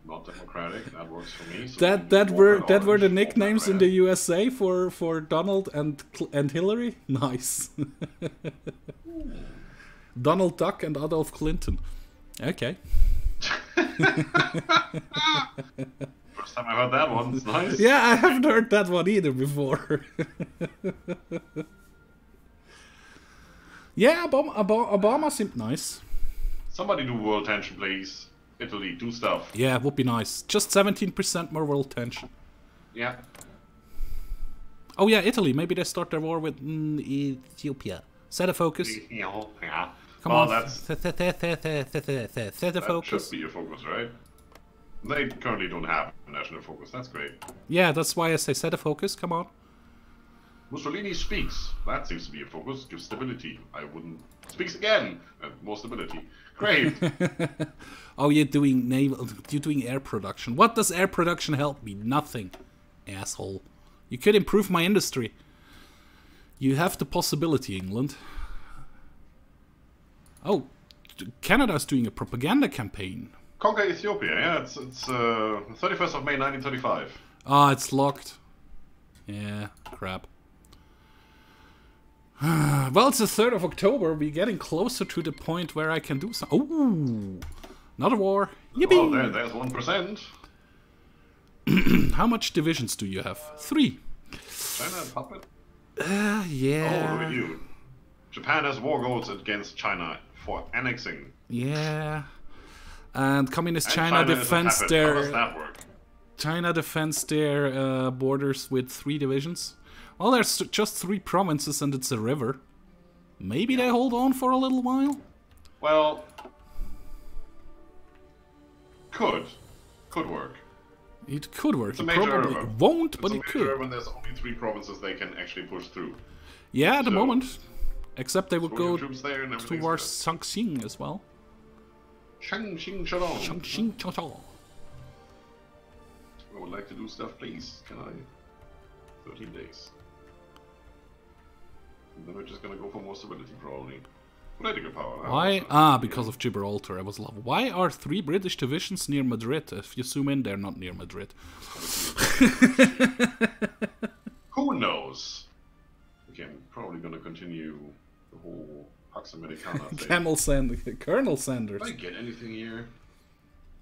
Not democratic. That works for me. So that were the nicknames in the USA for Donald and Hillary. Nice. Donald Duck and Adolf Clinton. Okay. First time I heard that one. It's nice. Yeah, I haven't heard that one either before. Yeah, Obama seemed nice. Somebody do world tension, please. Italy, do stuff. Yeah, it would be nice. Just 17% more world tension. Yeah. Oh yeah, Italy. Maybe they start their war with Ethiopia. Set a focus. Yeah. Come Well, on. that's Set a that focus. should be a focus, right? They currently don't have a national focus. That's great. Yeah, that's why I say set a focus. Come on. Mussolini speaks. That seems to be a focus. Gives stability. I wouldn't. Speaks again. More stability. Great. Oh, you're doing naval. You're doing air production. What does air production help me? Nothing, asshole. You could improve my industry. You have the possibility, England. Oh, Canada's doing a propaganda campaign. Conquer Ethiopia. Yeah, it's 31st of May 1935. Ah, it's locked. Yeah, crap. Well, it's the 3rd of October. We're getting closer to the point where I can do some. Oh, another war. Yippee! Oh, there's 1%. How much divisions do you have? 3. China puppet. Yeah. Oh, look at you. Japan has war goals against China for annexing. Yeah. And Communist And China defends How does their that work? borders with 3 divisions. Well, there's just 3 provinces and it's a river. Maybe they hold on for a little while. Well, could work. It could work. It's a It major probably river. won't, but it It's a major could. when there's only 3 provinces they can actually push through. Yeah, at the So, moment. Except they would Throw your go troops there and everything's towards good. Shaanxi as well. Shang Xing Shalom. Shaanxi, cha cha. I would like to do stuff, please. Can I? 13 days. And then we're just gonna go for more stability, probably. Political power. Why? Ah, because of Gibraltar. I was like, why are 3 British divisions near Madrid? If you zoom in, they're not near Madrid. Who knows? Okay, I'm probably gonna continue the whole Pax Americana thing. Colonel Sanders. Did I get anything here?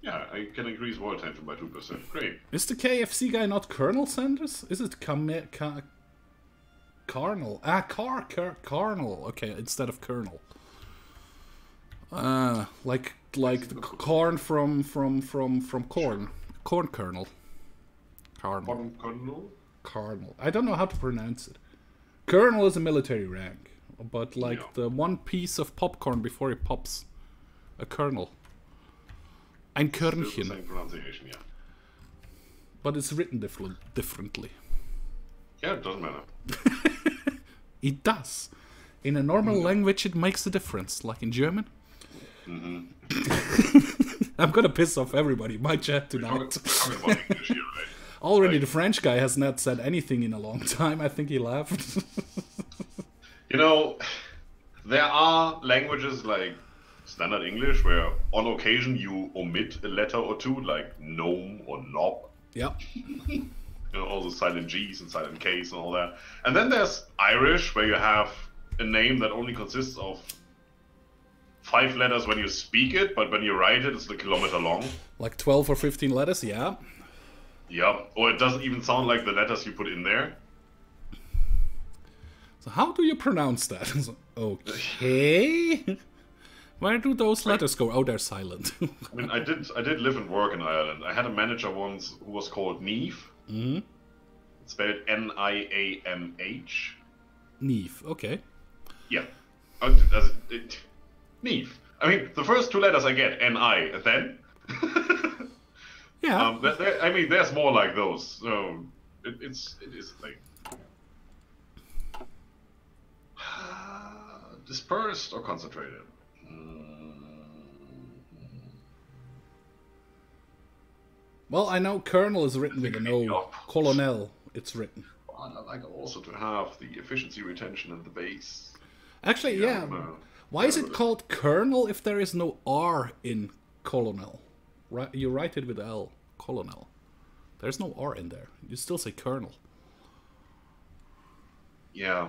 Yeah, I can increase war attention by 2%. Great. Is the KFC guy not Colonel Sanders? Is it Carnal? Ah, Carnal. Okay, instead of Colonel. Like the corn from corn. Corn kernel. Colonel? Carnal. I don't know how to pronounce it. Colonel is a military rank, but like the one piece of popcorn before it pops. A kernel. Ein Still the Körnchen. same pronunciation, yeah. But it's written differently. Yeah, it doesn't matter. It does. In a normal language, it makes a difference, like in German. I'm gonna piss off everybody. My chat tonight. Talking about English here, right? Already, the French guy has not said anything in a long time. I think he left. You know, there are languages like Standard English where on occasion you omit a letter or two, like gnome or knob. Yep. You know, all the silent G's and silent K's and all that. And then there's Irish, where you have a name that only consists of 5 letters when you speak it, but when you write it, it's a kilometer long. Like 12 or 15 letters, yeah. Yeah, or it doesn't even sound like the letters you put in there. So how do you pronounce that? Okay. Where do those letters go? Oh, they're silent. I mean, I did live and work in Ireland. I had a manager once who was called Niamh. Mm-hmm. It's spelled Niamh. Niamh, okay. Yeah. Niamh. I mean, the first 2 letters I get, N-I, and then? Yeah. I mean, there's more like those. So, it is like... Dispersed or concentrated? Well, I know Colonel is written with an O. Colonel, it's written. I'd like also to have the efficiency retention at the base. Actually, yeah. Why is it called Colonel if there is no R in Colonel? Right, you write it with L. Colonel. There's no R in there. You still say Colonel. Yeah.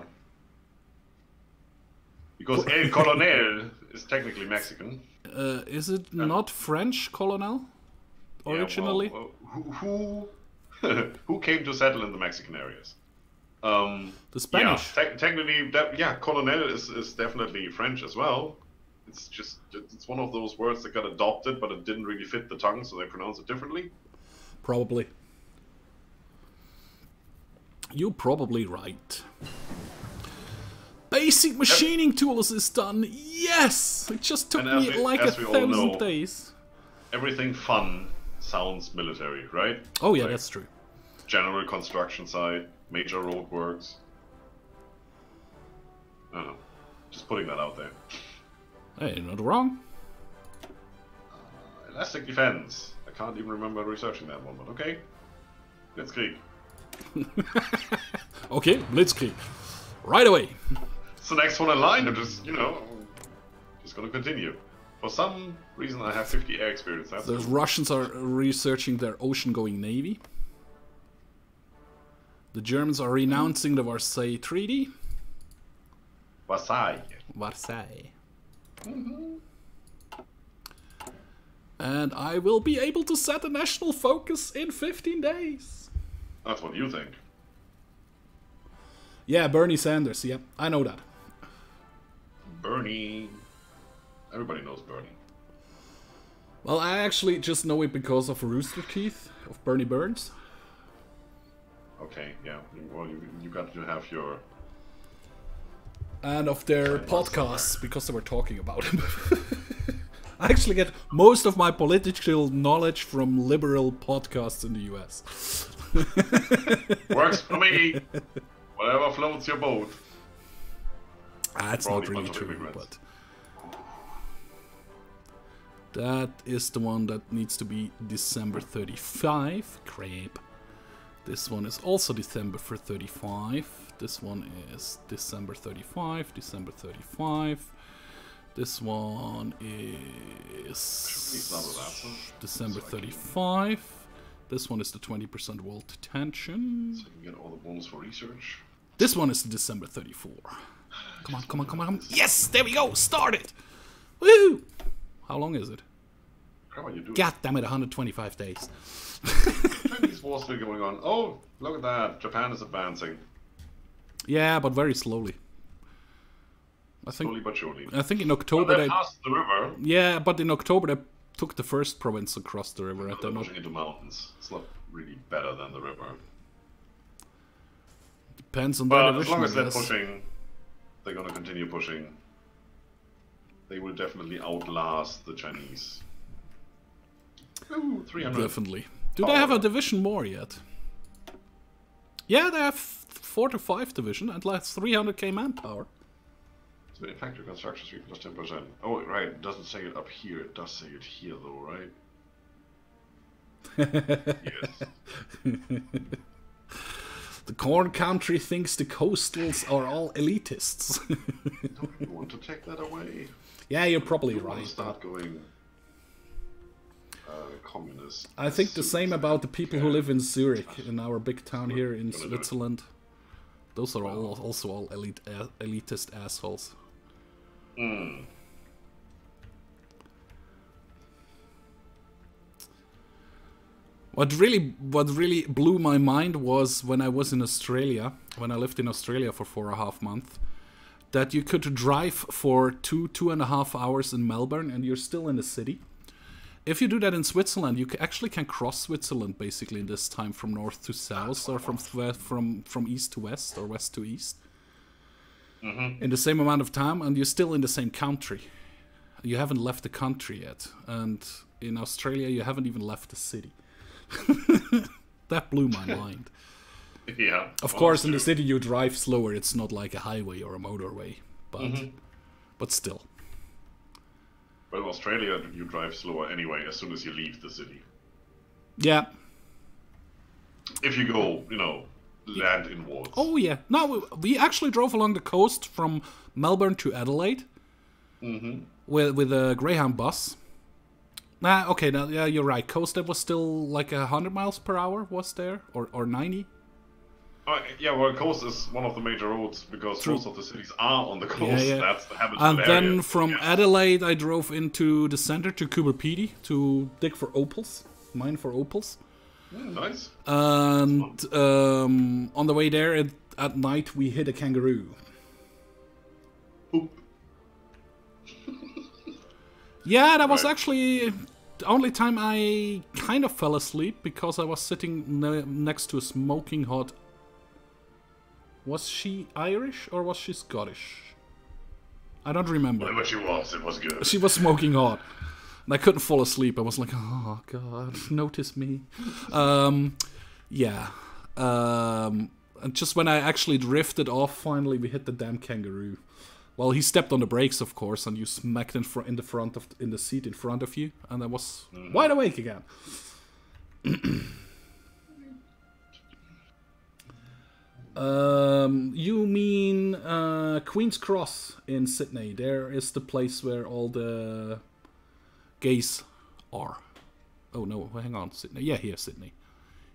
Because El Colonel is technically Mexican. Is it not French Colonel? Originally? Yeah, well, who came to settle in the Mexican areas? The Spanish. Yeah, technically, Colonel is definitely French as well. It's one of those words that got adopted, but it didn't really fit the tongue, so they pronounce it differently. Probably. You're probably right. Basic machining tools is done. Yes! It just took me like 1,000 days. Everything fun sounds military, right? Oh yeah, like, that's true. General construction site, major roadworks. I don't know. Just putting that out there. Hey, you're not wrong. Elastic defense. I can't even remember researching that one, but okay. Blitzkrieg. Okay, Blitzkrieg. Right away. It's the next one in line. I'm just, you know, just gonna continue. For some reason, I have 50 air experience. That's the Russians are researching their ocean-going navy. The Germans are renouncing the Versailles Treaty. Versailles. And I will be able to set a national focus in 15 days. That's what you think. Yeah, Bernie Sanders. Yeah, I know that. Bernie. Everybody knows Bernie. Well, I actually just know it because of Rooster Teeth, of Bernie Burns. Okay, yeah. Well, you got to have your... And of their podcasts, because they were talking about him. I actually get most of my political knowledge from liberal podcasts in the US. Works for me! Whatever floats your boat. That's not really true, but... That is the one that needs to be December 35. Crap. This one is also December for 35. This one is December 35, December 35. This one is December 35. This one is the 20% world detention. So you can get all the bonus for research. This one is December 34. Come on, come on, come on. Yes, there we go. Start it. Woo! How long is it? How are you doing? God damn it, 125 days. Chinese war still going on. Oh, look at that. Japan is advancing. Yeah, but very slowly. Slowly but surely. I think in October they passed the river. Yeah, but in October they took the first province across the river. They're pushing into mountains. It's not really better than the river. Depends on their division. As long as they're pushing, they're going to continue pushing. They will definitely outlast the Chinese. Ooh, 300. Definitely. Do they have a division more yet? Yeah, they have 4 to 5 division and like 300k manpower. So factory construction speed plus 10%. Oh, right. It doesn't say it up here. It does say it here, though, right? Yes. The corn country thinks the coastals are all elitists. Don't you want to take that away? Yeah, you're probably right. Want to start going communist. I think the same about the people who live in Zurich, in our big town here in Switzerland. Those are also all elitist assholes. Mm. What really blew my mind was when I was in Australia, when I lived in Australia for 4.5 months, that you could drive for 2.5 hours in Melbourne and you're still in the city. If you do that in Switzerland, you actually can cross Switzerland basically in this time from north to south, or from east to west, or west to east. Mm-hmm. In the same amount of time, and you're still in the same country. You haven't left the country yet, and in Australia you haven't even left the city. That blew my mind. Yeah. Of course, in the city you drive slower. It's not like a highway or a motorway, but still. Well, in Australia you drive slower anyway as soon as you leave the city. Yeah. If you go, you know, land inwards. Oh yeah. No, we actually drove along the coast from Melbourne to Adelaide. Mm-hmm. With a Greyhound bus. Nah, okay, now, yeah, you're right. Coast, that was still like 100 miles per hour was there, or 90. Yeah, well, coast is one of the major roads because most of the cities are on the coast. Yeah. That's the habitable And then area. from Adelaide, I drove into the center to Coober Pedy to dig for opals, mine for opals. Nice. And on the way there, at night, we hit a kangaroo. Poop. Yeah, that was actually the only time I kind of fell asleep because I was sitting next to a smoking hot Was she Irish or was she Scottish? I don't remember. Whatever she was, it was good. She was smoking hot. And I couldn't fall asleep. I was like, oh god, notice me. Yeah. And just when I actually drifted off, finally we hit the damn kangaroo. Well, he stepped on the brakes, of course, and you smacked in the seat in front of you, and I was wide awake again. You mean Queen's Cross in Sydney? There is the place where all the gays are. Oh no, hang on, Sydney. Yeah, here, Sydney.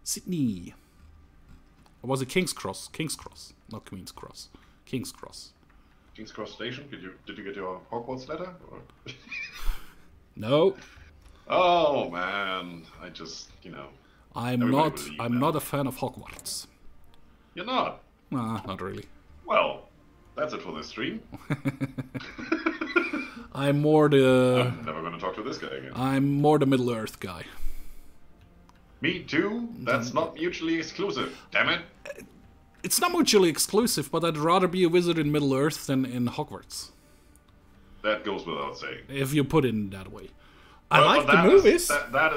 Sydney. Or was it King's Cross? King's Cross, not Queen's Cross. King's Cross. King's Cross Station? Did you get your Hogwarts letter? Or? No. Oh man, I just, you know. I'm not a fan of Hogwarts. You're not? Nah, not really. Well, that's it for this stream. I'm more the... I'm never going to talk to this guy again. I'm more the Middle Earth guy. Me too? That's not mutually exclusive, damn it. It's not mutually exclusive, but I'd rather be a wizard in Middle Earth than in Hogwarts. That goes without saying. If you put it in that way. I like the movies. That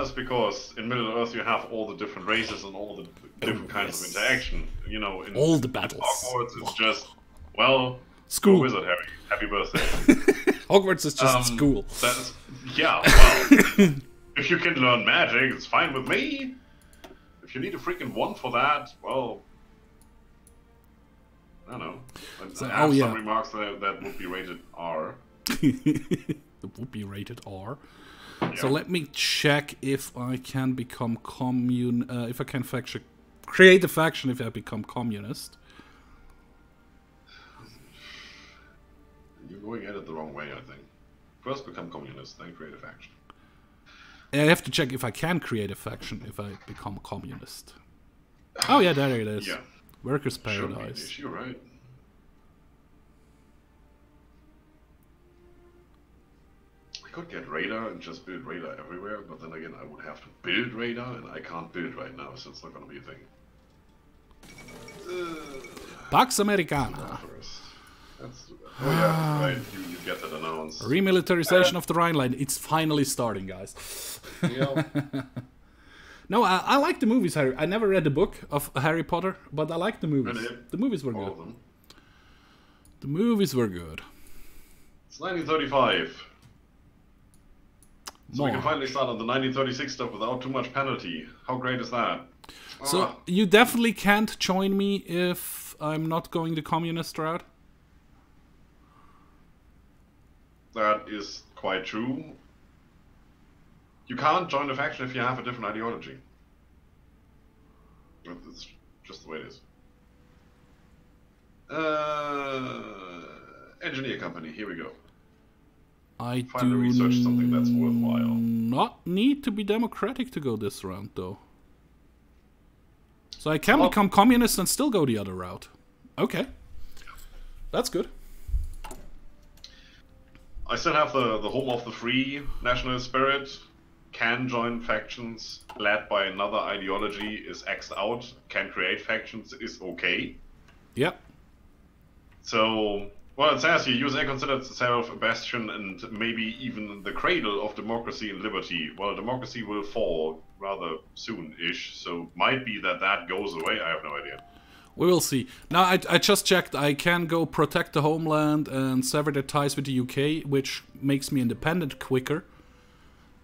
is because in Middle Earth you have all the different races and all the different kinds of interaction. You know, in all the battles. Hogwarts, it's just, well, school. Wizard Harry, happy birthday. Hogwarts is just school. Yeah, well, if you can learn magic, it's fine with me. If you need a freaking wand for that, well, I don't know. I have some remarks that would be rated R. It would be rated R. Yeah. So let me check if I can become if I can create a faction if I become communist. You're going at it the wrong way, I think. First become communist, then create a faction. I have to check if I can create a faction if I become a communist. Oh yeah, there it is. Yeah. Workers' Paradise. You're right. I could get radar and just build radar everywhere, but then again I would have to build radar and I can't build right now, so it's not going to be a thing. Pax Americana. Oh yeah, right, you get that announced. Remilitarization of the Rhineland. It's finally starting, guys. Yeah. No, I like the movies, Harry. I never read the book of Harry Potter, but I like the movies. Really? The movies were good. The movies were good. It's 1935. So we can finally start on the 1936 stuff without too much penalty. How great is that? So you definitely can't join me if I'm not going the communist route? That is quite true. You can't join a faction if you have a different ideology. It's just the way it is. Engineer company, here we go. I Finally research something that's worthwhile. Not need to be democratic to go this route, though. So I can become communist and still go the other route. Okay. That's good. I still have the home of the free nationalist spirit. Can join factions led by another ideology, is X'd out. Can create factions, is okay. Yep. So, well, it says here, USA considers itself a bastion and maybe even the cradle of democracy and liberty. Well, democracy will fall rather soon-ish, so might be that goes away, I have no idea. We will see. Now, I just checked, I can go protect the homeland and sever the ties with the UK, which makes me independent quicker.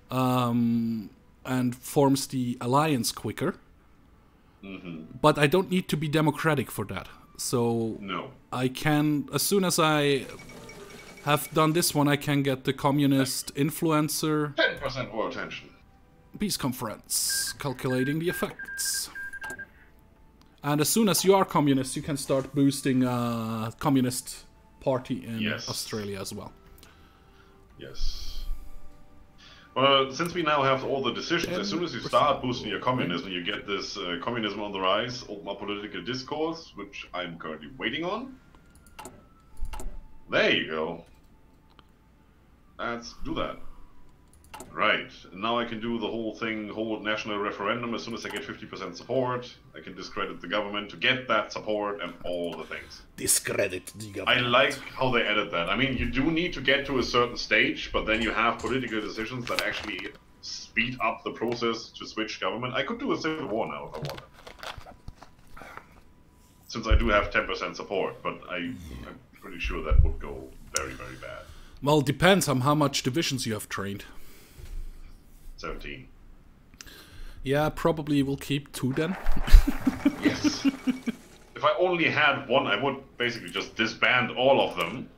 And forms the alliance quicker. Mm-hmm. But I don't need to be democratic for that. So no. I can, as soon as I have done this one, I can get the communist influencer. 10% more attention. Peace conference. Calculating the effects. And as soon as you are communist, you can start boosting communist party in Australia as well. Yes. Well, since we now have all the decisions, as soon as you start boosting your communism, you get this communism on the rise, open up political discourse, which I'm currently waiting on. There you go. Let's do that. Right, now I can do the whole thing, hold national referendum as soon as I get 50% support. I can discredit the government to get that support and all the things. Discredit the government. I like how they added that. I mean, you do need to get to a certain stage, but then you have political decisions that actually speed up the process to switch government. I could do a civil war now if I wanted. Since I do have 10% support, but I'm pretty sure that would go very, very bad. Well, it depends on how much divisions you have trained. 17. Yeah, probably will keep 2 then. Yes. If I only had 1, I would basically just disband all of them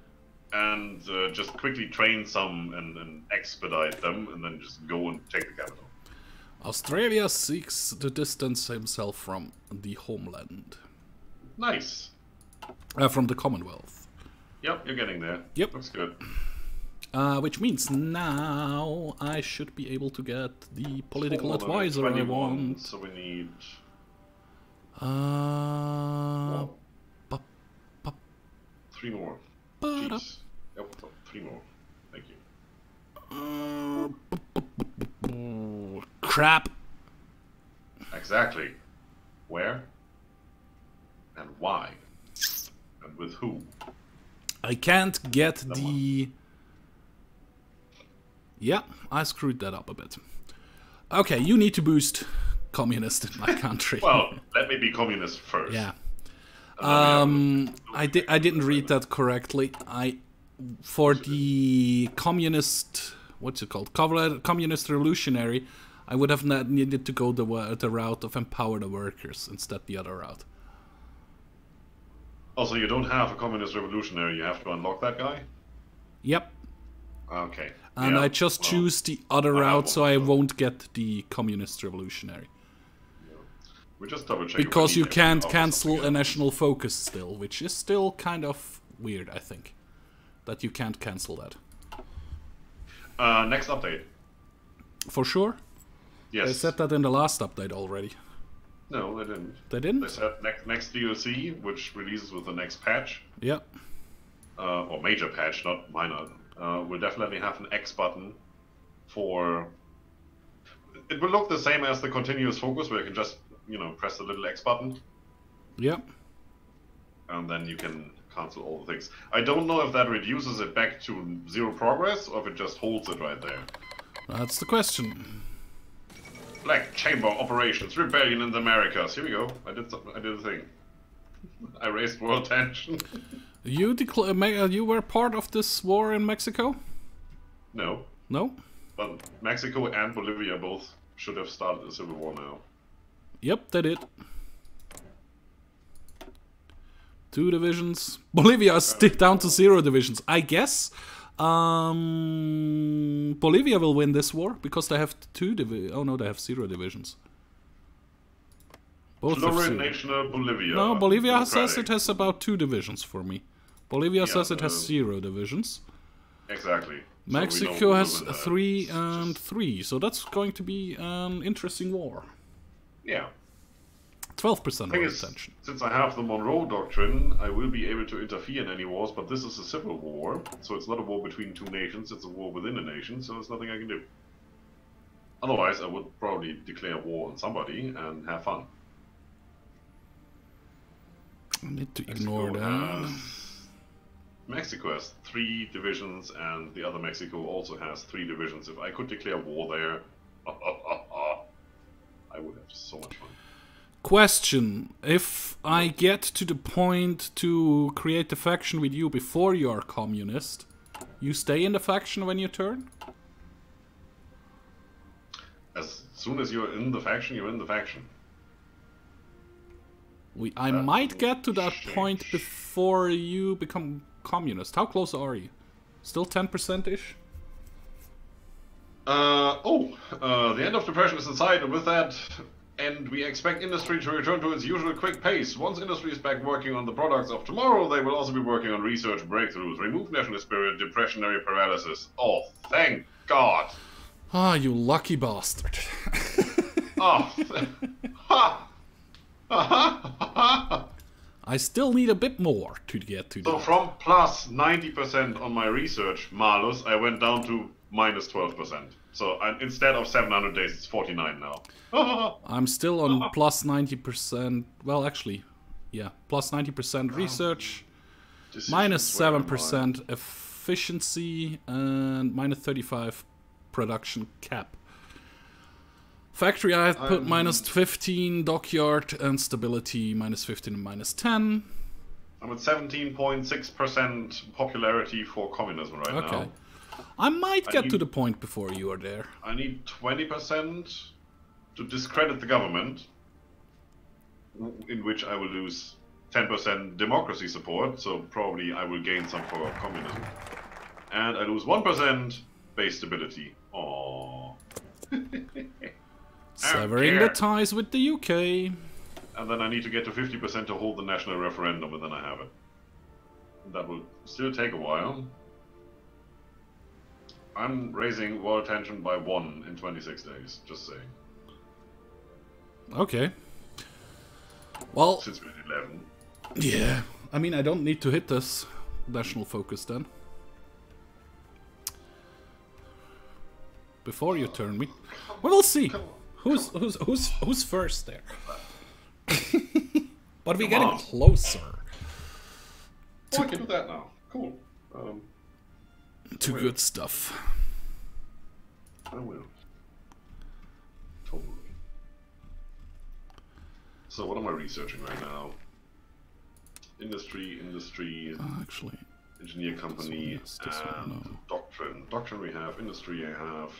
and just quickly train some and expedite them and then just go and take the capital. Australia seeks to distance himself from the homeland. Nice. From the Commonwealth. Yep, you're getting there. Yep. Looks good. Which means now I should be able to get the political advisor I want. So we need... 3 more. Jeez. Yep, 3 more. Thank you. Crap. Exactly. Where? And why? And with who? I can't get the... Yeah, I screwed that up a bit. Okay, you need to boost communist in my country. Well, let me be communist first. Yeah. I didn't read that correctly. For the communist, what's it called? Communist revolutionary, I would have needed to go the route of empower the workers instead the other route. Also, you don't have a communist revolutionary. You have to unlock that guy. Yep. Okay. And I just choose the other route, so I won't get the communist revolutionary. We just double check. Because you can't cancel a national focus still, which is still kind of weird, I think. That you can't cancel that. Next update. For sure? Yes. They said that in the last update already. No, they didn't. They didn't? They said next DLC, which releases with the next patch. Yep. Or major patch, not minor. We'll definitely have an X button for... It will look the same as the continuous focus, where you can just, you know, press the little X button. Yep. And then you can cancel all the things. I don't know if that reduces it back to 0 progress, or if it just holds it right there. That's the question. Black Chamber Operations, Rebellion in the Americas. Here we go. I did a thing. I raised world tension. You were part of this war in Mexico? No. No? But Mexico and Bolivia both should have started a civil war now. Yep, they did. 2 divisions. Bolivia is down to 0 divisions. I guess Bolivia will win this war because they have 2 divisions. Oh no, they have 0 divisions. Both National Bolivia. No, Bolivia says it has about 2 divisions for me. Bolivia says it has 0 divisions. Exactly. Mexico has 3 and 3, so that's going to be an interesting war. Yeah. 12% of attention. Since I have the Monroe Doctrine, I will be able to interfere in any wars, but this is a civil war, so it's not a war between 2 nations, it's a war within a nation, so there's nothing I can do. Otherwise, I would probably declare war on somebody and have fun. I need to ignore that. Mexico has 3 divisions, and the other Mexico also has 3 divisions. If I could declare war there, I would have so much fun. Question: if I get to the point to create the faction with you before you are communist, you stay in the faction when you turn? As soon as you're in the faction, you're in the faction. I might get to that point before you become communist. How close are you? Still 10%-ish? The end of depression is in sight, and with that, we expect industry to return to its usual quick pace. Once industry is back working on the products of tomorrow, they will also be working on research breakthroughs, remove national spirit, depressionary paralysis. Oh, thank God! Ah, you lucky bastard. Oh, ha! I still need a bit more to get to that. So from plus 90% on my research malus, I went down to minus 12%. So instead of 700 days, it's 49 now. I'm still on plus 90%. Well, actually, yeah, plus 90% research, minus 7% efficiency, and minus 35 production cap. Factory output minus 15, dockyard and stability minus 15 and minus 10. I'm at 17.6% popularity for communism right now. I might get to the point before you are there. I need 20% to discredit the government, in which I will lose 10% democracy support, so probably I will gain some for communism. And I lose 1% base stability. Aww. Severing the ties with the UK. And then I need to get to 50% to hold the national referendum, and then I have it. That will still take a while. I'm raising world tension by 1 in 26 days, just saying. Okay. Well... Since we're at 11. Yeah. I mean, I don't need to hit this national focus then. Before you turn me. Well, we'll see. Who's first there? But we're getting closer. Oh, I can do that now. Cool. To good stuff. I will. Totally. So what am I researching right now? Industry, actually, engineer company, and doctrine. Doctrine we have, industry I have.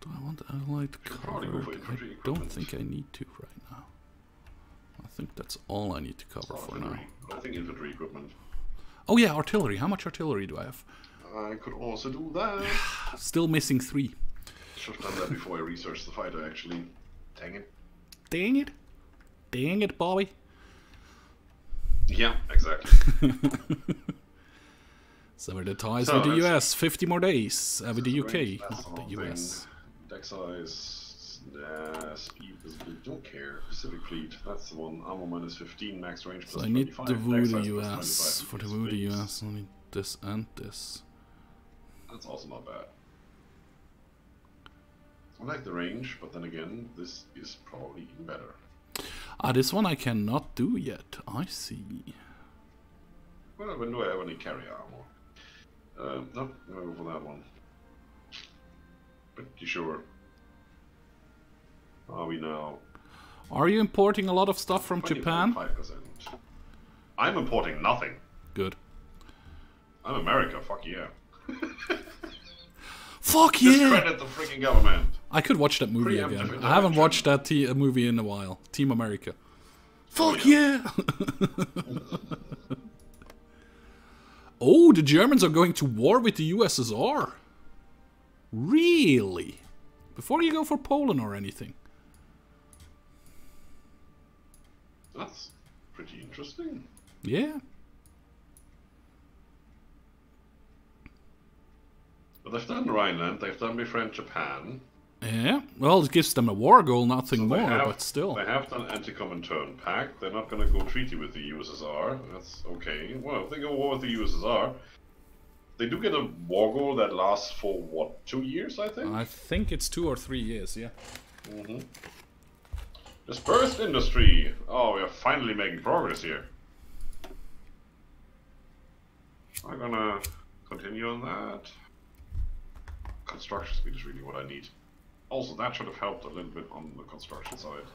Do I want allied cover? I don't think I need to right now. I think that's all I need to cover for now. I think infantry equipment. Oh yeah, artillery. How much artillery do I have? I could also do that. Still missing 3. Should have done that before I researched the fighter, actually. Dang it. Dang it. Dang it, Bobby. Yeah, exactly. Sever the ties with the US. 50 more days. With the UK, not the US. Deck size, speed, visibility, don't care. Pacific Fleet, that's the one. Armor minus 15, max range plus 25. So I need the Voodoo US. For the Voodoo US, I need this and this. That's also not bad. I like the range, but then again, this is probably even better. This one I cannot do yet. I see. Well, when do I have any carrier armor? No, I'm gonna go for that one. Pretty sure. Are we now? Are you importing a lot of stuff from Japan? 5%. I'm importing nothing. Good. I'm America, fuck yeah. Fuck yeah! Discredit the freaking government. I could watch that movie again. I haven't watched that movie in a while. Team America. Fuck yeah! Oh, the Germans are going to war with the USSR. Really? Before you go for Poland or anything. That's pretty interesting. Yeah. But they've done Rhineland, they've done befriend Japan. Yeah, well, it gives them a war goal, nothing more, but still. They have done anti-Comintern pact. They're not going to go treaty with the USSR. That's okay. Well, if they go war with the USSR, they do get a war goal that lasts for, what, 2 years, I think? I think it's 2 or 3 years, yeah. Dispersed industry. Oh, we are finally making progress here. I'm gonna continue on that. Construction speed is really what I need. Also, that should have helped a little bit on the construction side.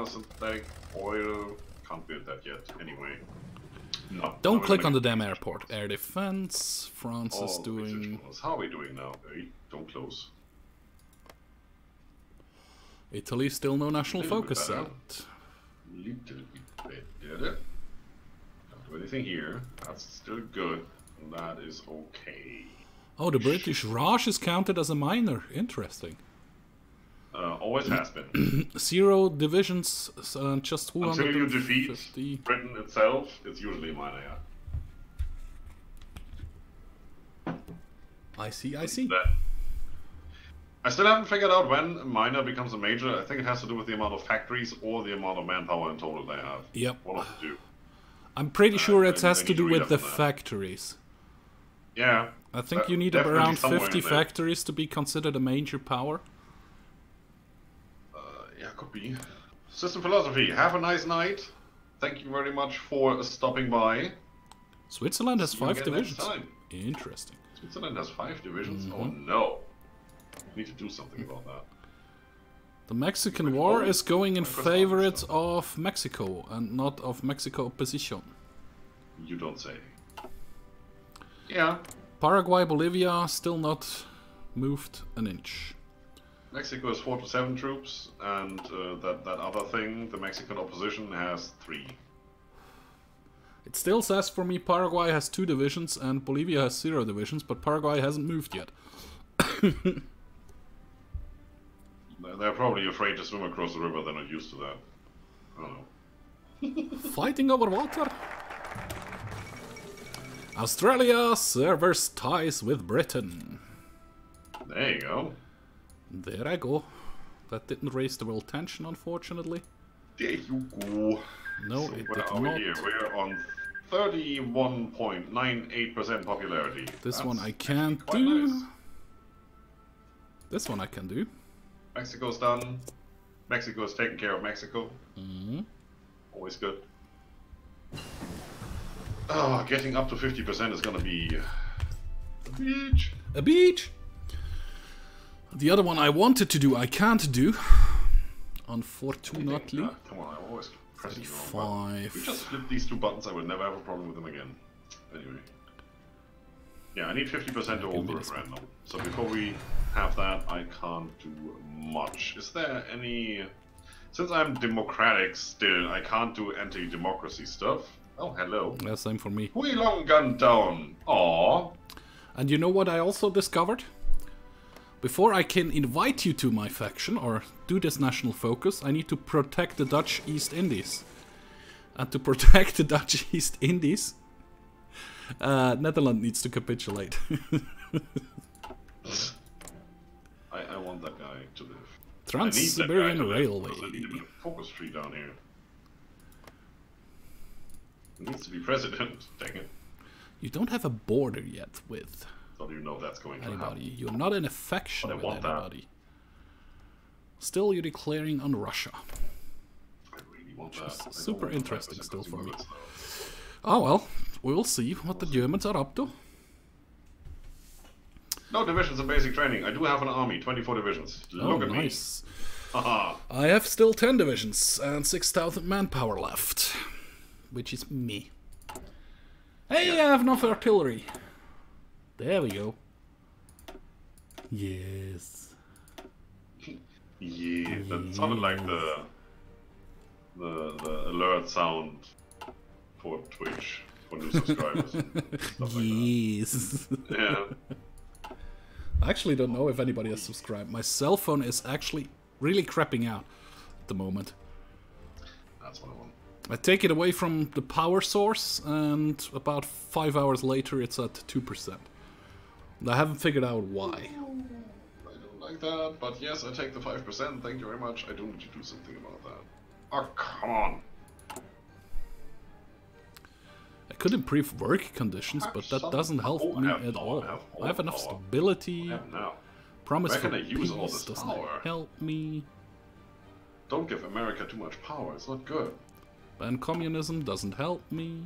Synthetic oil. Can't build that yet. Anyway. No. Don't click on the damn airport. Air defense. France is doing... How are we doing now? Hey, don't close. Italy still no national focus set. Little bit better. Don't do anything here. That's still good. That is okay. Oh, the British Raj is counted as a minor. Interesting. Always has been. 0 divisions, just 250. Until you defeat Britain itself, it's usually a minor, yeah. I see, I see. I still haven't figured out when a minor becomes a major. I think it has to do with the amount of factories or the amount of manpower in total they have. Yep. One of the two. I'm pretty sure it has to do with the factories. Yeah, I think you need Definitely around somewhere 50 in there. factories to be considered a major power. Yeah, could be. System Philosophy, have a nice night. Thank you very much for stopping by. Switzerland has See you 5 again next divisions. time. Interesting. Switzerland has 5 divisions? Oh no. We need to do something about that. The Mexican War is going in favor of Mexico and not of Mexico opposition. You don't say. Yeah. Paraguay, Bolivia still not moved an inch. Mexico has 4 to 7 troops, and that other thing, the Mexican opposition, has 3. It still says for me Paraguay has 2 divisions and Bolivia has 0 divisions, but Paraguay hasn't moved yet. They're probably afraid to swim across the river, they're not used to that. I don't know. Fighting over water? Australia severs ties with Britain. There you go. There I go. That didn't raise the world tension, unfortunately. There you go. No, So it where did are not. we here? We're on 31.98% popularity. This That's one I can't quite do. nice. This one I can do. Mexico's done. Mexico's taking care of Mexico. Always good. Oh, getting up to 50% is gonna be a beach. A beach! The other one I wanted to do, I can't do. Unfortunately. Come on, I'm always pressing the wrong button. 35. If we just flip these 2 buttons, I will never have a problem with them again. Anyway. Yeah, I need 50% to hold the referendum. So before we have that, I can't do much. Is there any... Since I'm democratic still, I can't do anti-democracy stuff. Oh, hello. Yeah, same for me. Hui long gun down. Aww. And you know what I also discovered? Before I can invite you to my faction or do this national focus, I need to protect the Dutch East Indies. And to protect the Dutch East Indies, Netherlands needs to capitulate. I want that guy to live. Trans-Siberian Railway. I need a bit of focus tree down here. He needs to be president. Dang it. You don't have a border yet with Don't even know if that's going to anybody. happen. You're not in a faction But I with want that. anybody. Still, you're declaring on Russia. I really want that. is I don't super want interesting 5% still for me. consumer goods, Oh well, we'll see what the Germans are up to. though. No divisions in basic training. I do have an army, 24 divisions. Look Oh, at nice. me. Haha. I have still 10 divisions and 6,000 manpower left. Which is me. Hey, I have enough artillery. There we go. Yes. Yeah, that sounded like the alert sound for Twitch for new subscribers. And stuff like Yes. that. Yeah. I actually don't know if anybody has subscribed. My cell phone is actually really crapping out at the moment. That's what I want. I take it away from the power source and about 5 hours later it's at 2%. And I haven't figured out why. I don't like that, but yes, I take the 5%. Thank you very much. I do need to do something about that. Oh, come on. I could improve work conditions, but that doesn't help me at all. I have enough stability. I have now. Promise Where for can I use all peace this doesn't power? help me. Don't give America too much power. It's not good. Ban communism doesn't help me.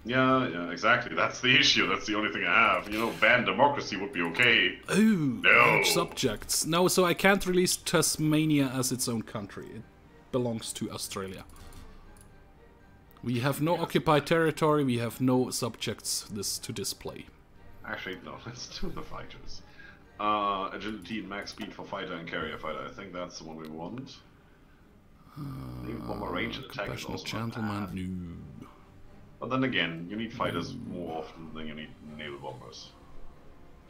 Yeah, exactly. That's the issue. That's the only thing I have. You know, ban democracy would be okay. Oh, No. subjects. No, so I can't release Tasmania as its own country. It belongs to Australia. We have no occupied territory, we have no subjects to display. Actually, no. Let's do the fighters. Agility and max speed for fighter and carrier fighter. I think that's the one we want. Bomber range and attack is Compassionate also not gentleman, bad. no. But then again, you need fighters more often than you need naval bombers.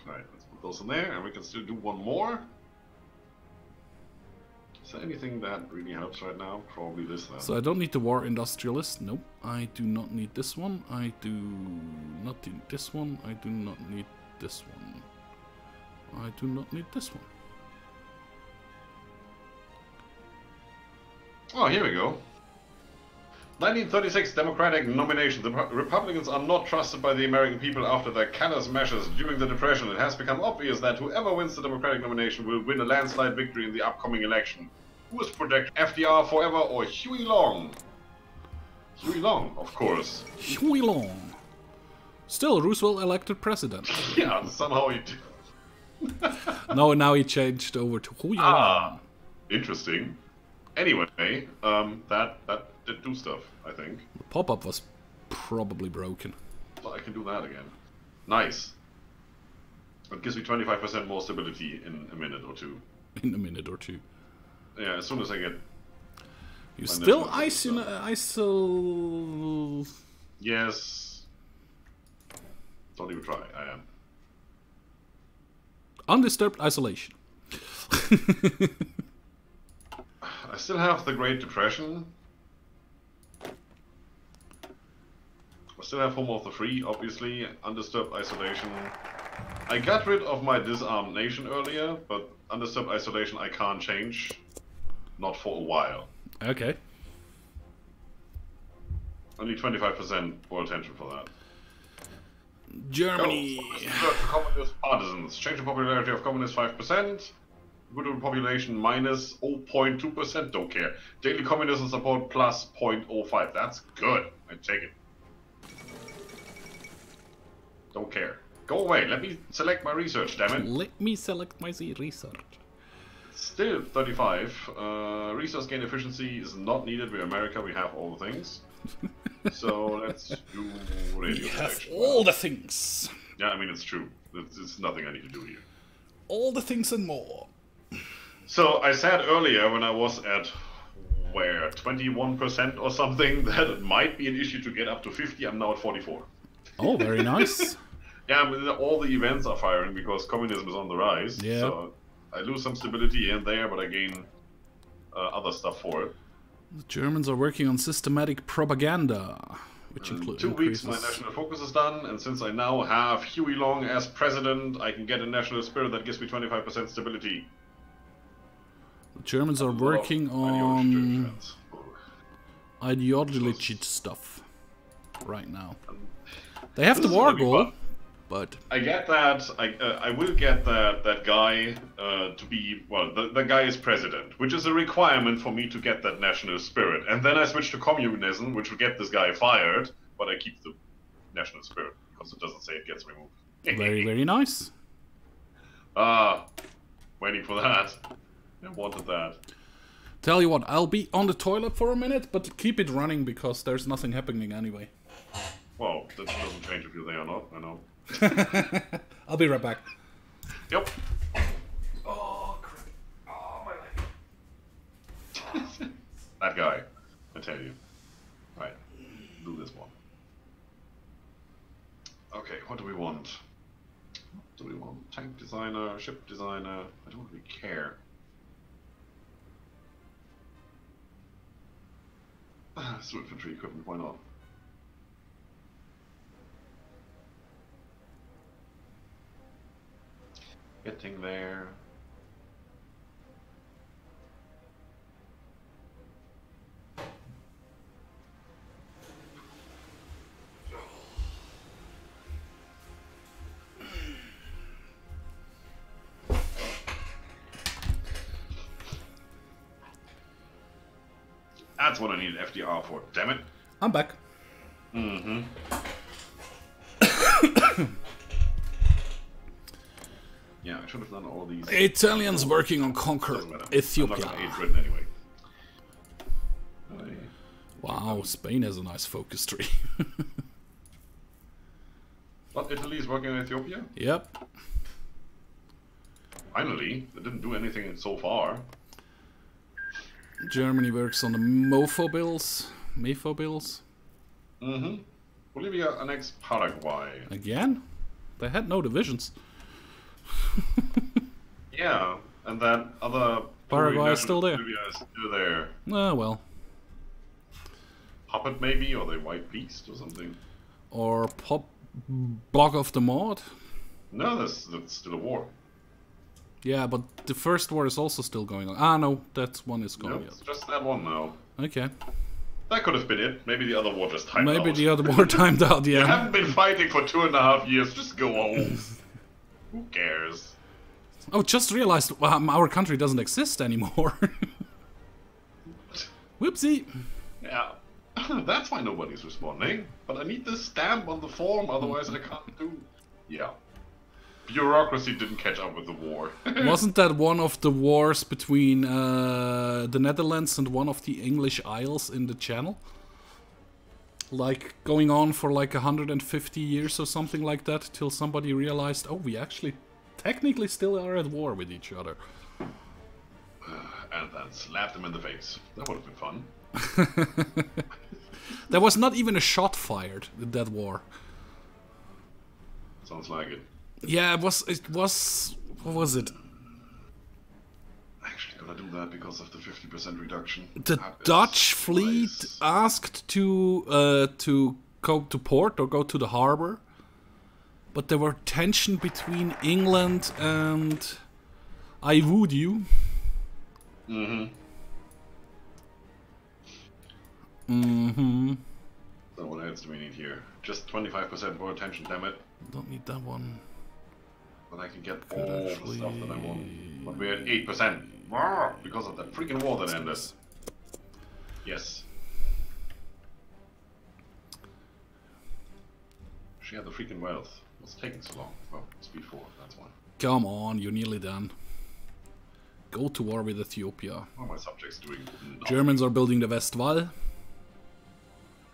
Alright, let's put those in there, and we can still do one more. Is there anything that really helps right now? Probably this then. So I don't need the war industrialist. Nope. I do not need this one. I do not need this one. I do not need this one. I do not need this one. Oh, here we go. 1936 Democratic nomination. The Republicans are not trusted by the American people after their callous measures during the Depression. It has become obvious that whoever wins the Democratic nomination will win a landslide victory in the upcoming election. Who is projected? FDR forever or Huey Long? Huey Long, of course. Huey Long. Still, Roosevelt elected president. Yeah, somehow he did. No, now he changed over to Huey Long. Interesting. Anyway, that did do stuff, I think. The pop-up was probably broken. So I can do that again. Nice. It gives me 25% more stability in a minute or two. In a minute or two. Yeah, as soon as I get... You still ISO... Yes. Don't even try, I am. Undisturbed isolation. I still have the Great Depression. I still have Home of the Free, obviously. Undisturbed isolation. I got rid of my disarmed nation earlier, but undisturbed isolation I can't change. Not for a while. Okay. Only 25% more attention for that. Germany. Communist partisans. Change the popularity of communists 5%. Good population minus 0.2%. Don't care. Daily communism support plus 0.05. That's good. I take it. Don't care. Go away. Let me select my research, damn it. Let me select my research. Still 35. Resource gain efficiency is not needed. We're America. We have all the things. So let's do radio protection. All the things. Yeah, I mean, it's true. It's nothing I need to do here. All the things and more. So I said earlier when I was at, where, 21% or something, that it might be an issue to get up to 50. I'm now at 44. Oh, very nice. Yeah, I mean, all the events are firing because communism is on the rise. Yeah. So I lose some stability here and there, but I gain other stuff for it. The Germans are working on systematic propaganda, which includes 2 weeks my national focus is done, and since I now have Huey Long as president, I can get a national spirit that gives me 25% stability. The Germans are working on ideology stuff right now. They have the war goal, but I get that. I will get that guy to be, well, the guy is president, which is a requirement for me to get that national spirit. And then I switch to communism, which will get this guy fired, but I keep the national spirit because it doesn't say it gets removed. very, very nice. Waiting for that. I wanted that. Tell you what, I'll be on the toilet for a minute, but keep it running because there's nothing happening anyway. Well, that doesn't change if you're there or not, I know. I'll be right back. Yep. Oh, crap. Oh, my leg. That guy, I tell you. Right, do this one. Okay, what do we want? What do we want? Tank designer, ship designer. I don't really care. So infantry equipment, why not? Getting there. That's what I needed FDR for, damn it. I'm back. Mm-hmm. Yeah, I should have done all these. Italians working on conquer Ethiopia. I'm not gonna aid Britain anyway. Wow, Spain has a nice focus tree. What, Italy's working on Ethiopia? Yep. Finally, they didn't do anything so far. Germany works on the MOFO bills. MEFO bills. Mm-hmm. Bolivia annexed Paraguay. Again? They had no divisions. Yeah, and that other Paraguay is still there. Bolivia is still there. Ah, well. Puppet maybe, or the White Beast or something. Or Bog of the Mod. No, that's still a war. Yeah, but the first war is also still going on. Ah, no, that one is going No, on. it's just that one now. Okay. That could have been it. Maybe the other war just timed out. Maybe the other war timed out, yeah. You haven't been fighting for 2.5 years, just go home. Who cares? Oh, just realized our country doesn't exist anymore. Whoopsie. Yeah, that's why nobody's responding. But I need this stamp on the form, otherwise I can't do... Yeah. Bureaucracy didn't catch up with the war. Wasn't that one of the wars between the Netherlands and one of the English Isles in the Channel? Like, going on for like 150 years or something like that, till somebody realized, oh, we actually technically still are at war with each other. And then slap them in the face. That would have been fun. There was not even a shot fired in that war. Sounds like it. Yeah, it was... What was it? Actually gonna do that because of the 50% reduction. The Dutch fleet asked to go to port or go to the harbor, but there were tension between England and I would you. Mm-hmm. Mm-hmm. So what else do we need here? Just 25% more attention, damn it. Don't need that one. But I can get all the stuff that I want. But we're at 8%. Because of that freaking war that ended. Yes. She had the freaking wealth. What's taking so long? Well, it's before, that's why. Come on, you're nearly done. Go to war with Ethiopia. What are my subjects doing? Nothing. Germans are building the Westwall.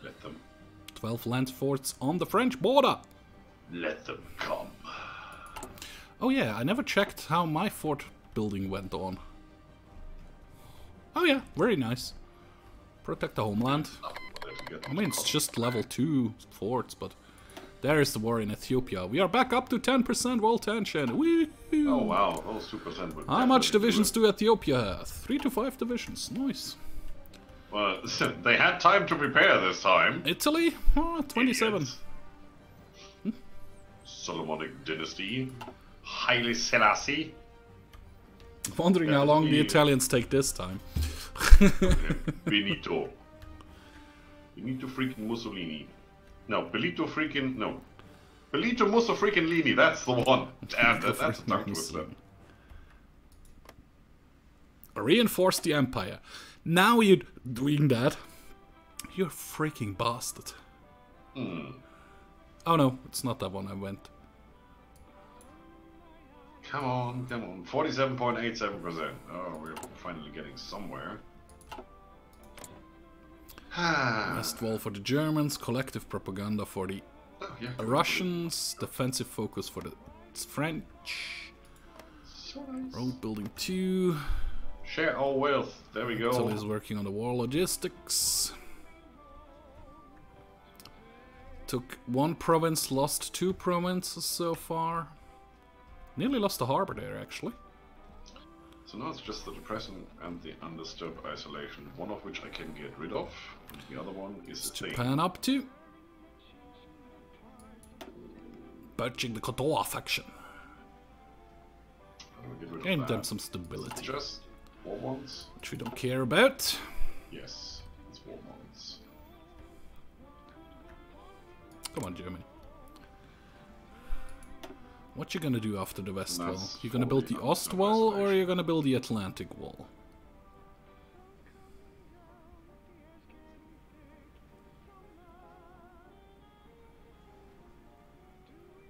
Let them. 12 land forts on the French border. Let them come. Oh yeah, I never checked how my fort building went on. Oh yeah, very nice. Protect the homeland. I mean, it's just level 2 forts, but there is the war in Ethiopia. We are back up to 10% world tension. Woo! Oh wow, those 2% would. How much divisions do Ethiopia have? 3 to 5 divisions. Nice. Well, they had time to prepare this time. Italy? 27. Solomonic dynasty. Haile Selassie. Wondering how long the Italians take this time. Benito. Benito freaking Mussolini. No, Benito freaking... No. Benito Musso freaking Lini, that's the one. Damn, that's a tongue twister. Reinforce the empire. Now you're doing that. You're a freaking bastard. Oh no, it's not that one I went. Come on, come on. 47.87%. Oh, we're finally getting somewhere. West wall for the Germans, collective propaganda for the Russians, defensive focus for the French. So nice. Road building 2. Share all wealth. There we go. Italy is working on the war logistics. Took 1 province, lost 2 provinces so far. Nearly lost the harbor there, actually. So now it's just the depression and the undisturbed isolation, one of which I can get rid of. And the other one is Japan up to. Purging the Kotoa faction. Gain them some stability. Just war bonds. Which we don't care about. Yes, it's war bonds. Come on, Germany. What you gonna do after the West Wall? You gonna build the Ost Wall or you gonna build the Atlantic Wall?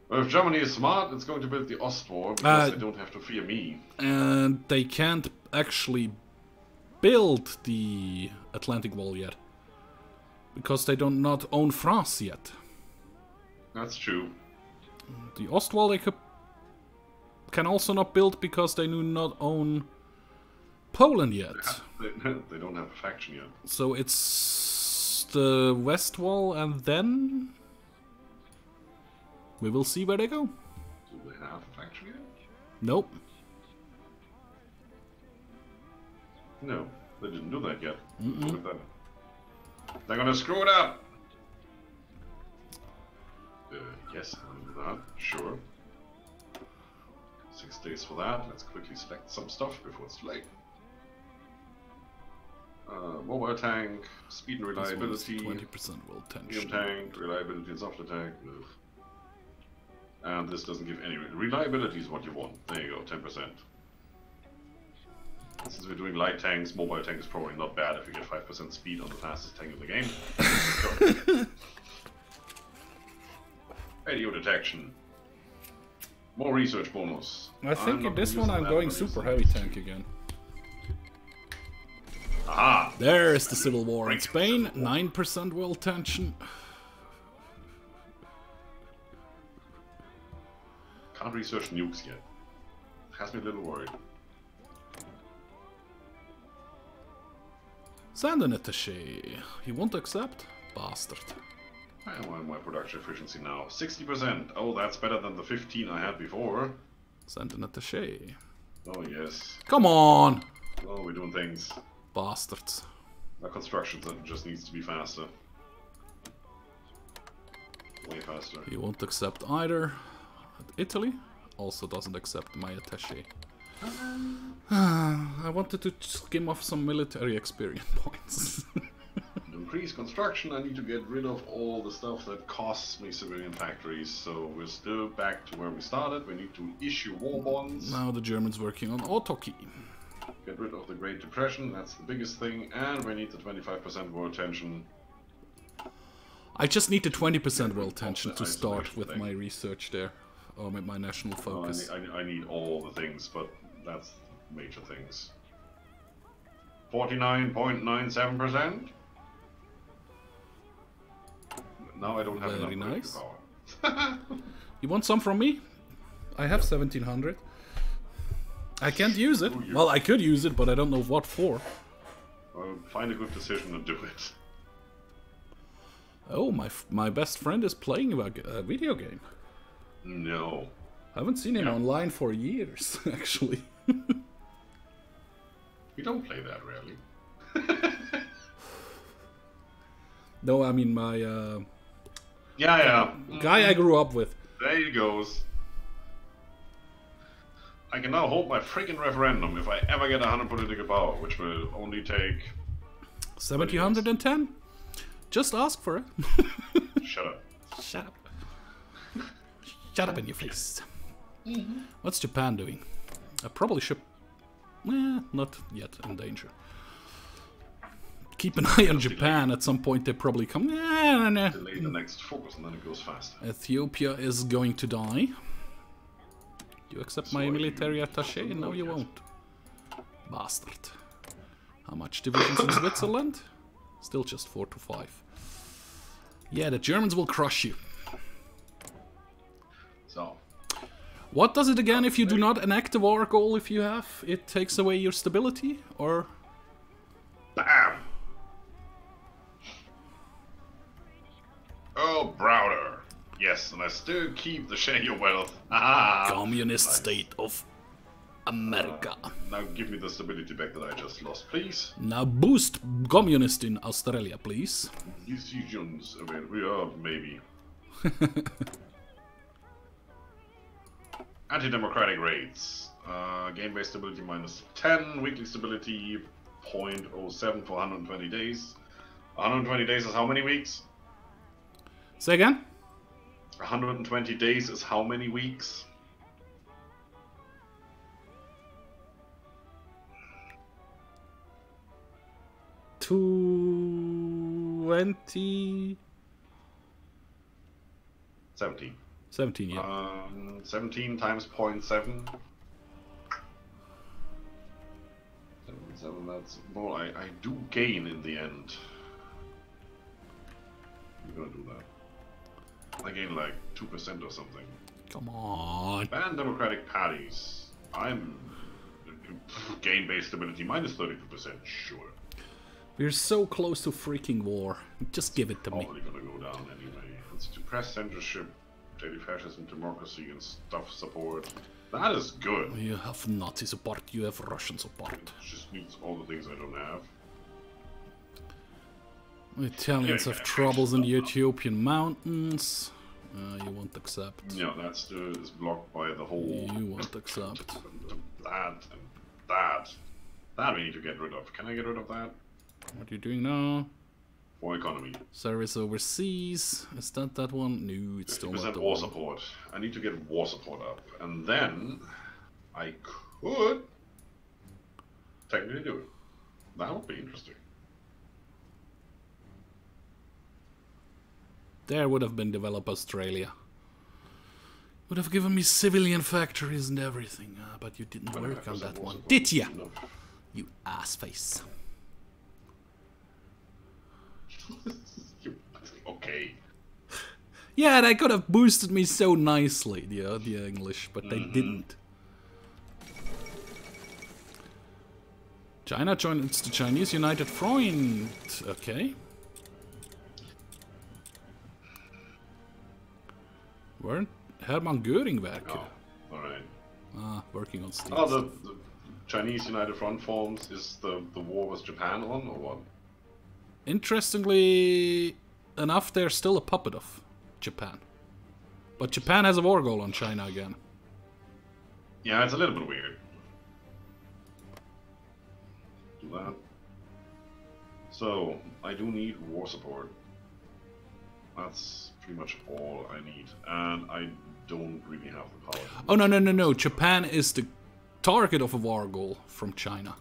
Well, if Germany is smart, it's going to build the Ost Wall because they don't have to fear me. And they can't actually build the Atlantic Wall yet. Because they don't not own France yet. That's true. The Ostwall they can also not build because they do not own Poland yet. They don't have a faction yet. So it's the West Wall and then we will see where they go. Do they have a faction yet? Nope. No, they didn't do that yet. They're gonna screw it up! Yes, I'll do that, sure. 6 days for that. Let's quickly select some stuff before it's too late. Mobile tank, speed and reliability. 20% will tension. Medium tank, reliability and soft attack. Ugh. And this doesn't give any reliability is what you want. There you go, 10%. Since we're doing light tanks, mobile tank is probably not bad if you get 5% speed on the fastest tank in the game. Radio detection. More research bonus. I think in this one I'm going super heavy tank again. Aha! There's the civil war in Spain. 9% world tension. Can't research nukes yet. Has me a little worried. Send an attaché. You won't accept? Bastard. I want my production efficiency now. 60%. Oh, that's better than the 15 I had before. Send an attaché. Oh, yes. Come on! Oh, we're doing things. Bastards. My construction just needs to be faster. Way faster. You won't accept either. Italy also doesn't accept my attaché. I wanted to skim off some military experience points. To increase construction, I need to get rid of all the stuff that costs me civilian factories. So we're still back to where we started. We need to issue war bonds. Now the Germans working on autarky. Get rid of the Great Depression, that's the biggest thing. And we need the 25% world tension. I just need the 20% world tension to start with my research there. Or with my national focus. I need all the things, but that's major things. 49.97%. Now I don't have enough nice. power. You want some from me? I have 1700. I can't use it. Well, I could use it, but I don't know what for. Well, find a good decision and do it. Oh, my best friend is playing a video game. No. I haven't seen him online for years, actually. You don't play that rarely. No, I mean my guy I grew up with. There he goes. I can now hold my freaking referendum if I ever get 100 political power, which will only take 1710. Just ask for it. Shut up. Shut up. Shut up in your face. What's Japan doing? I probably should... not yet in danger. Keep an eye on Japan. At some point they probably come... Delay the next focus and then it goes faster. Ethiopia is going to die. You accept my military attaché? No, you won't. Bastard. How much divisions in Switzerland? Still just 4 to 5. Yeah, the Germans will crush you. So. What does it again if you do not enact the war goal if you have? It takes away your stability, or? Bam! Oh, Browder. Yes, and I still keep the share your wealth. Communist nice. State of America. Now give me the stability back that I just lost, please. Now boost communist in Australia, please. Decisions available, maybe. Anti-democratic rates. Game-based stability -10, weekly stability 0.07 for 120 days. 120 days is how many weeks? Say again? 120 days is how many weeks? $20... 17. 17, yeah. 17 times 0.7. 7, that's more. I do gain in the end. I'm gonna do that. I gain like 2% or something. Come on. Ban democratic parties. I'm game-based stability -32%. Sure. We're so close to freaking war. Just give it to me. Probably gonna go down anyway. Let's suppress censorship, daily fascism, democracy, and stuff support. That is good. You have Nazi support. You have Russian support. It just needs all the things I don't have. The Italians have troubles in the Ethiopian mountains. You won't accept. Yeah, that still is blocked by the whole... You won't accept. That and that. That we need to get rid of. Can I get rid of that? What are you doing now? For economy. Service overseas. Is that one? No, it's still not the war one. support. I need to get war support up. And then I could technically do it. That would be interesting. There would have been Develop Australia. Would have given me civilian factories and everything. But you didn't work on that one. Did ya? No. You ass face. Okay. Yeah, they could have boosted me so nicely, the English, but they didn't. China joins the Chinese United Front. Okay. Weren't Hermann Göring werken? Oh, alright. Ah, working on steel. Oh, the Chinese United Front forms. Is the war with Japan on, or what? Interestingly enough, they're still a puppet of Japan. But Japan has a war goal on China again. Yeah, it's a little bit weird. Do that. So, I do need war support. That's pretty much all I need. And I don't really have the power. Oh, no. Japan is the target of a war goal from China.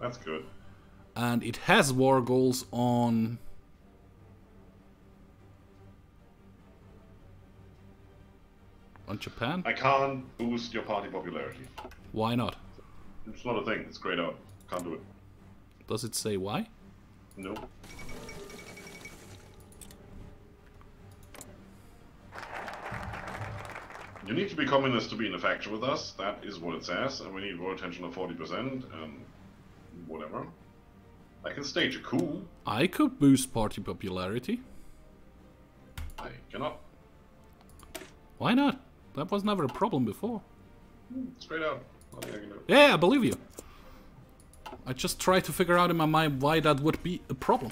That's good. And it has war goals on... on Japan? I can't boost your party popularity. Why not? It's not a thing. It's grayed out. Can't do it. Does it say why? No. You need to be communist to be in a faction with us. That is what it says. And we need world tension of 40% and whatever. I can stage a coup. I could boost party popularity. I cannot. Why not? That was never a problem before. Straight out. Nothing I can do. Yeah, I believe you. I just try to figure out in my mind why that would be a problem.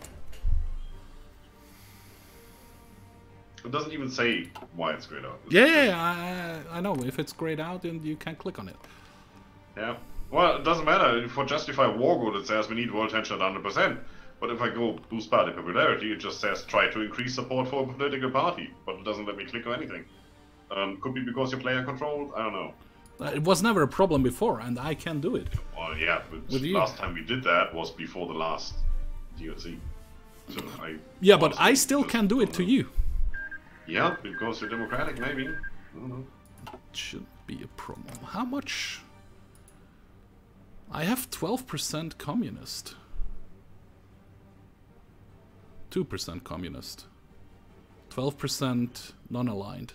It doesn't even say why it's grayed out. Yeah, I know. If it's grayed out, then you can click on it. Yeah. Well, it doesn't matter. For justify war goal, it says we need world tension at 100%. But if I go boost party popularity, it just says try to increase support for a political party. But it doesn't let me click on anything. Could be because you're player controlled. I don't know. It was never a problem before, and I can do it. Well, yeah, but last time we did that was before the last DLC. So yeah, but I still can do it to you. Yeah, because you're democratic, maybe. I don't know. It shouldn't be a problem. How much? I have 12% communist. 2% communist. 12% non-aligned.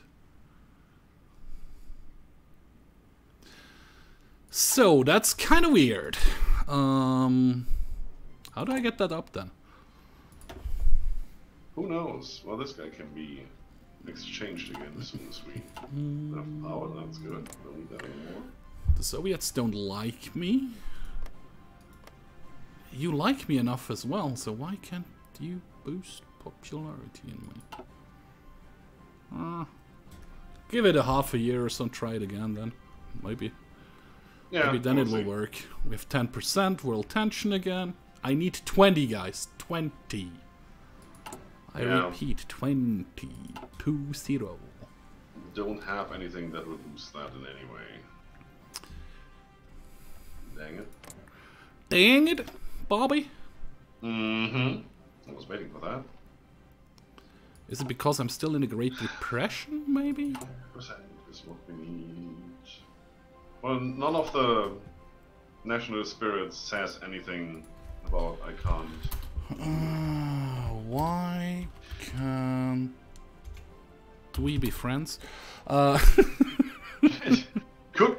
So, that's kind of weird. How do I get that up then? Who knows? Well, this guy can be exchanged again as soon as we have power. That's good. Don't need that anymore. The Soviets don't like me. You like me enough as well, so why can't you boost popularity in me? Give it a half a year or so, try it again then. Maybe. Yeah, maybe then it will work. We have 10% world tension again. I need 20, guys. 20. I repeat, 20. 2-0. Don't have anything that would boost that in any way. Dang it. Dang it, Bobby. I was waiting for that. Is it because I'm still in the Great Depression, maybe? 10% is what we need. Well, none of the national spirit says anything about I can't. Why can't we be friends? Could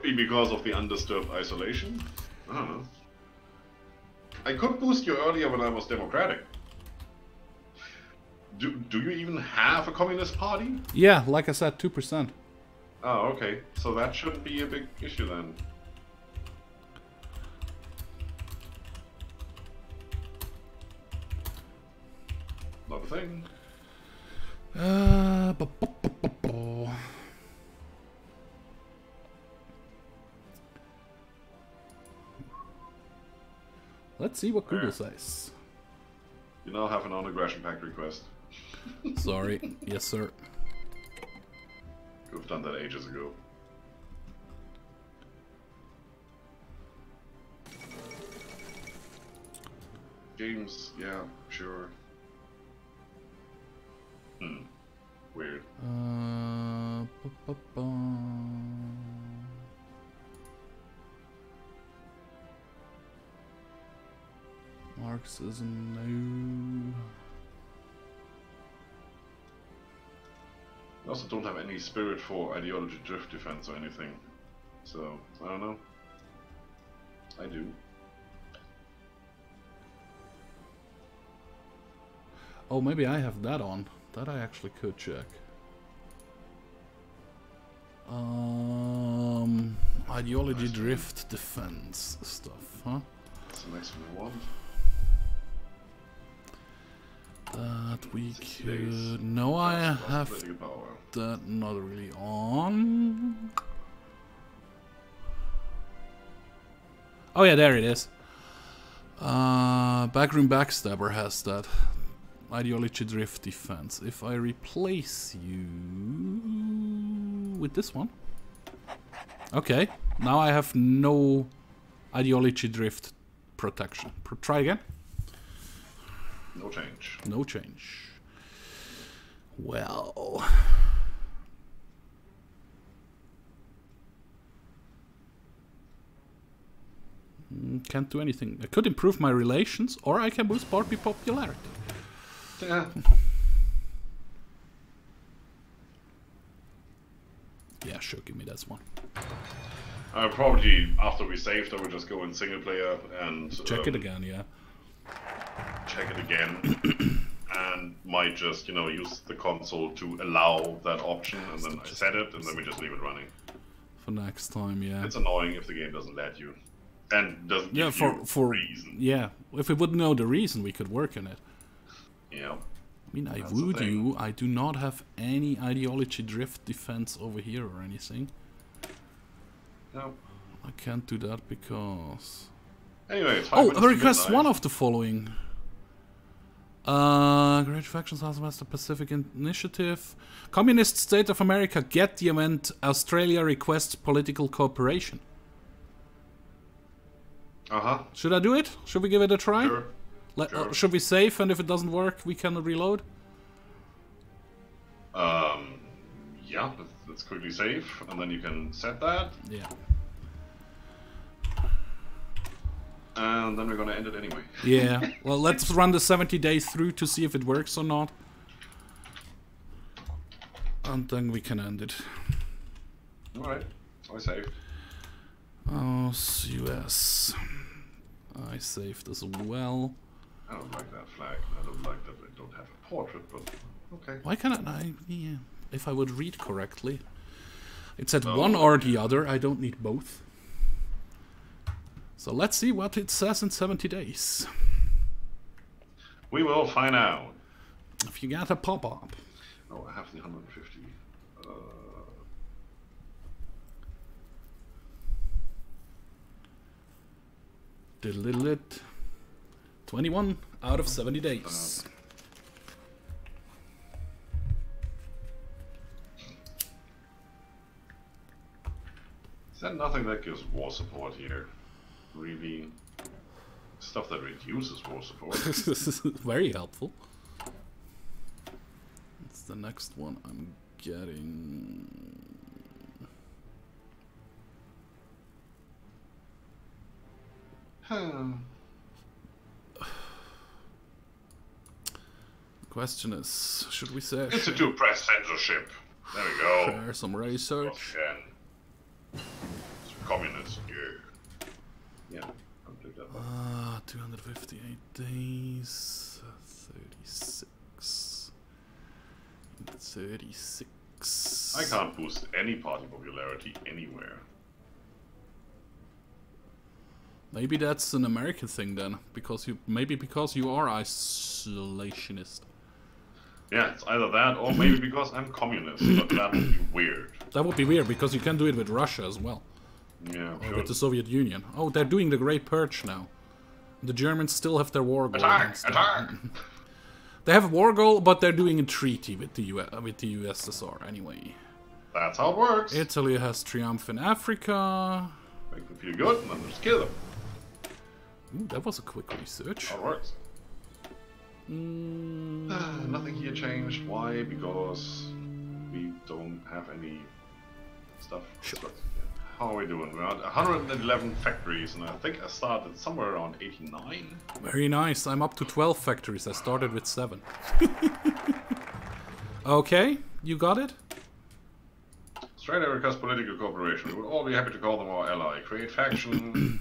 be because of the undisturbed isolation. I don't know. I could boost you earlier when I was democratic. Do you even have a communist party? Yeah, like I said, 2%. Oh, okay. So that shouldn't be a big issue then. Not a thing. Let's see what Google says. You now have an non-aggression pact request. Sorry. Yes, sir. Could have done that ages ago. Games, yeah, sure. Weird. Marxism, no. I also don't have any spirit for ideology drift defense or anything. So, I don't know. I do. Oh, maybe I have that on. That I actually could check. Ideology drift defense stuff, huh? That's the next one I want. That we could... No, I have that not really on. Oh yeah, there it is. Backroom Backstabber has that. Ideology drift defense. If I replace you with this one. Okay, now I have no ideology drift protection. Try again. No change. No change. Well... Can't do anything. I could improve my relations, or I can boost party popularity. Yeah. Yeah, sure, give me that one. Probably after we saved, I would just go in single player and check it again, yeah. Check it again, and might just, you know, use the console to allow that option, and then I set it, and then we just leave it running. For next time, yeah. It's annoying if the game doesn't let you, and doesn't give you a reason. Yeah, if we would know the reason, we could work on it. Yeah. I mean, I would you. I do not have any ideology drift defense over here or anything. No. I can't do that because... Anyway, request one of the following. Great Factions Southwest Pacific Initiative. Communist State of America get the event. Australia requests political cooperation. Uh-huh. Should I do it? Should we give it a try? Sure. Sure. Should we save, and if it doesn't work, we can reload? Yeah, let's quickly save, and then you can set that. Yeah. And then we're gonna end it anyway. Yeah, well, let's run the 70 days through to see if it works or not. And then we can end it. Alright, I saved. Oh, US. I saved as well. I don't like that flag. I don't like that I don't have a portrait, but okay. Why can't I? Yeah, if I would read correctly. It said one or the other. I don't need both. So let's see what it says in 70 days. We will find out. If you get a pop-up. Oh, I have the 150. Diddle-diddle it. 21 out of 70 days. Is that nothing that gives war support here? Really? Stuff that reduces war support. This is very helpful. It's the next one I'm getting. Question is, should we say... Institute press censorship. There we go. Share some research. Communist, yeah. I'll take that one. 258 days. 36. 36. I can't boost any party popularity anywhere. Maybe that's an American thing then, because you are isolationist. Yeah, it's either that or maybe because I'm communist, but that would be weird. That would be weird because you can do it with Russia as well. Yeah, or with the Soviet Union. Oh, they're doing the Great Purge now. The Germans still have their war goal. Attack! Attack! They have a war goal, but they're doing a treaty with the USSR anyway. That's how it works. Italy has triumph in Africa. Make them feel good, and then just kill them. Ooh, that was a quick research. How it works. Nothing here changed. Why? Because we don't have any stuff. Sure. How are we doing? We're at 111 factories, and I think I started somewhere around 89. Very nice. I'm up to 12 factories. I started with 7. Okay, you got it? Australia requests political cooperation. We would all be happy to call them our ally. Create faction.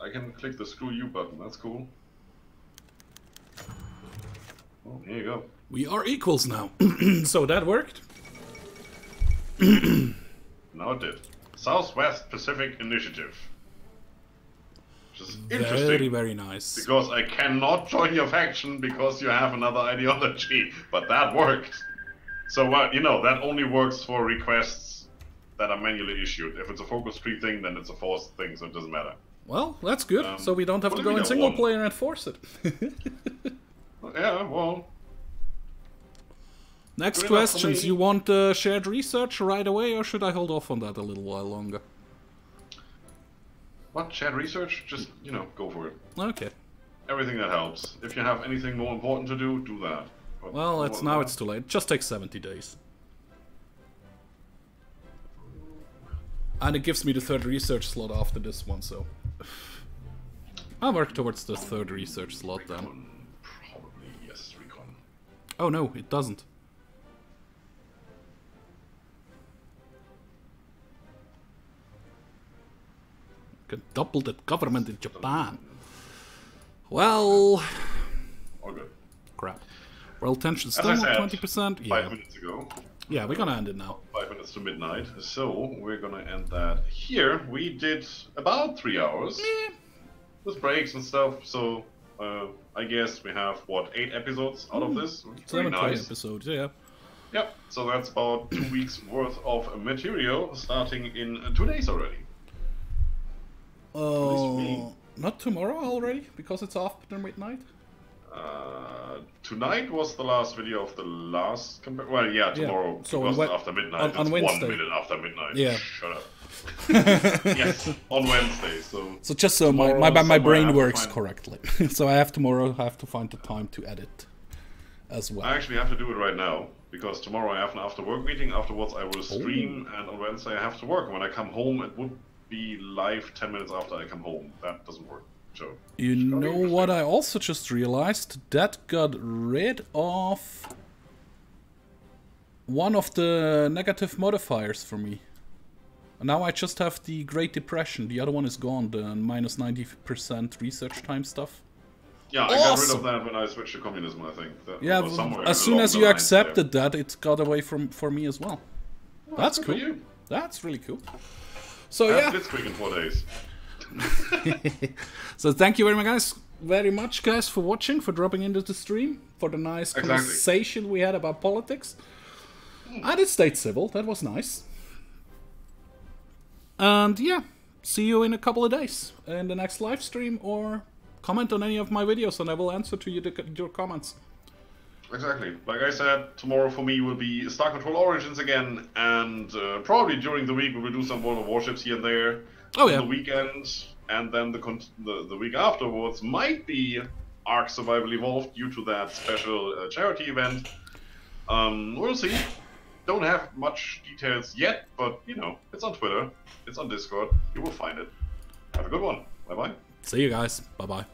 I can click the screw you button. That's cool. Oh, here you go. We are equals now. So that worked. Now it did. Southwest Pacific Initiative. Which is interesting. Very, very nice. Because I cannot join your faction because you have another ideology. But that worked. So, you know, that only works for requests that are manually issued. If it's a focus tree thing, then it's a forced thing, so it doesn't matter. Well, that's good. So we don't have to go in single player and force it. Yeah, well... Next questions. You want shared research right away, or should I hold off on that a little while longer? What? Shared research? Just, you know, go for it. Okay. Everything that helps. If you have anything more important to do, do that. But well, it's too late. It just takes 70 days. And it gives me the 3rd research slot after this one, so... I'll work towards the 3rd research slot then. Probably, yes, recon. Oh no, it doesn't. Can double the government in Japan. Well... All good. Crap. World tension still As I said, 20%. 5 minutes ago. Yeah, we're gonna end it now. 5 minutes to midnight. So, we're gonna end that here. We did about 3 hours. With breaks and stuff, so... I guess we have, what, 8 episodes out of this? 7 nice. episodes, yeah. Yep, so that's about 2 weeks worth of material, starting in 2 days already. Not tomorrow already, because it's after midnight? Tonight was the last video of the last... Well, yeah, tomorrow, so because after midnight, on it's Wednesday. 1 minute after midnight. Yeah. Shut up. Yes, on Wednesday, so... So just so my brain works correctly. So I have to find the time to edit as well. I actually have to do it right now, because tomorrow I have an after-work meeting, afterwards I will stream, and on Wednesday I have to work. When I come home, it would be live 10 minutes after I come home. That doesn't work. So, you know what I also just realized? That got rid of one of the negative modifiers for me. And now I just have the Great Depression. The other one is gone, the minus 90% research time stuff. Yeah, I got rid of that when I switched to communism, I think. That yeah, as soon as you accepted that, it got away for me as well. Well, that's cool. That's really cool. So yeah. Blitzkrieg in 4 days. So thank you very much guys for watching, for dropping into the stream, for the nice conversation we had about politics. And it stayed civil, that was nice. And yeah, see you in a couple of days in the next live stream, or comment on any of my videos and I will answer to your comments. Exactly. Like I said, tomorrow for me will be Star Control Origins again, and probably during the week we will do some World of Warships here and there. Oh yeah. On the weekend, and then the week afterwards might be Ark Survival Evolved due to that special charity event. We'll see. Don't have much details yet, but you know, it's on Twitter, it's on Discord. You will find it. Have a good one. Bye bye. See you guys. Bye bye.